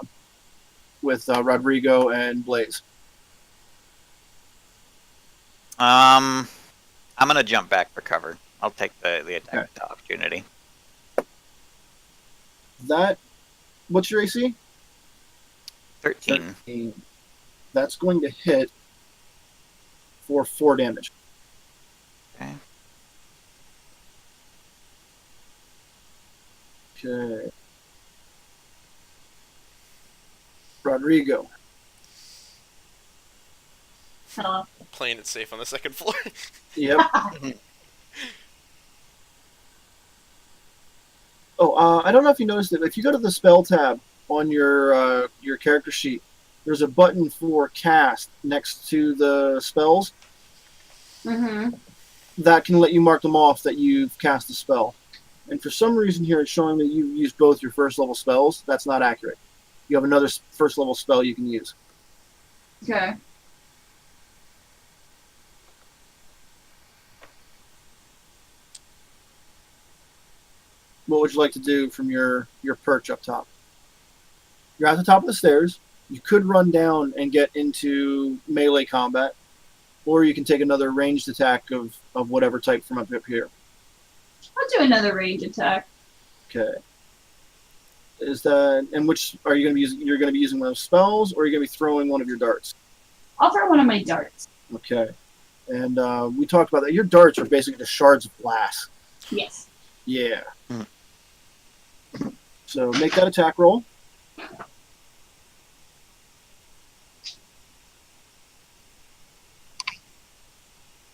with Rodrigo and Blaze. I'm gonna jump back for cover. I'll take the attack of opportunity. That, what's your AC? 13. 13. That's going to hit for 4 damage. Okay. Okay. Rodrigo. Hello. Playing it safe on the second floor. Yep. Oh, I don't know if you noticed it, but if you go to the spell tab on your character sheet, there's a button for cast next to the spells. Mm-hmm. That can let you mark them off that you've cast a spell. And for some reason here, it's showing that you've used both your first level spells. That's not accurate. You have another first level spell you can use. Okay. What would you like to do from your perch up top? You're at the top of the stairs. You could run down and get into melee combat, or you can take another ranged attack of whatever type from up here. I'll do another range attack. Okay. Is that, and which are you going to be using? You're going to be using one of those spells, or are you going to be throwing one of your darts? I'll throw one of my darts. Okay. And we talked about that. Your darts are basically just shards of glass. Yes. Yeah. So make that attack roll.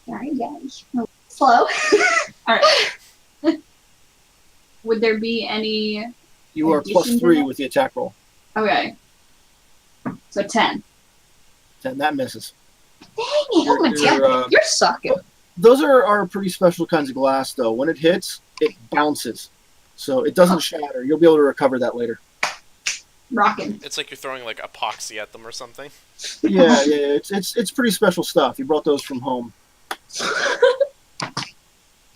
Sorry, guys. Slow. All right. Would there be any? You are plus Addition to 3 that? with the attack roll. Okay. So 10. 10, that misses. Dang it! Oh my You're, god, you're sucking. Those are pretty special kinds of glass, though. When it hits, it bounces. So it doesn't shatter. You'll be able to recover that later. Rockin'. It's like you're throwing like epoxy at them or something. Yeah. It's pretty special stuff. You brought those from home.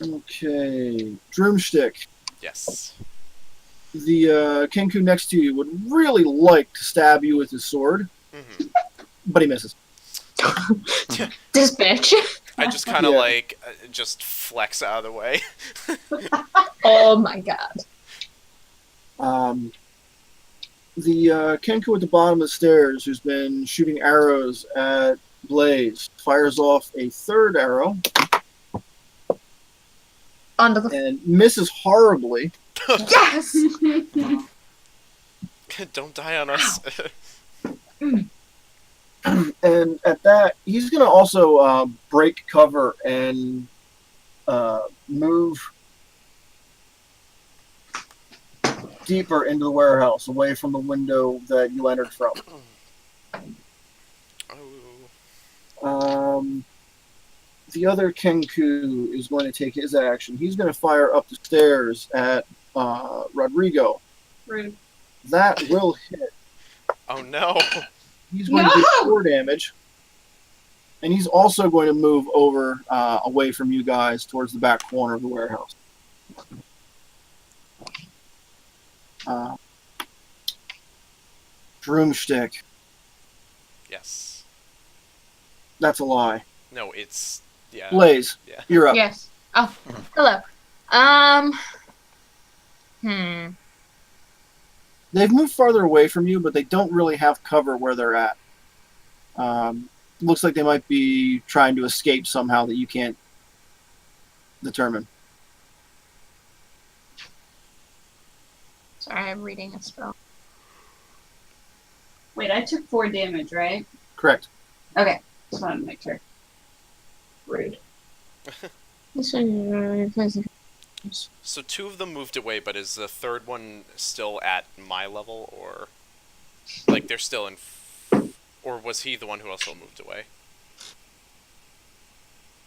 Okay. Drümstij. Yes. The Kenku next to you would really like to stab you with his sword, Hmm. but he misses. This bitch. I just kind of Yeah. like just flex out of the way. Oh my god. The Kenku at the bottom of the stairs, who's been shooting arrows at Blaze, fires off a third arrow Onto the. and misses horribly. Yes! Don't die on us. And at that, he's going to also break cover and move deeper into the warehouse, away from the window that you entered from. Oh. The other Kenku is going to take his action. He's going to fire up the stairs at Rodrigo. Rude. That will hit. Oh no. He's going to do 4 damage. And he's also going to move over away from you guys towards the back corner of the warehouse. Drümstij. Yes. That's a lie. No, it's yeah. Blaze, Yeah. you're up. Yes. Oh, hello. They've moved farther away from you, but they don't really have cover where they're at. Looks like they might be trying to escape somehow that you can't determine. Sorry, I'm reading a spell. Wait, I took 4 damage, right? Correct. Okay, just wanted to make sure. Rude. So 2 of them moved away, but is the third one still at my level, or like they're still in, or was he the one who also moved away?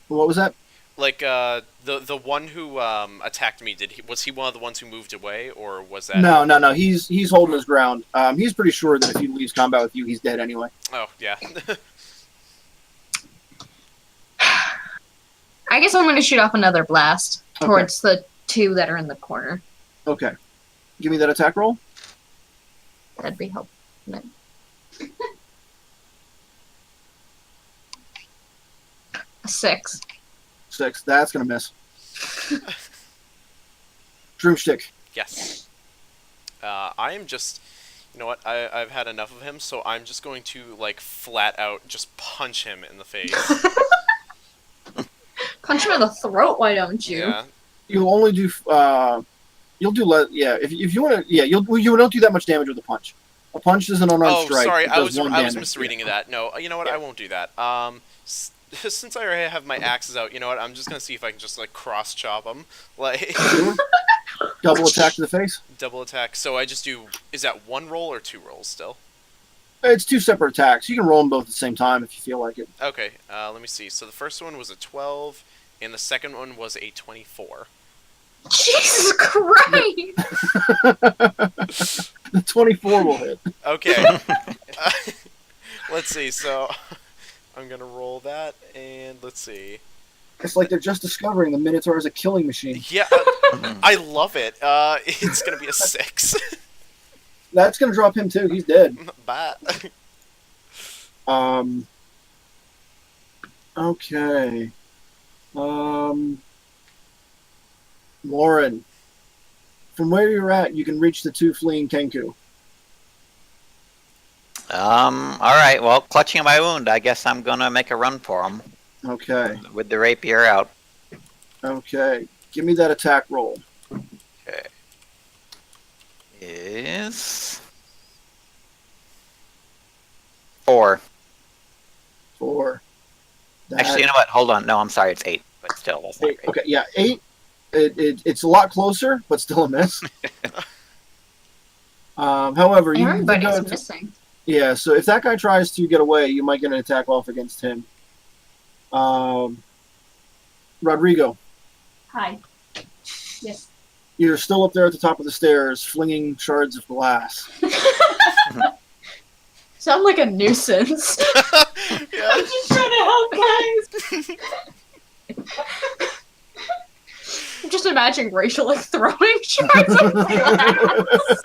What was that? Like the one who attacked me, was he one of the ones who moved away, or was that? No. He's holding his ground. He's pretty sure that if he leaves combat with you, he's dead anyway. Oh yeah. I guess I'm going to shoot off another blast towards the 2 that are in the corner. Okay. Give me that attack roll. That'd be helpful. A 6. 6. That's going to miss. Drümstij. Yes. I am just, you know what? I've had enough of him, so I'm just going to like flat out just punch him in the face. Punch him in the throat, why don't you? Yeah. You'll only do. You'll do less. Yeah. If you want to. Yeah. You don't do that much damage with a punch. A punch is an unarmed strike. Oh, sorry. It I does was 1 damage. misreading that. No. You know what? I won't do that. Since I already have my axes out, you know what? I'm just gonna see if I can just like cross chop them, like Double attack to the face. double attack. So I just do. Is that 1 roll or 2 rolls still? It's 2 separate attacks. You can roll them both at the same time if you feel like it. Okay. Let me see. So the first one was a 12, and the second one was a 24. Jesus Christ! The 24 will hit. Okay. Let's see. So I'm gonna roll that, and let's see. It's like they're just discovering the Minotaur is a killing machine. Yeah, I love it. It's gonna be a 6. That's going to drop him too. He's dead. Bye. Okay. Lauren, from where you're at, you can reach the 2 fleeing Kenku. Alright, well, clutching my wound, I guess I'm gonna make a run for him. Okay. With the rapier out. Okay. Give me that attack roll. Okay. Is 4. 4. Actually, you know what? Hold on. No, I'm sorry. It's 8. But still, that's not 8. great. Okay, yeah, 8. It's a lot closer, but still a miss. However, you Everybody's missing. Yeah, so if that guy tries to get away, you might get an attack off against him. Rodrigo, Hi. Yes. you're still up there at the top of the stairs, flinging shards of glass. Sound like a nuisance. Yeah. I'm just trying to help, guys. I'm just imagining Rachael like throwing shards of glass.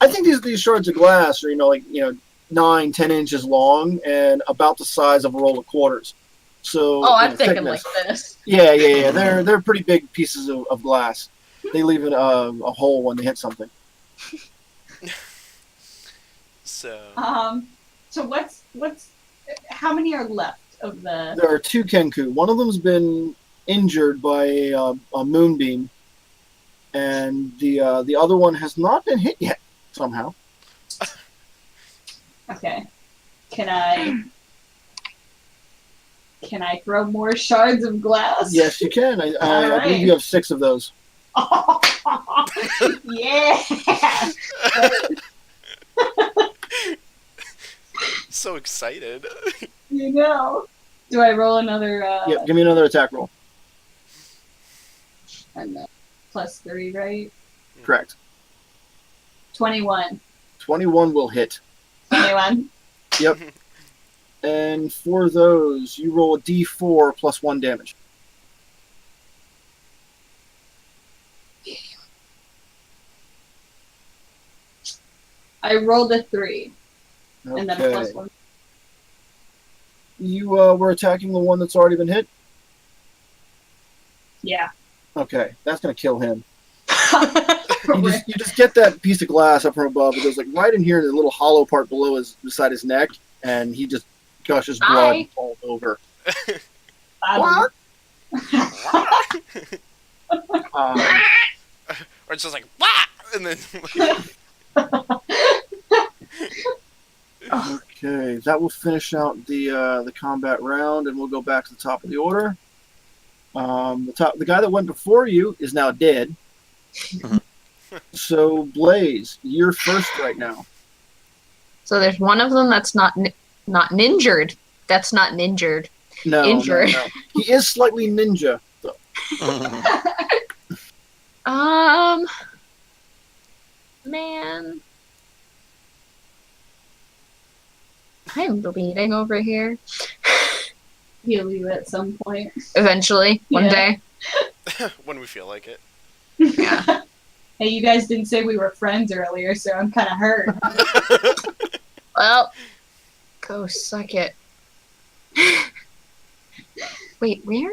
I think these shards of glass are 9-10 inches long and about the size of a roll of quarters. So Oh, I'm thinking thickness. like this. Yeah. They're pretty big pieces of glass. They leave it a hole when they hit something. So. So what's how many are left of the? There are 2 Kenku. One of them's been injured by a moonbeam, and the other one has not been hit yet somehow. Okay. Can I throw more shards of glass? Yes, you can. I All believe you right. have 6 of those. Yeah. So excited. You know. Do I roll another? Yep, give me another attack roll. And +3, right? Correct. 21. 21 will hit. 21. Yep. And for those, you roll a d4 plus 1 damage. I rolled a 3. And then a Okay. +1. You were attacking the one that's already been hit? Yeah. Okay, that's going to kill him. You just get that piece of glass up from above. It goes like right in here in the little hollow part below beside his neck, and he just gushes blood Hi. all over. What? Or it's just like, wah! And then. Okay, that will finish out the combat round, and we'll go back to the top of the order. The guy that went before you is now dead. So Blaze, you're first right now. So there's one of them that's not ninjured. That's not ninjured. No, Injured. no. He is slightly ninja. Though. Man, I'm bleeding over here. Heal you at some point. Eventually, one Yeah. day. When we feel like it. Yeah. Hey, you guys didn't say we were friends earlier, so I'm kind of hurt. Well, go suck it. Wait, where?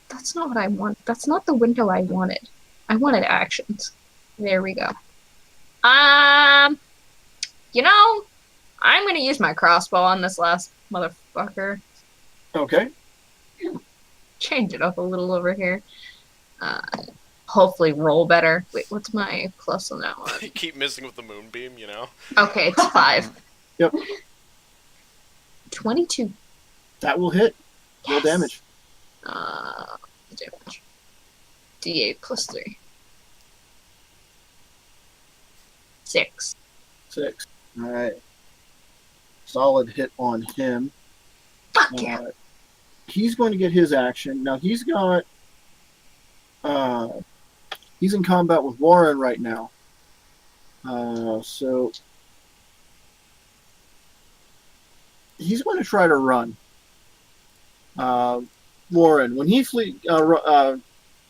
That's not what I want. That's not the window I wanted. I wanted actions. There we go. You know, I'm gonna use my crossbow on this last motherfucker. Okay. Change it up a little over here. Hopefully roll better. Wait, what's my plus on that one? You keep missing with the moonbeam, you know? Okay, it's 5. Yep. 22. That will hit. Roll Yes. damage. Damage. D8 plus 3. 6. 6. All right. Solid hit on him. Fuck yeah. He's going to get his action. Now he's got. He's in combat with Warren right now. So he's going to try to run. Warren, when he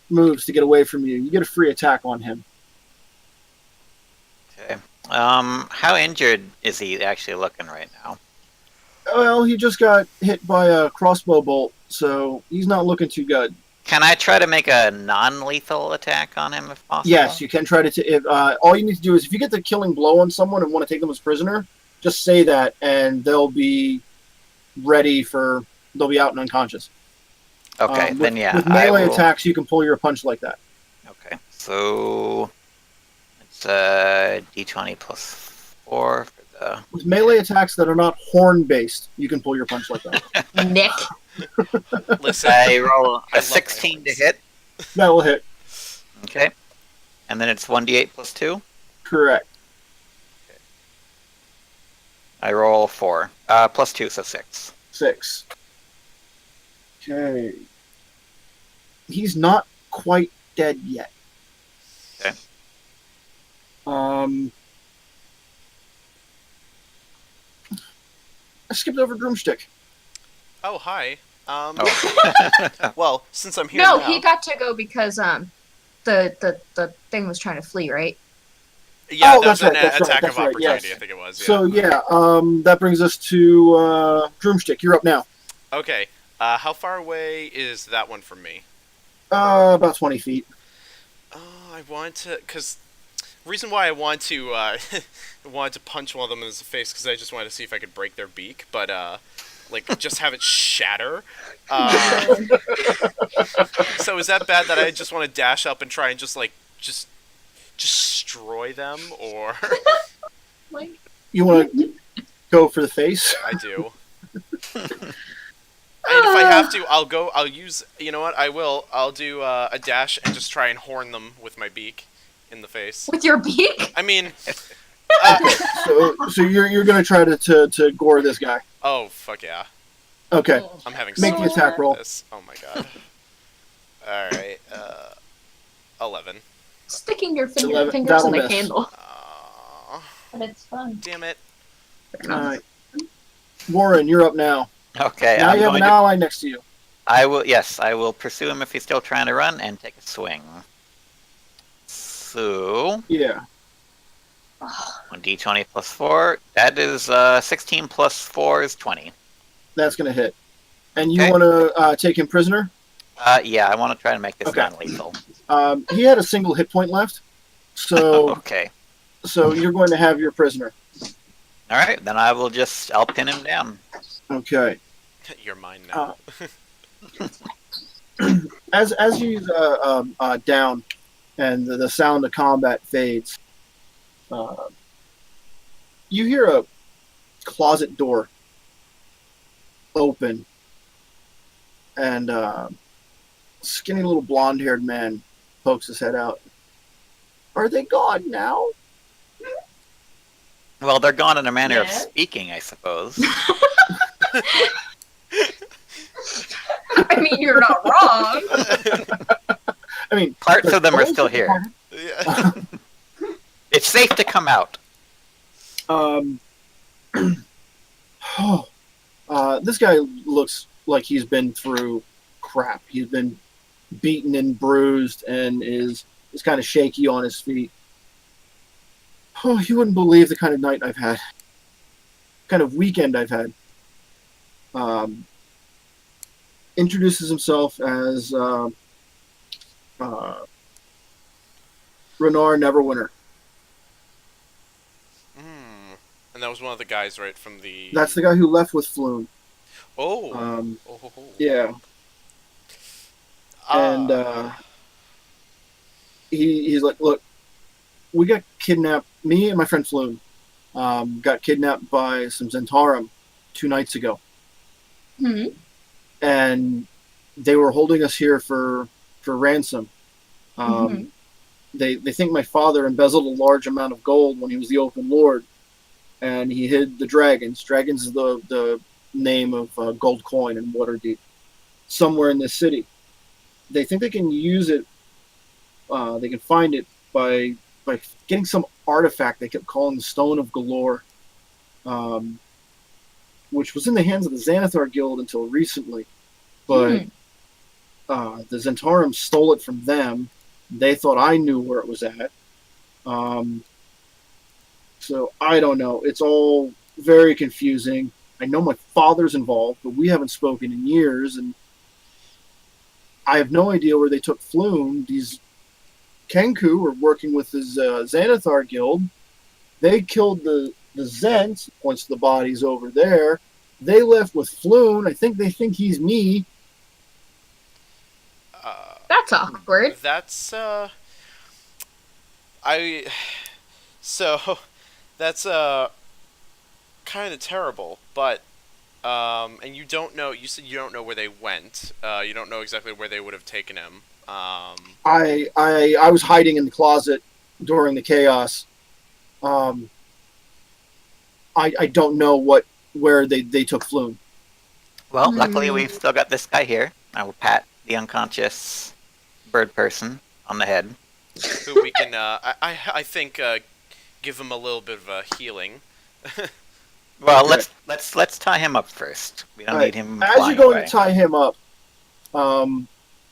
moves to get away from you, you get a free attack on him. Okay. How injured is he actually looking right now? Well, he just got hit by a crossbow bolt, so he's not looking too good. Can I try to make a non-lethal attack on him if possible? Yes, you can try to. All you need to do is if you get the killing blow on someone and want to take them as prisoner, just say that, and they'll be ready for. They'll be out and unconscious. Okay, then yeah. With melee attacks, you can pull your punch like that. Okay, so it's D20 plus 4 for the. With melee attacks that are not horn based, you can pull your punch like that. Nick. Listen, I roll I a love 16 to violence. hit. That will hit. Okay, and then it's 1d8 plus 2. Correct. I roll 4. Plus 2, so 6. 6. Okay. He's not quite dead yet. Okay. I skipped over Drümstij. Oh, hi. Oh. Well, since I'm here No, now, he got to go because the thing was trying to flee, right? yeah, Oh, that was that's an right, that's right, attack that's of right, opportunity, yes. I think it was. Yeah. So yeah, that brings us to Drümstij. You're up now. Okay, how far away is that one from me? About 20 feet. Oh, I want to, because reason why I want to wanted to punch one of them in the face because I just wanted to see if I could break their beak, but like just have it shatter. So is that bad that I just want to dash up and try and just destroy them, or Like, You want to go for the face? I do. And if I have to, I'll use, you know what, I'll do a dash and just try and horn them with my beak in the face. With your beak? I mean, So you're gonna try to gore this guy. oh, fuck yeah. Okay. I'm having Make so the much attack fun roll. with this. Oh my god. Alright, 11. Sticking your 11. fingers That'll in a miss. candle. but it's fun. Damn it. Alright. Warren, you're up now. Okay, Now I'm you have going an to. ally next to you. I will pursue him if he's still trying to run and take a swing. So Yeah. 1d20 plus 4. That is 16 plus 4 is 20. That's gonna hit. And you Okay. want to take him prisoner? Yeah, I want to try to make this Okay. non-lethal. He had a single hit point left. So, Okay. so you're going to have your prisoner. All right, then I'll pin him down. Okay. You're mine now. As he's down, and the sound of combat fades, you hear a closet door open, and skinny little blonde-haired man pokes his head out. Are they gone now? Well, they're gone in a manner of Yeah. speaking, I suppose. I mean, you're not wrong. I mean, Parts of them are still here. Yeah. It's safe to come out. This guy looks like he's been through crap. He's been beaten and bruised and is kind of shaky on his feet. Oh, you wouldn't believe the kind of night I've had. Kind of weekend I've had. Introduces himself as Renar Neverwinter. And that was one of the guys, right, from the... That's the guy who left with Floon. Oh. Yeah. And he's like, look, we got kidnapped. Me and my friend Floon got kidnapped by some Zentarum 2 nights ago. Hmm. And they were holding us here for ransom. They think my father embezzled a large amount of gold when he was the Open Lord, and he hid the dragons. Dragons is the name of gold coin in Waterdeep, somewhere in this city. They think they can use it. They can find it by getting some artifact they kept calling the Stone of Galore, which was in the hands of the Xanathar Guild until recently. But the Zentarum stole it from them. They thought I knew where it was at. So I don't know. It's all very confusing. I know my father's involved, but we haven't spoken in years, and I have no idea where they took Floon. These Kenku were working with his Xanathar Guild. They killed the Zents, points to the bodies over there. They left with Floon. I think they think he's me. That's awkward. That's so that's kind of terrible, but and you don't know. You said you don't know where they went. You don't know exactly where they would have taken him. I was hiding in the closet during the chaos. I don't know where they took Floon. Well, luckily we've still got this guy here. I will pat the unconscious bird person on the head. Who we can, I think, give him a little bit of a healing. Well, Okay. let's tie him up first. We don't need him As flying you're going away. to tie him up, a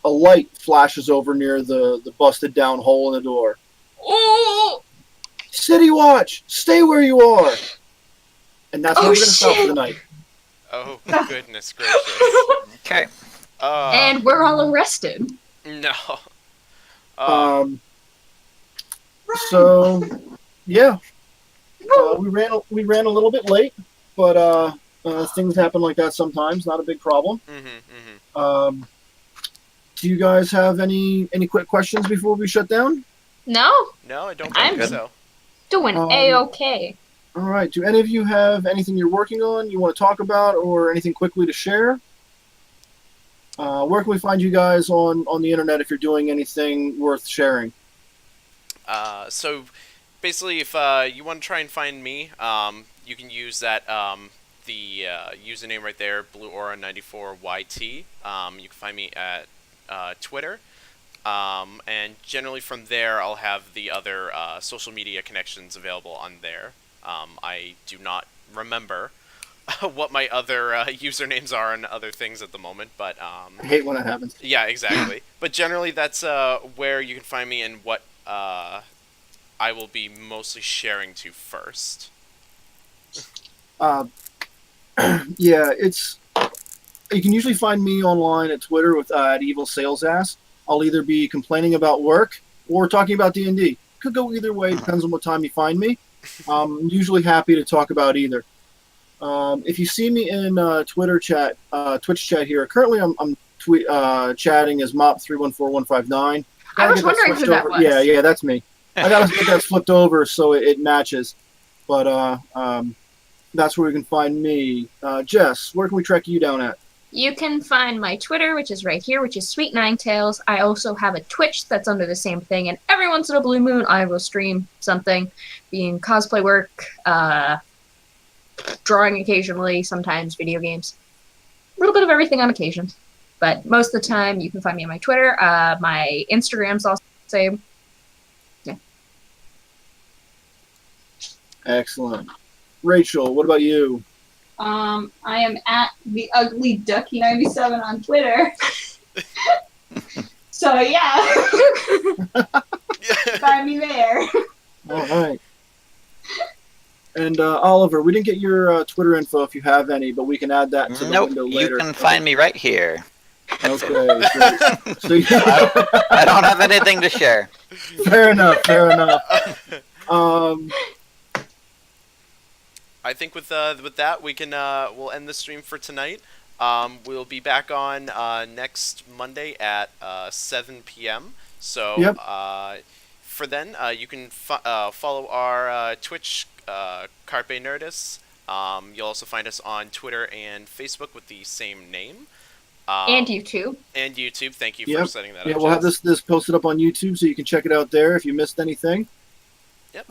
light flashes over near the busted down hole in the door. Oh, City Watch, stay where you are. And that's where Oh, we're going to stop for shit. the night. Oh, goodness gracious. Okay. and we're all arrested. No. So, yeah, we ran a little bit late, but things happen like that sometimes. Not a big problem. Do you guys have any quick questions before we shut down? No, No, I don't I'm think so. doing A-okay. All right. Do any of you have anything you're working on you want to talk about, or anything quickly to share? Where can we find you guys on the internet if you're doing anything worth sharing? So basically, if you want to try and find me, you can use that the username right there, BlueAura94YT. You can find me at Twitter, and generally from there, I'll have the other social media connections available on there. I do not remember what my other usernames are and other things at the moment, but I hate when that happens. yeah, exactly. But generally, that's where you can find me and what I will be mostly sharing to first. Yeah, it's. You can usually find me online at Twitter with at Evil Sales Ass. I'll either be complaining about work or talking about D&D. could go either way. Depends on what time you find me. I'm usually happy to talk about either. If you see me in Twitter chat, Twitch chat here, currently I'm chatting as Mop314159. I was wondering who that was. Yeah, that's me. I gotta get that flipped over so it matches. But that's where you can find me. Jess, where can we track you down at? You can find my Twitter, which is right here, which is Sweet Nine Tails. I also have a Twitch that's under the same thing, and every once in a blue moon, I will stream something, being cosplay work, drawing occasionally, sometimes video games, a little bit of everything on occasion. But most of the time, you can find me on my Twitter. My Instagram's also the same. Yeah. Excellent. Rachel, what about you? I am at the ugly ducky 97 on Twitter. So yeah, find me there. All right. And Oliver, we didn't get your Twitter info if you have any, but we can add that to the window later. You can find me right here. Okay. So, I don't have anything to share. Fair enough. I think with that we can we'll end the stream for tonight. We'll be back on next Monday at 7 p.m. So yep. For then you can follow our Twitch, Carpe Nerdus. You'll also find us on Twitter and Facebook with the same name. And YouTube. And YouTube. Thank you for setting that up. Yeah, we'll have this posted up on YouTube so you can check it out there if you missed anything. Yep.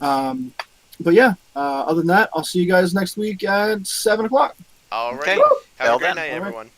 But yeah, other than that, I'll see you guys next week at 7 o'clock. All right. Okay. Have a great night, everyone.